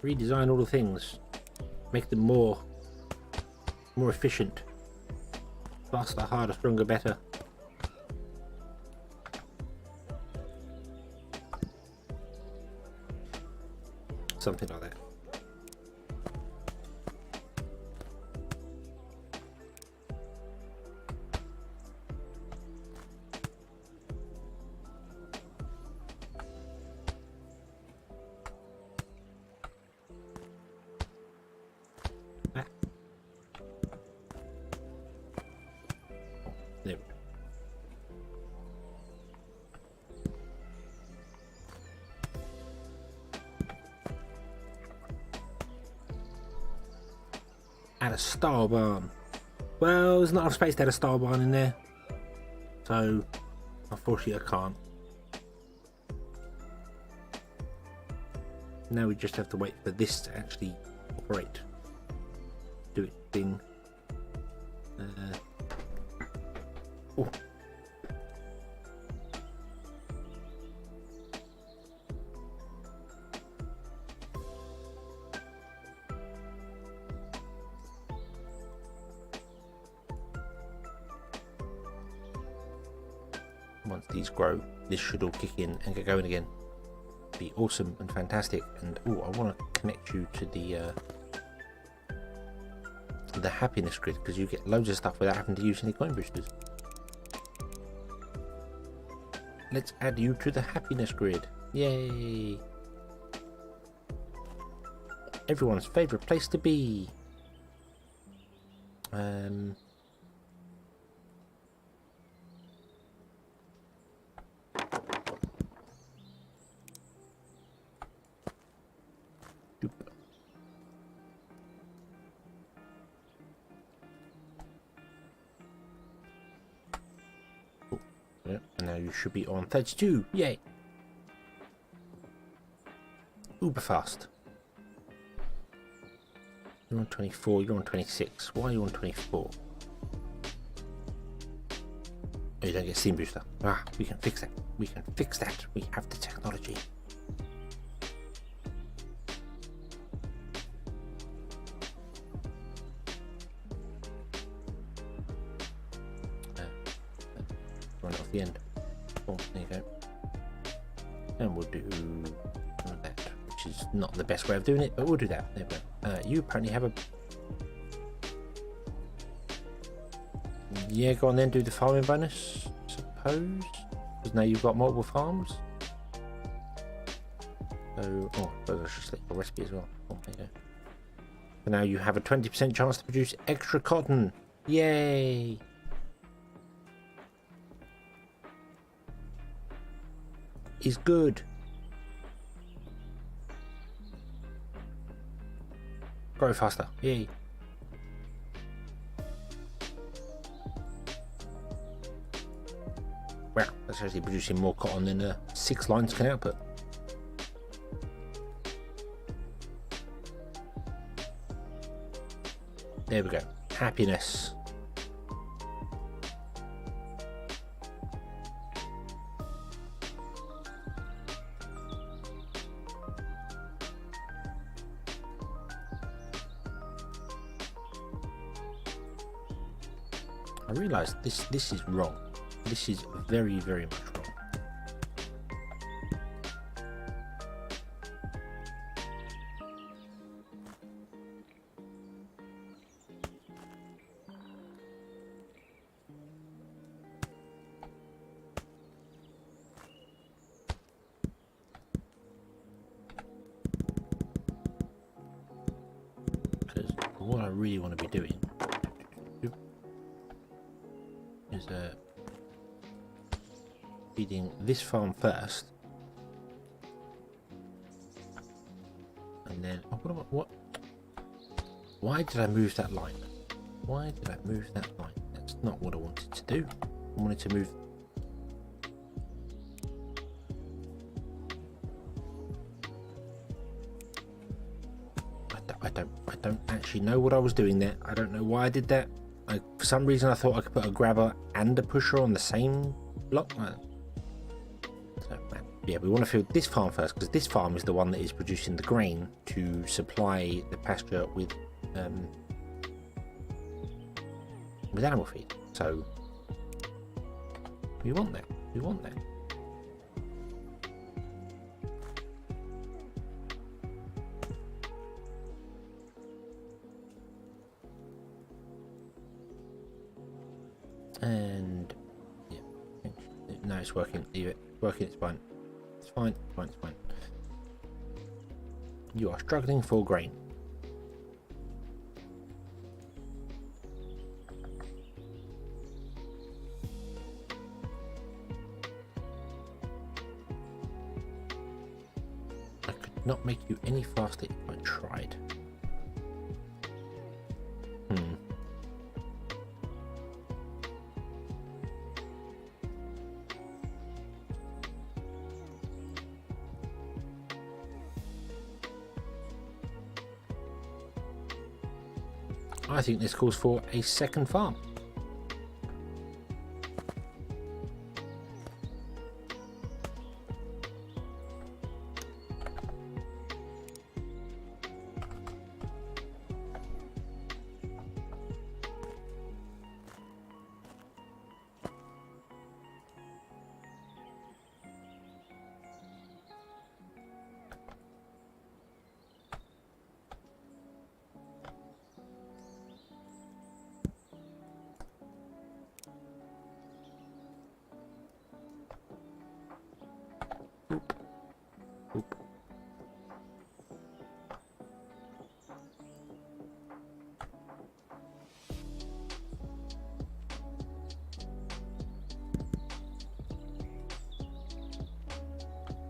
[SPEAKER 1] Redesign all the things, make them more efficient, faster, harder, stronger, better. Something like that. There we go. Add a star barn. Well, there's not enough space to add a star barn in there, so unfortunately I can't. Now we just have to wait for this to actually operate. Do it thing. Oh. Once these grow, this should all kick in and get going again. Be awesome and fantastic. And oh, I want to connect you to the happiness grid, because you get loads of stuff without having to use any coin boosters. Let's add you to the happiness grid. Yay! Everyone's favorite place to be. Yeah, and now you should be on 32. Yay! Uber fast. You're on 24, you're on 26. Why are you on 24? Oh, you don't get steam booster. Ah, we can fix that. We can fix that. We have the technology. Run it off the end. Oh, there you go. And we'll do that, which is not the best way of doing it, but we'll do that. There we go. You apparently have a... Yeah, go on then, do the farming bonus, suppose. Because now you've got multiple farms. So, oh, I suppose I should select the recipe as well. Oh, there you go. So now you have a 20% chance to produce extra cotton. Yay! Is good. Grow faster. Yay. Wow, that's actually producing more cotton than 6 lines can output. There we go. Happiness. I realised this is wrong. This is very, very much wrong. what I really want to be doing is feeding this farm first, and then what? Why did I move that line? Why did I move that line? That's not what I wanted to do. I wanted to move. I don't actually know what I was doing there. I don't know why I did that. For some reason, I thought I could put a grabber and a pusher on the same block. So, yeah, we want to fill this farm first, because this farm is the one that is producing the grain to supply the pasture with animal feed. So we want that. We want that. And yeah, no, it's working. Leave it. It's working. It's fine. It's fine. It's fine. It's fine. You are struggling for grain. I could not make you any faster if I tried. I think this calls for a second farm.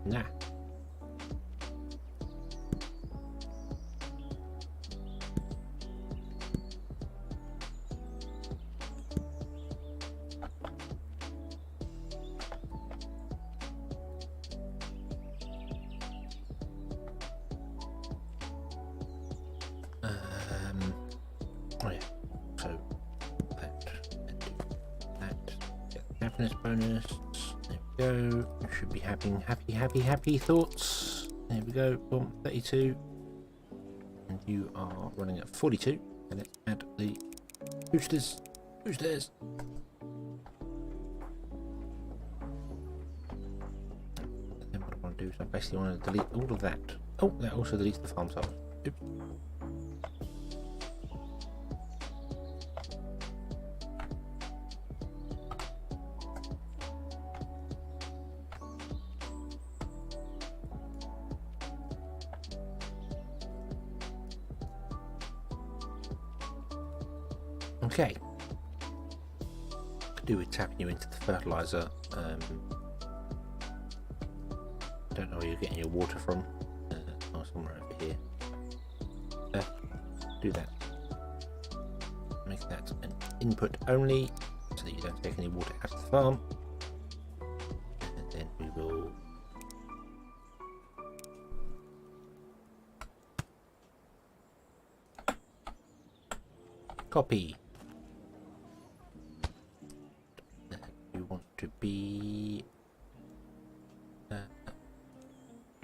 [SPEAKER 1] Nah. Oh yeah. So that get happiness bonus. There we go. You should be having happy thoughts. There we go. Boom, 32. And you are running at 42. And let's add the boosters. Boosters. Then what I want to do is I basically want to delete all of that. Oh, that also deletes the farm size. Oops. Okay, could do with tapping you into the fertilizer. Don't know where you're getting your water from. Oh, somewhere over here. Do that. Make that an input only, so that you don't take any water out of the farm. And then we will copy. To be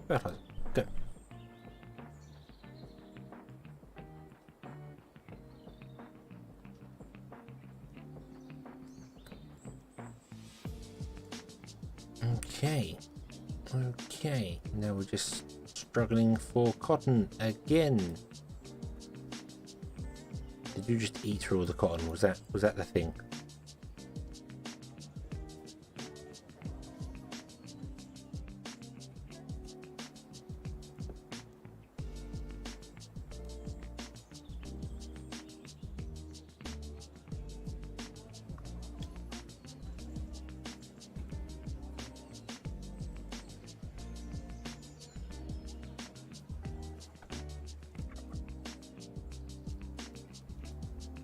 [SPEAKER 1] fertilizer. Go. Okay, now we're just struggling for cotton again. Did you just eat through all the cotton? Was that the thing?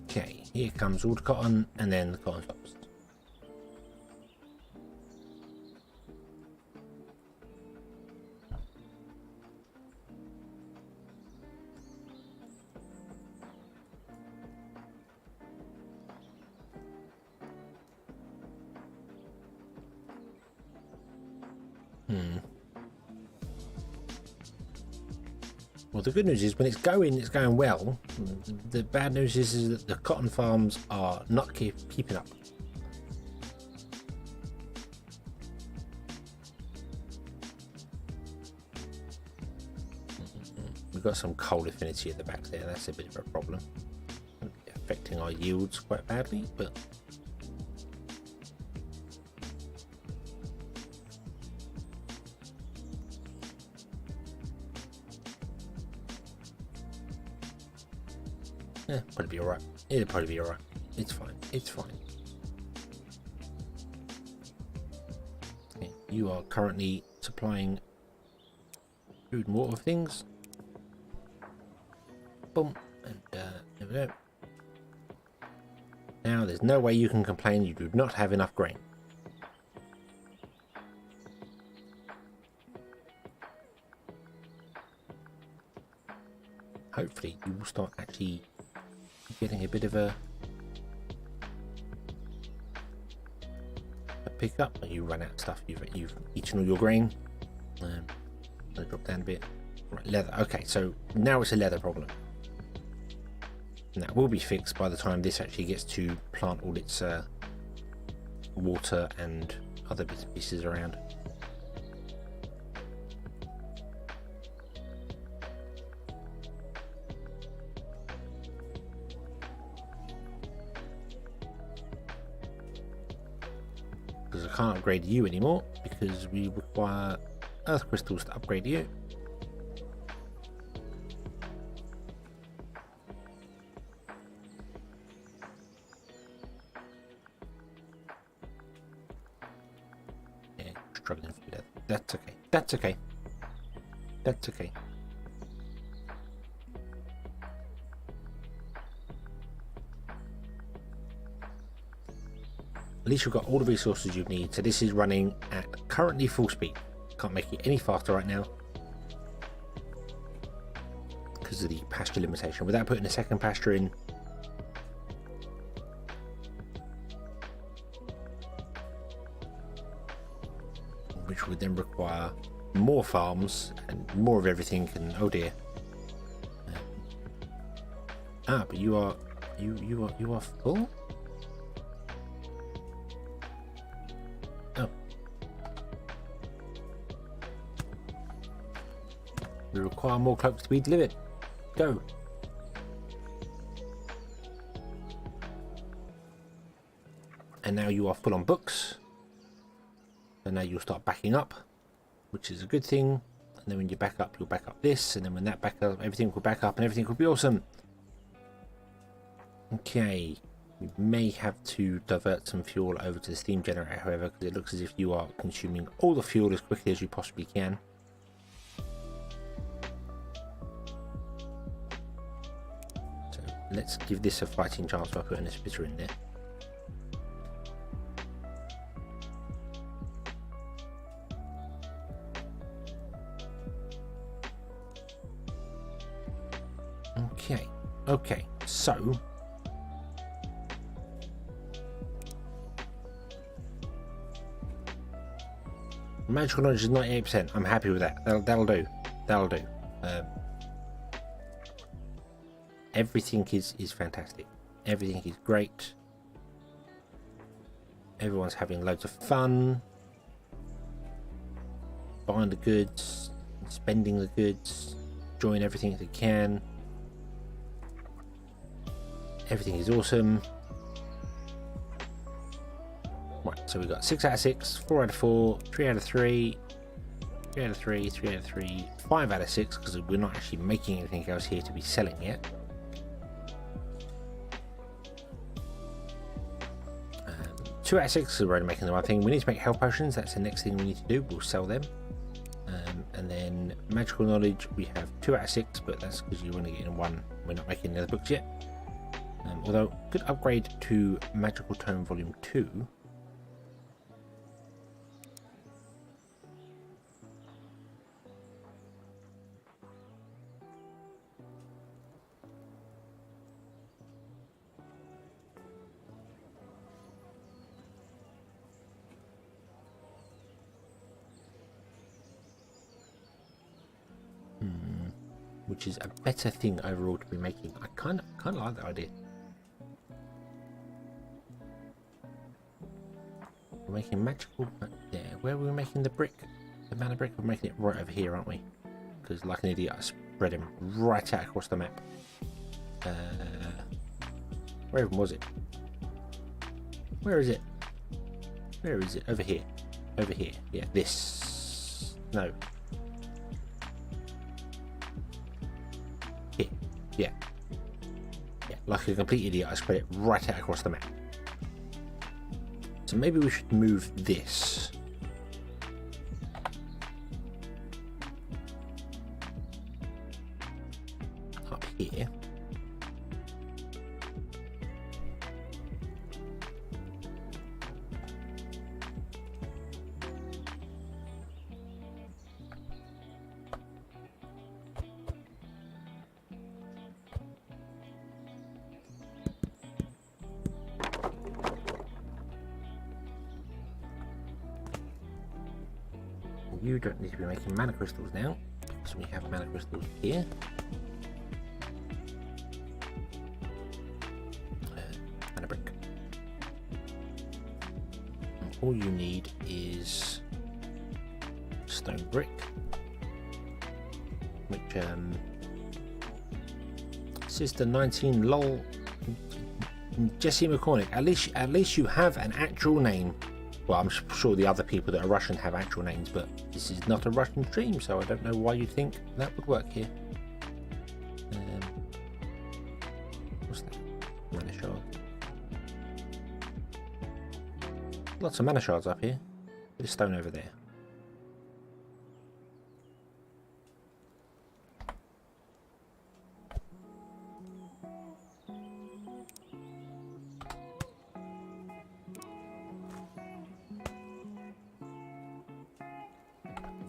[SPEAKER 1] Okay, here comes all the cotton, and then the cotton stops. Well, the good news is when it's going well. The bad news is that the cotton farms are not keeping up. We've got some coal affinity at the back there. That's a bit of a problem. Affecting our yields quite badly, but yeah, probably be alright. It'll probably be alright. It's fine. It's fine. Okay, you are currently supplying food and water things. Boom. And there we go. Now there's no way you can complain you do not have enough grain. Hopefully you will start actually getting a bit of a pick up. You run out of stuff. You've eaten all your grain. I'll drop down a bit. Right, leather. Okay, so now it's a leather problem. And that will be fixed by the time this actually gets to plant all its water and other bits and pieces around. Because I can't upgrade you anymore because we require earth crystals to upgrade you. Yeah, struggling through that. That's okay. That's okay. That's okay. At least you've got all the resources you need. So this is running at currently full speed. Can't make it any faster right now because of the pasture limitation. Without putting a second pasture in, which would then require more farms and more of everything. And oh dear. But you are full. We require more cloaks to be delivered. Go. And now you are full on books. And now you'll start backing up, which is a good thing. And then when you back up, you'll back up this. And then when that back up, everything will back up and everything will be awesome. Okay. We may have to divert some fuel over to the steam generator, however, because it looks as if you are consuming all the fuel as quickly as you possibly can. Let's give this a fighting chance by putting a spitter in there. Okay, so magical knowledge is 98%. I'm happy with that. That'll do. Everything is fantastic. Everything is great. Everyone's having loads of fun. Buying the goods, spending the goods, enjoying everything they can. Everything is awesome. Right, so we've got 6 out of 6, 4 out of 4, 3 out of 3, 3 out of 3, 3 out of 3, 5 out of 6, because we're not actually making anything else here to be selling yet. 2 out of 6 is already making the right thing. We need to make health potions. That's the next thing we need to do. We'll sell them. And then magical knowledge, we have 2 out of 6, but that's because you're only getting 1. We're not making the other books yet. Although, good upgrade to Magical Tome Volume 2. Which is a better thing overall to be making. I kind of like that idea. We're making magical. Yeah, where are we making the brick? The mana brick. We're making it right over here, aren't we? Because like an idiot, I spread him right out across the map. Where even was it? Where is it? Where is it? Over here. Over here. Yeah, this. No. Here. Yeah. Yeah, like a complete idiot, I spread it right out across the map. So maybe we should move this. Up here. You don't need to be making mana crystals now, because we have mana crystals here. Mana brick. And all you need is stone brick, which Sister 19 lol Jesse McCormick. At least you have an actual name. Well, I'm sure the other people that are Russian have actual names, but this is not a Russian stream, so I don't know why you think that would work here. What's that? Mana shard. Lots of mana shards up here. Bit of stone over there.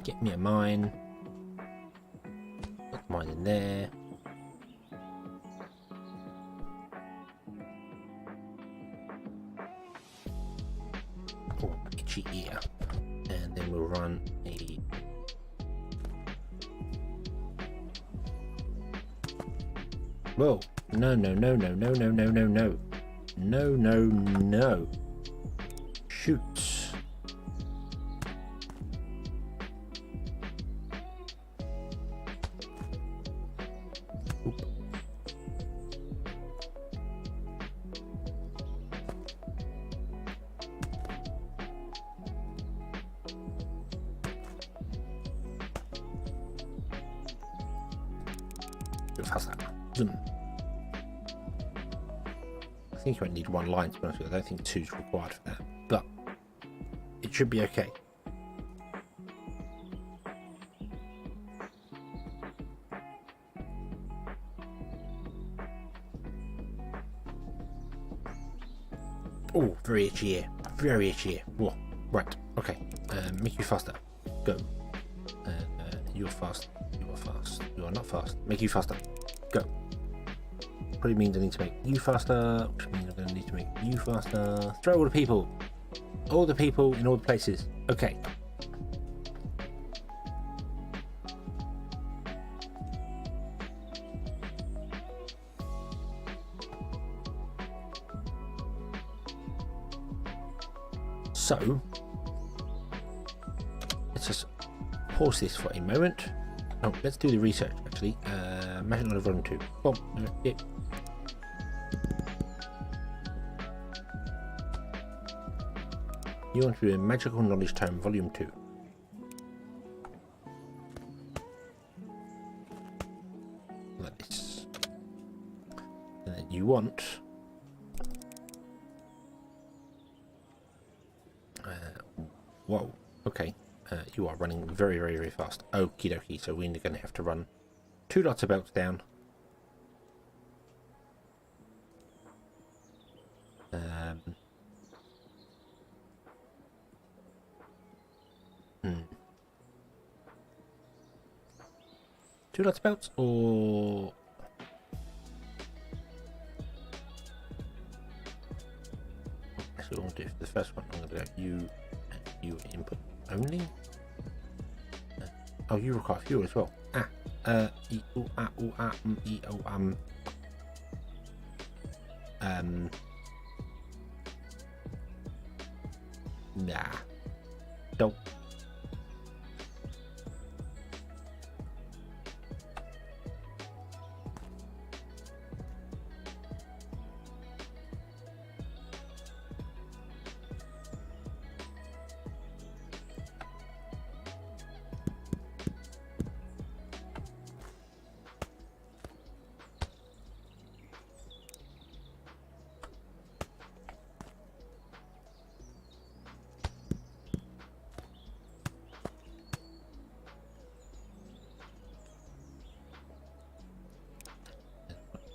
[SPEAKER 1] Get me a mine. Put mine in there. Oh, itchy ear. And then we'll run a... Whoa. No, no, no, no, no, no, no, no, no. No, no, no. Chutes. Faster. Zoom. I think you only need one line to be honest with you. I don't think two's required for that, but it should be okay. Oh, very itchy ear. Very itchy ear. Whoa. Right. Okay. Make you faster. Go. You're fast. You are fast. You are not fast. Make you faster. Go. Probably means I need to make you faster, which means I'm going to need to make you faster. Throw all the people. All the people in all the places. Okay. So, let's just pause this for a moment. Oh, let's do the research actually. Magic Knowledge Volume 2. Boom. Yeah. You want to do a Magical Knowledge Tome Volume 2. Like this. And then you want whoa, okay. You are running very, very, very fast. Okie dokie, so we're going to have to run 2 lots of belts down. 2 lots of belts, or actually, we'll do it for the first one. I'm going to go you and you input only. Oh, you require fuel as well. E o a o a e o nah, don't.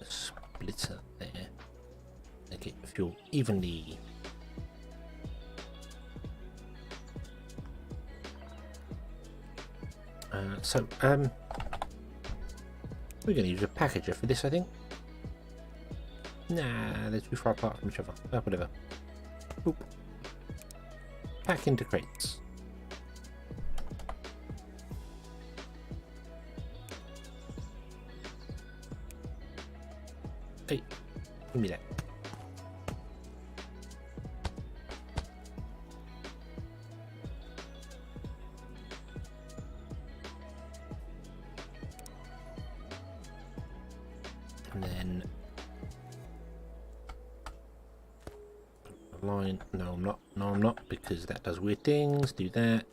[SPEAKER 1] Splitter there. Make it fuel evenly. We're going to use a packager for this, I think. Nah, they're too far apart from each other. Oh, whatever. Boop. Pack into crates. Hey, give me that. And then a line. No, I'm not. No, I'm not, because that does weird things. Do that.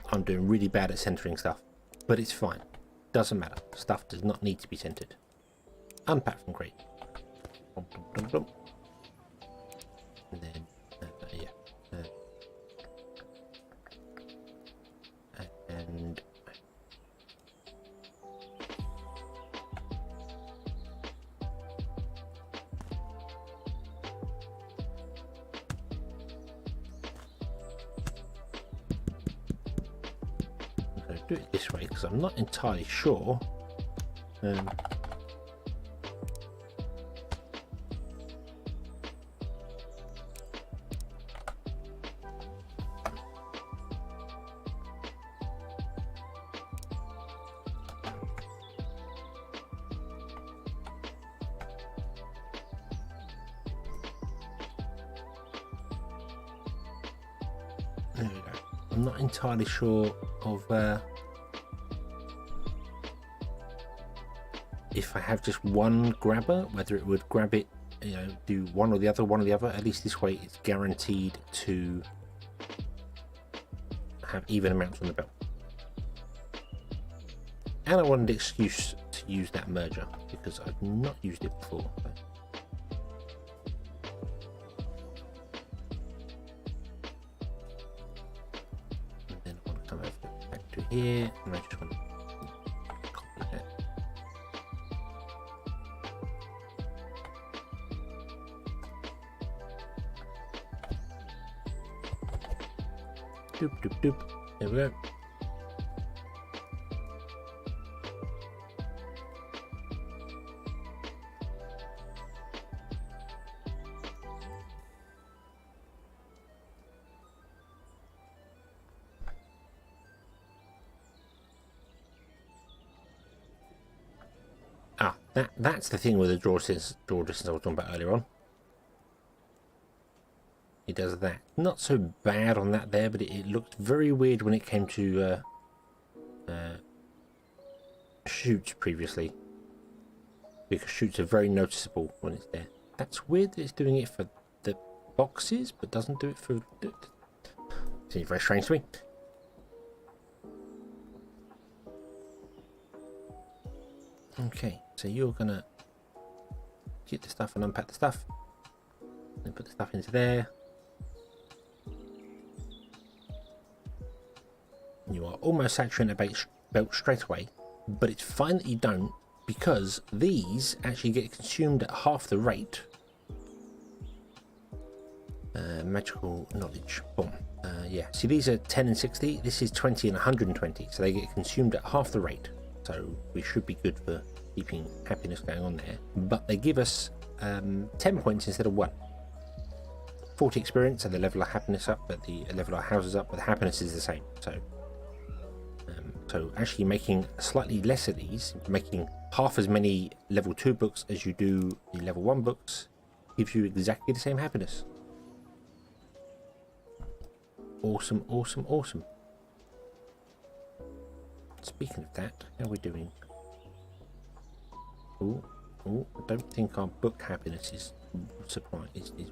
[SPEAKER 1] I'm doing really bad at centering stuff, but it's fine. Doesn't matter. Stuff does not need to be centered. Unpack from crate. And then, yeah. And do it this way because I'm not entirely sure. There we go. I'm not entirely sure of if I have just one grabber, whether it would grab it, you know, do one or the other, At least this way it's guaranteed to have even amounts on the belt. And I wanted an excuse to use that merger because I've not used it before. So. And then I want to come over back to here, and I just want to copy that. Doop doop doop. There we go. That's the thing with the draw distance I was talking about earlier on. It does that. Not so bad on that there, but it looked very weird when it came to chutes previously. Because chutes are very noticeable when it's there. That's weird that it's doing it for the boxes, but doesn't do it for... Seems very strange to me. Okay, so you're gonna get the stuff and unpack the stuff, then put the stuff into there. You are almost saturated belt straight away, but it's fine that you don't, because these actually get consumed at half the rate. Magical knowledge. Boom. Yeah, see, these are 10 and 60. This is 20 and 120, so they get consumed at half the rate. So we should be good for keeping happiness going on there. But they give us 10 points instead of 1. 40 experience, and they level our happiness up, but the level our houses up, but the happiness is the same. So actually making slightly less of these, making half as many level 2 books as you do the level 1 books, gives you exactly the same happiness. Awesome, awesome, awesome. Speaking of that, how are we doing? Oh, I don't think our book happiness is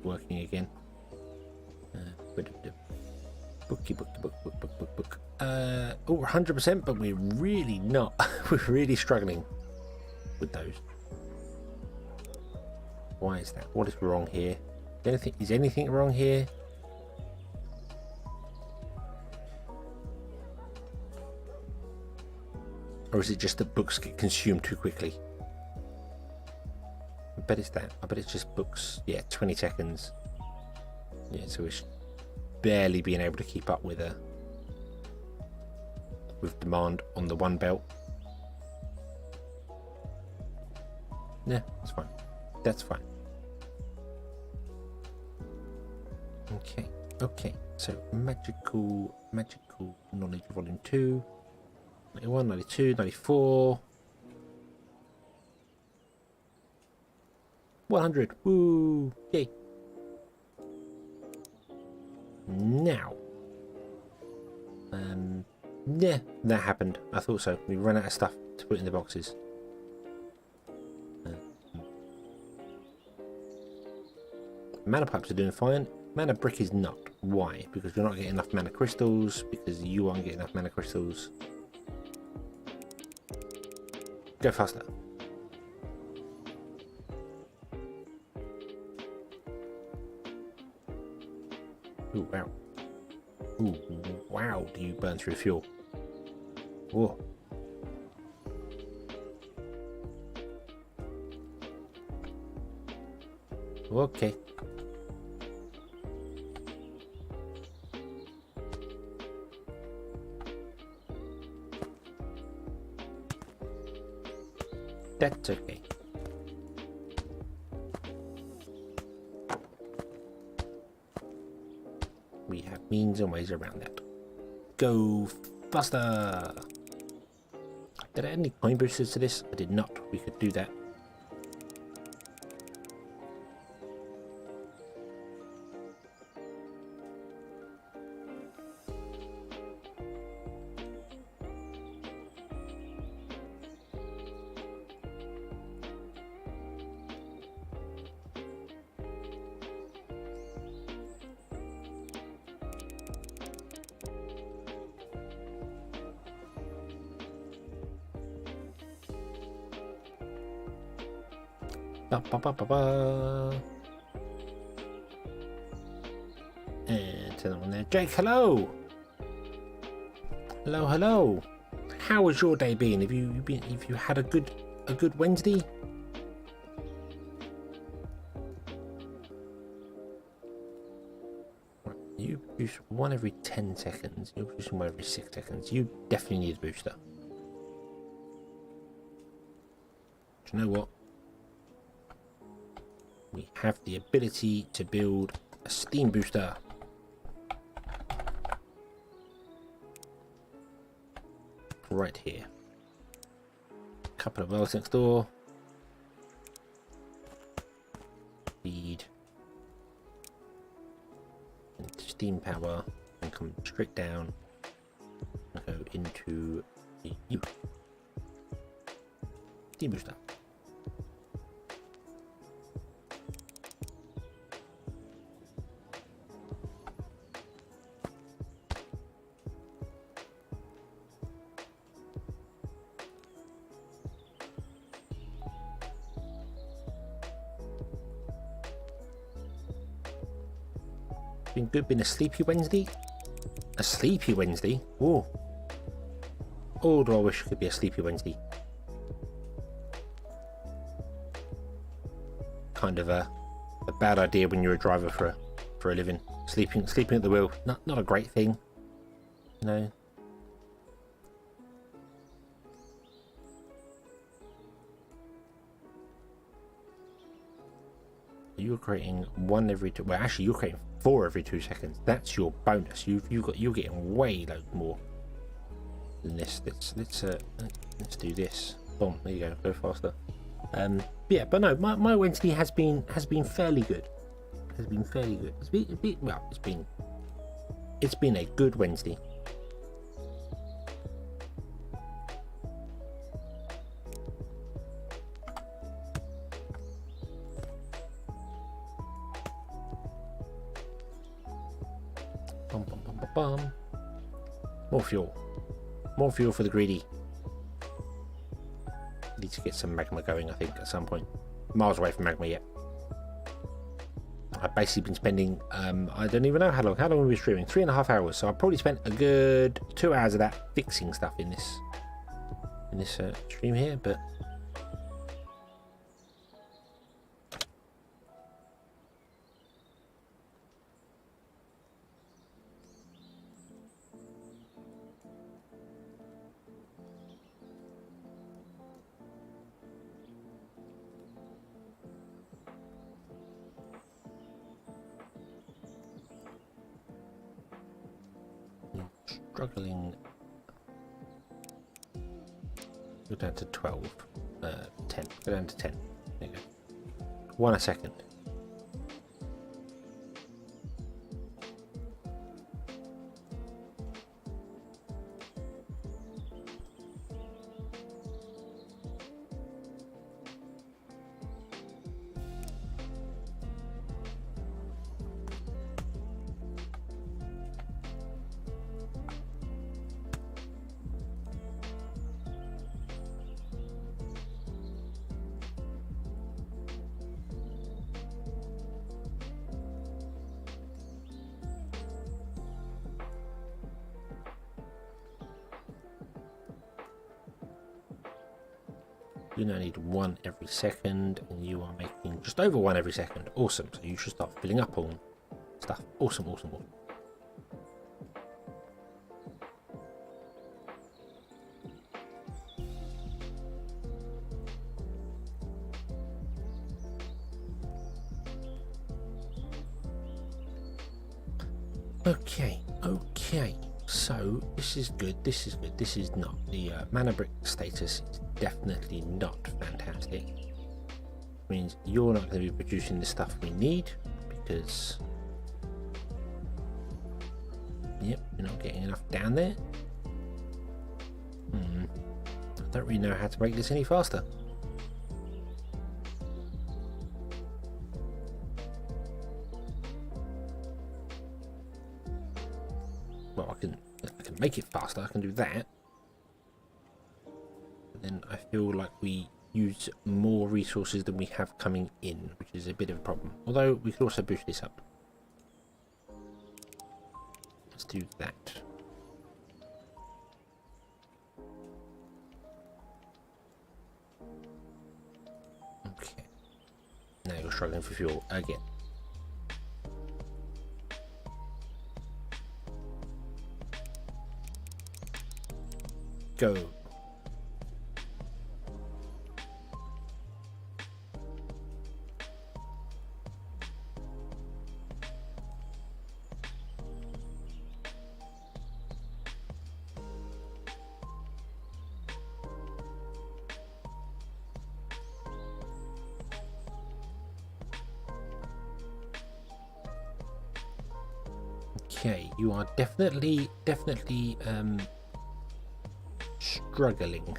[SPEAKER 1] working again. Book. 100%, but we're really not. We're really struggling with those. Why is that? What is wrong here? Is anything wrong here? Or is it just that books get consumed too quickly? I bet it's that. I bet it's just books. Yeah, 20 seconds. Yeah, so we're barely being able to keep up with demand on the one belt. Yeah, that's fine. That's fine. Okay. So magical knowledge volume 2. 91, 92, 94. 100. Woo! Yay. Now. Yeah, that happened. I thought so. We ran out of stuff to put in the boxes. Mana pipes are doing fine. Mana brick is not. Why? Because we're not getting enough mana crystals. Because you aren't getting enough mana crystals. Go faster. Ooh, wow. Ooh, wow, do you burn through fuel? Whoa. Okay. That's okay. We have means and ways around that. Go faster! Did I add any coin boosters to this? I did not. We could do that. And to the one there. Jake, hello! Hello. How has your day been? Have you had a good Wednesday? You boost one every 10 seconds. You're boosting one every 6 seconds. You definitely need a booster. Do you know what? We have the ability to build a steam booster. Right here. A couple of wells next door. Feed. And steam power. And come straight down. And go into the steam booster. Been good, been a sleepy Wednesday? A sleepy Wednesday? Oh. Oh, do I wish it could be a sleepy Wednesday. Kind of a bad idea when you're a driver for a living. Sleeping at the wheel, not a great thing. No. You're creating one every two. Well, actually, you're creating 4 every 2 seconds. That's your bonus. You're getting way loads more than this. Let's do this. Boom. There you go. Go faster. Yeah, but no, my Wednesday has been fairly good. Has been fairly good. It's been a good Wednesday. Bum. More fuel for the greedy. Need to get some magma going, I think, at some point. Miles away from magma yet. I've basically been spending I don't even know how long have we been streaming. 3.5 hours. So I probably spent a good 2 hours of that fixing stuff in this stream here, but struggling. Go down to 12, 10. Go down to 10. There you go. 1 a second. You now need 1 every second, and you are making just over 1 every second. Awesome. So you should start filling up on stuff. Awesome. Okay. So this is good. This is not. The mana brick status is definitely not fantastic. Means you're not going to be producing the stuff we need because, yep, you're not getting enough down there. I don't really know how to make this any faster. Well, I can make it faster. I can do that. But then I feel like we use more resources than we have coming in, which is a bit of a problem. Although we could also boost this up. Let's do that. Okay. Now you're struggling for fuel again. Go. Okay, you are definitely struggling.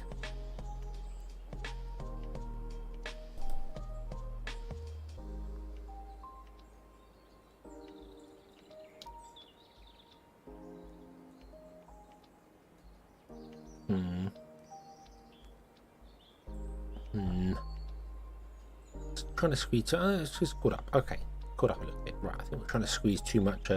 [SPEAKER 1] Trying to squeeze. It's just caught up. Okay, caught up a little bit. Right, I think we're trying to squeeze too much.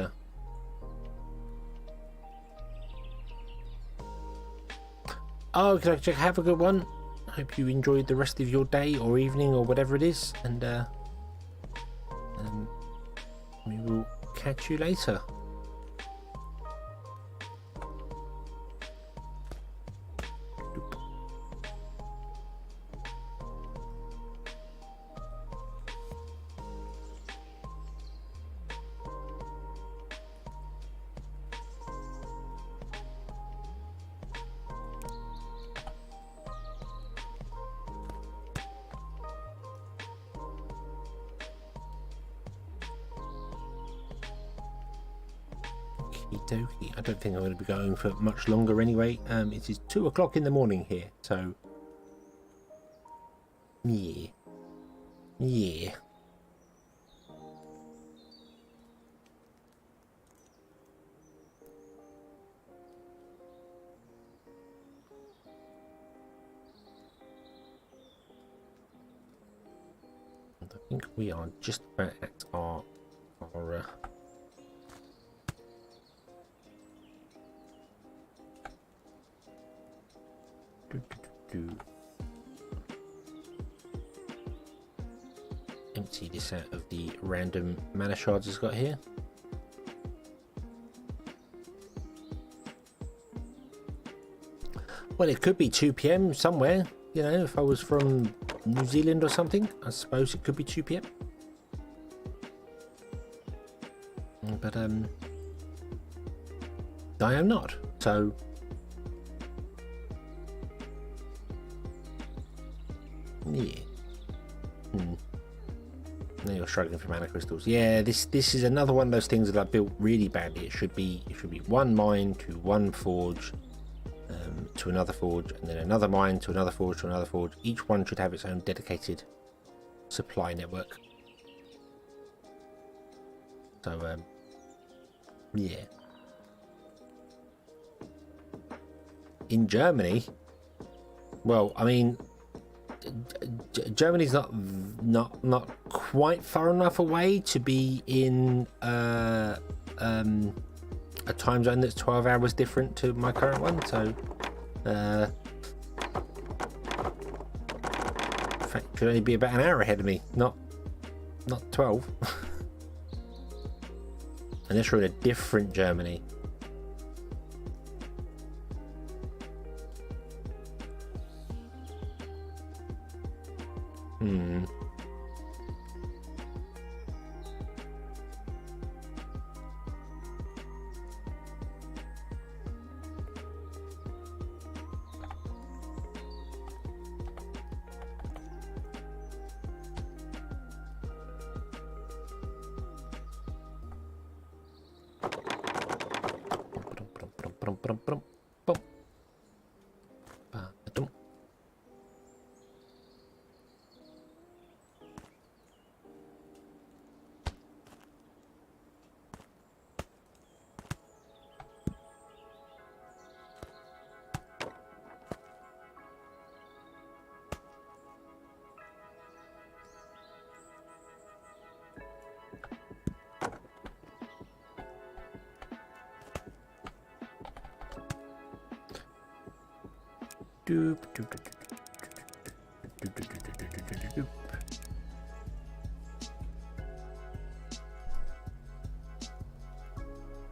[SPEAKER 1] Oh, okay, have a good one. Hope you enjoyed the rest of your day or evening or whatever it is, and we will catch you later. Okey-dokey. I don't think I'm going to be going for much longer anyway. It is 2 o'clock in the morning here, so yeah. I think we are just about at our empty this out of the random mana shards it's got here. Well, it could be 2 PM somewhere, you know, if I was from New Zealand or something. I suppose it could be 2 PM. But I am not, so yeah. Now you're struggling for mana crystals. Yeah, this is another one of those things that I built really badly. It should be 1 mine to 1 forge, to another forge, and then another mine to another forge to another forge. Each one should have its own dedicated supply network. So yeah. In Germany, well, I mean, Germany's not quite far enough away to be in a time zone that's 12 hours different to my current one, so in fact it should only be about an hour ahead of me, not 12. Unless you're in a different Germany.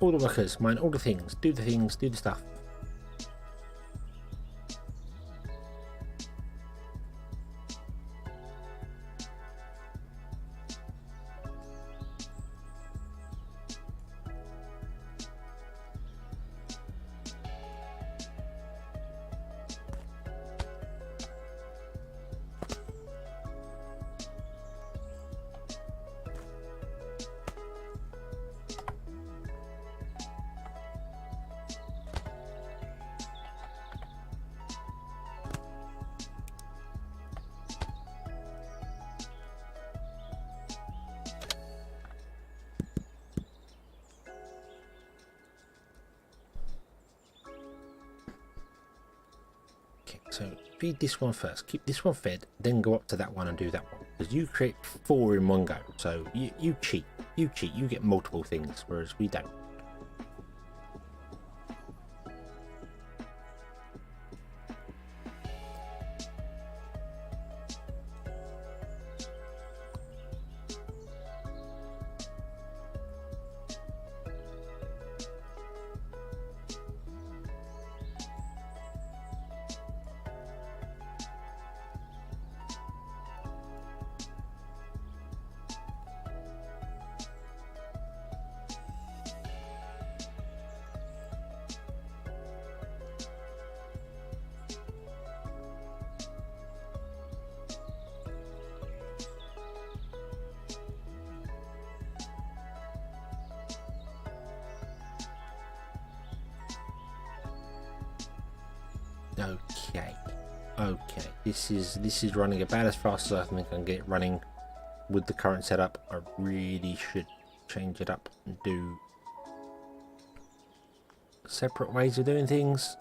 [SPEAKER 1] All the workers, mine all the things, do the stuff. So feed this one first, keep this one fed, then go up to that one and do that one. Because you create 4 in one go. So you cheat, you get multiple things, whereas we don't. Okay. Okay. This is running about as fast as I think I can get it running with the current setup. I really should change it up and do separate ways of doing things.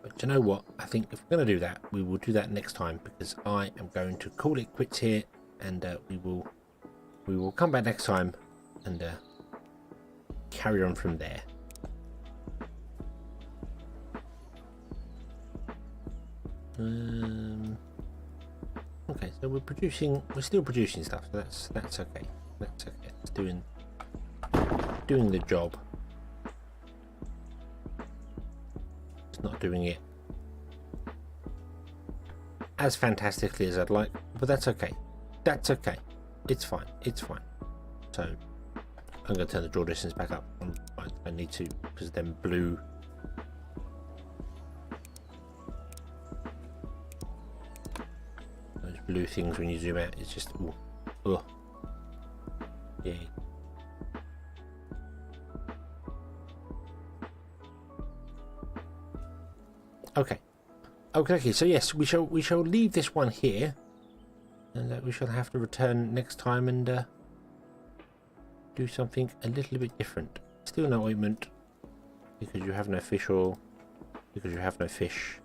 [SPEAKER 1] But you know what? I think if we're going to do that, we will do that next time, because I am going to call it quits here, and we will come back next time and carry on from there. Okay, so we're still producing stuff, so that's okay. That's okay. It's doing the job. It's not doing it as fantastically as I'd like, but that's okay. That's okay. It's fine. It's fine. So I'm going to turn the draw distance back up. I need to, because then blue. Those blue things when you zoom out, it's just, ooh, ugh. Yeah. Okay. Okay. So yes, we shall leave this one here, and we shall have to return next time and do something a little bit different. Still no ointment, because you have no fish oil, because you have no fish.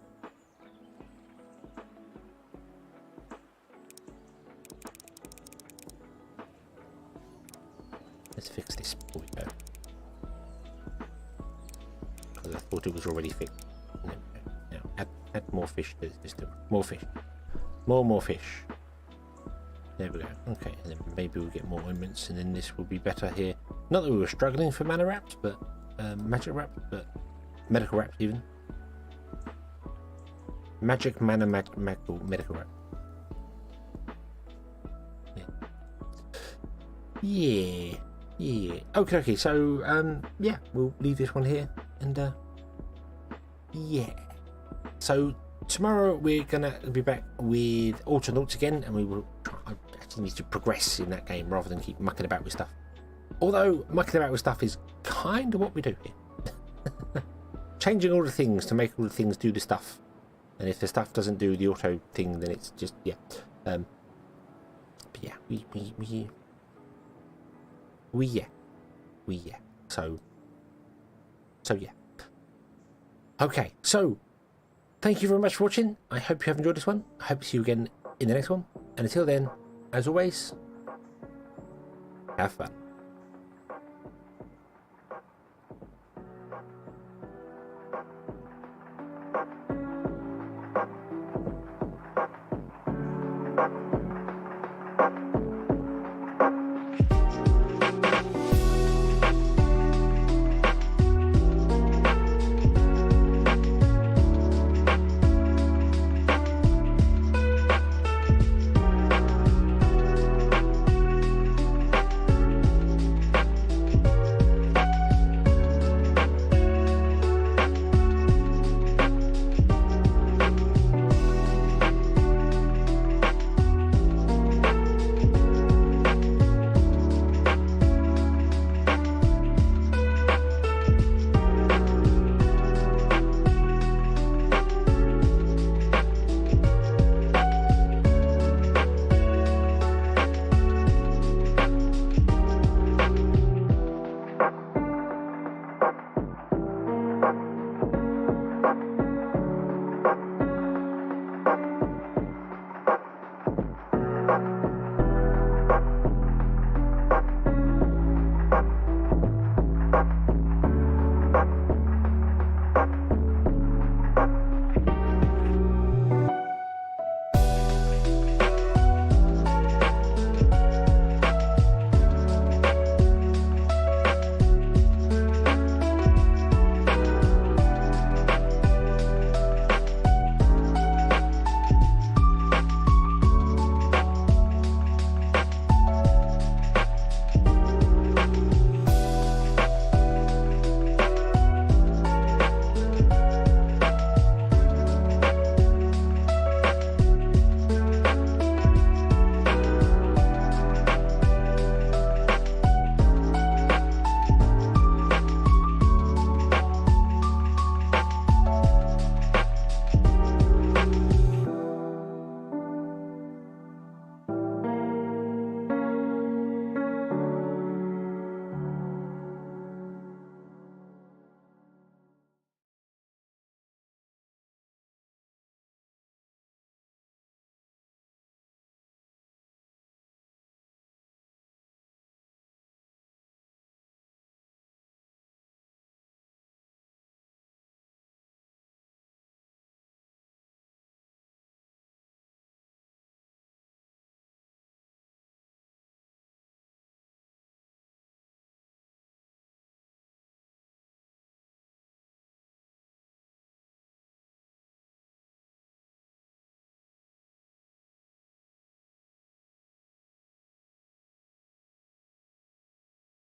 [SPEAKER 1] Let's fix this before we go, because I thought it was already fixed. Now add more fish to this. More fish. More fish. There we go. Okay, and then maybe we'll get more ointments, and then this will be better here. Not that we were struggling for mana wraps, but magic wraps, but medical wraps even. Magic mana medical wrap. Yeah. Okay. So yeah, we'll leave this one here, and yeah. So tomorrow we're gonna be back with Autonauts again, and we will try. I actually need to progress in that game rather than keep mucking about with stuff. Although mucking about with stuff is kind of what we do here. Changing all the things to make all the things do the stuff, and if the stuff doesn't do the auto thing, then it's just yeah. But yeah, we yeah. So yeah. Okay, so thank you very much for watching. I hope you have enjoyed this one. I hope to see you again in the next one. And until then, as always, have fun.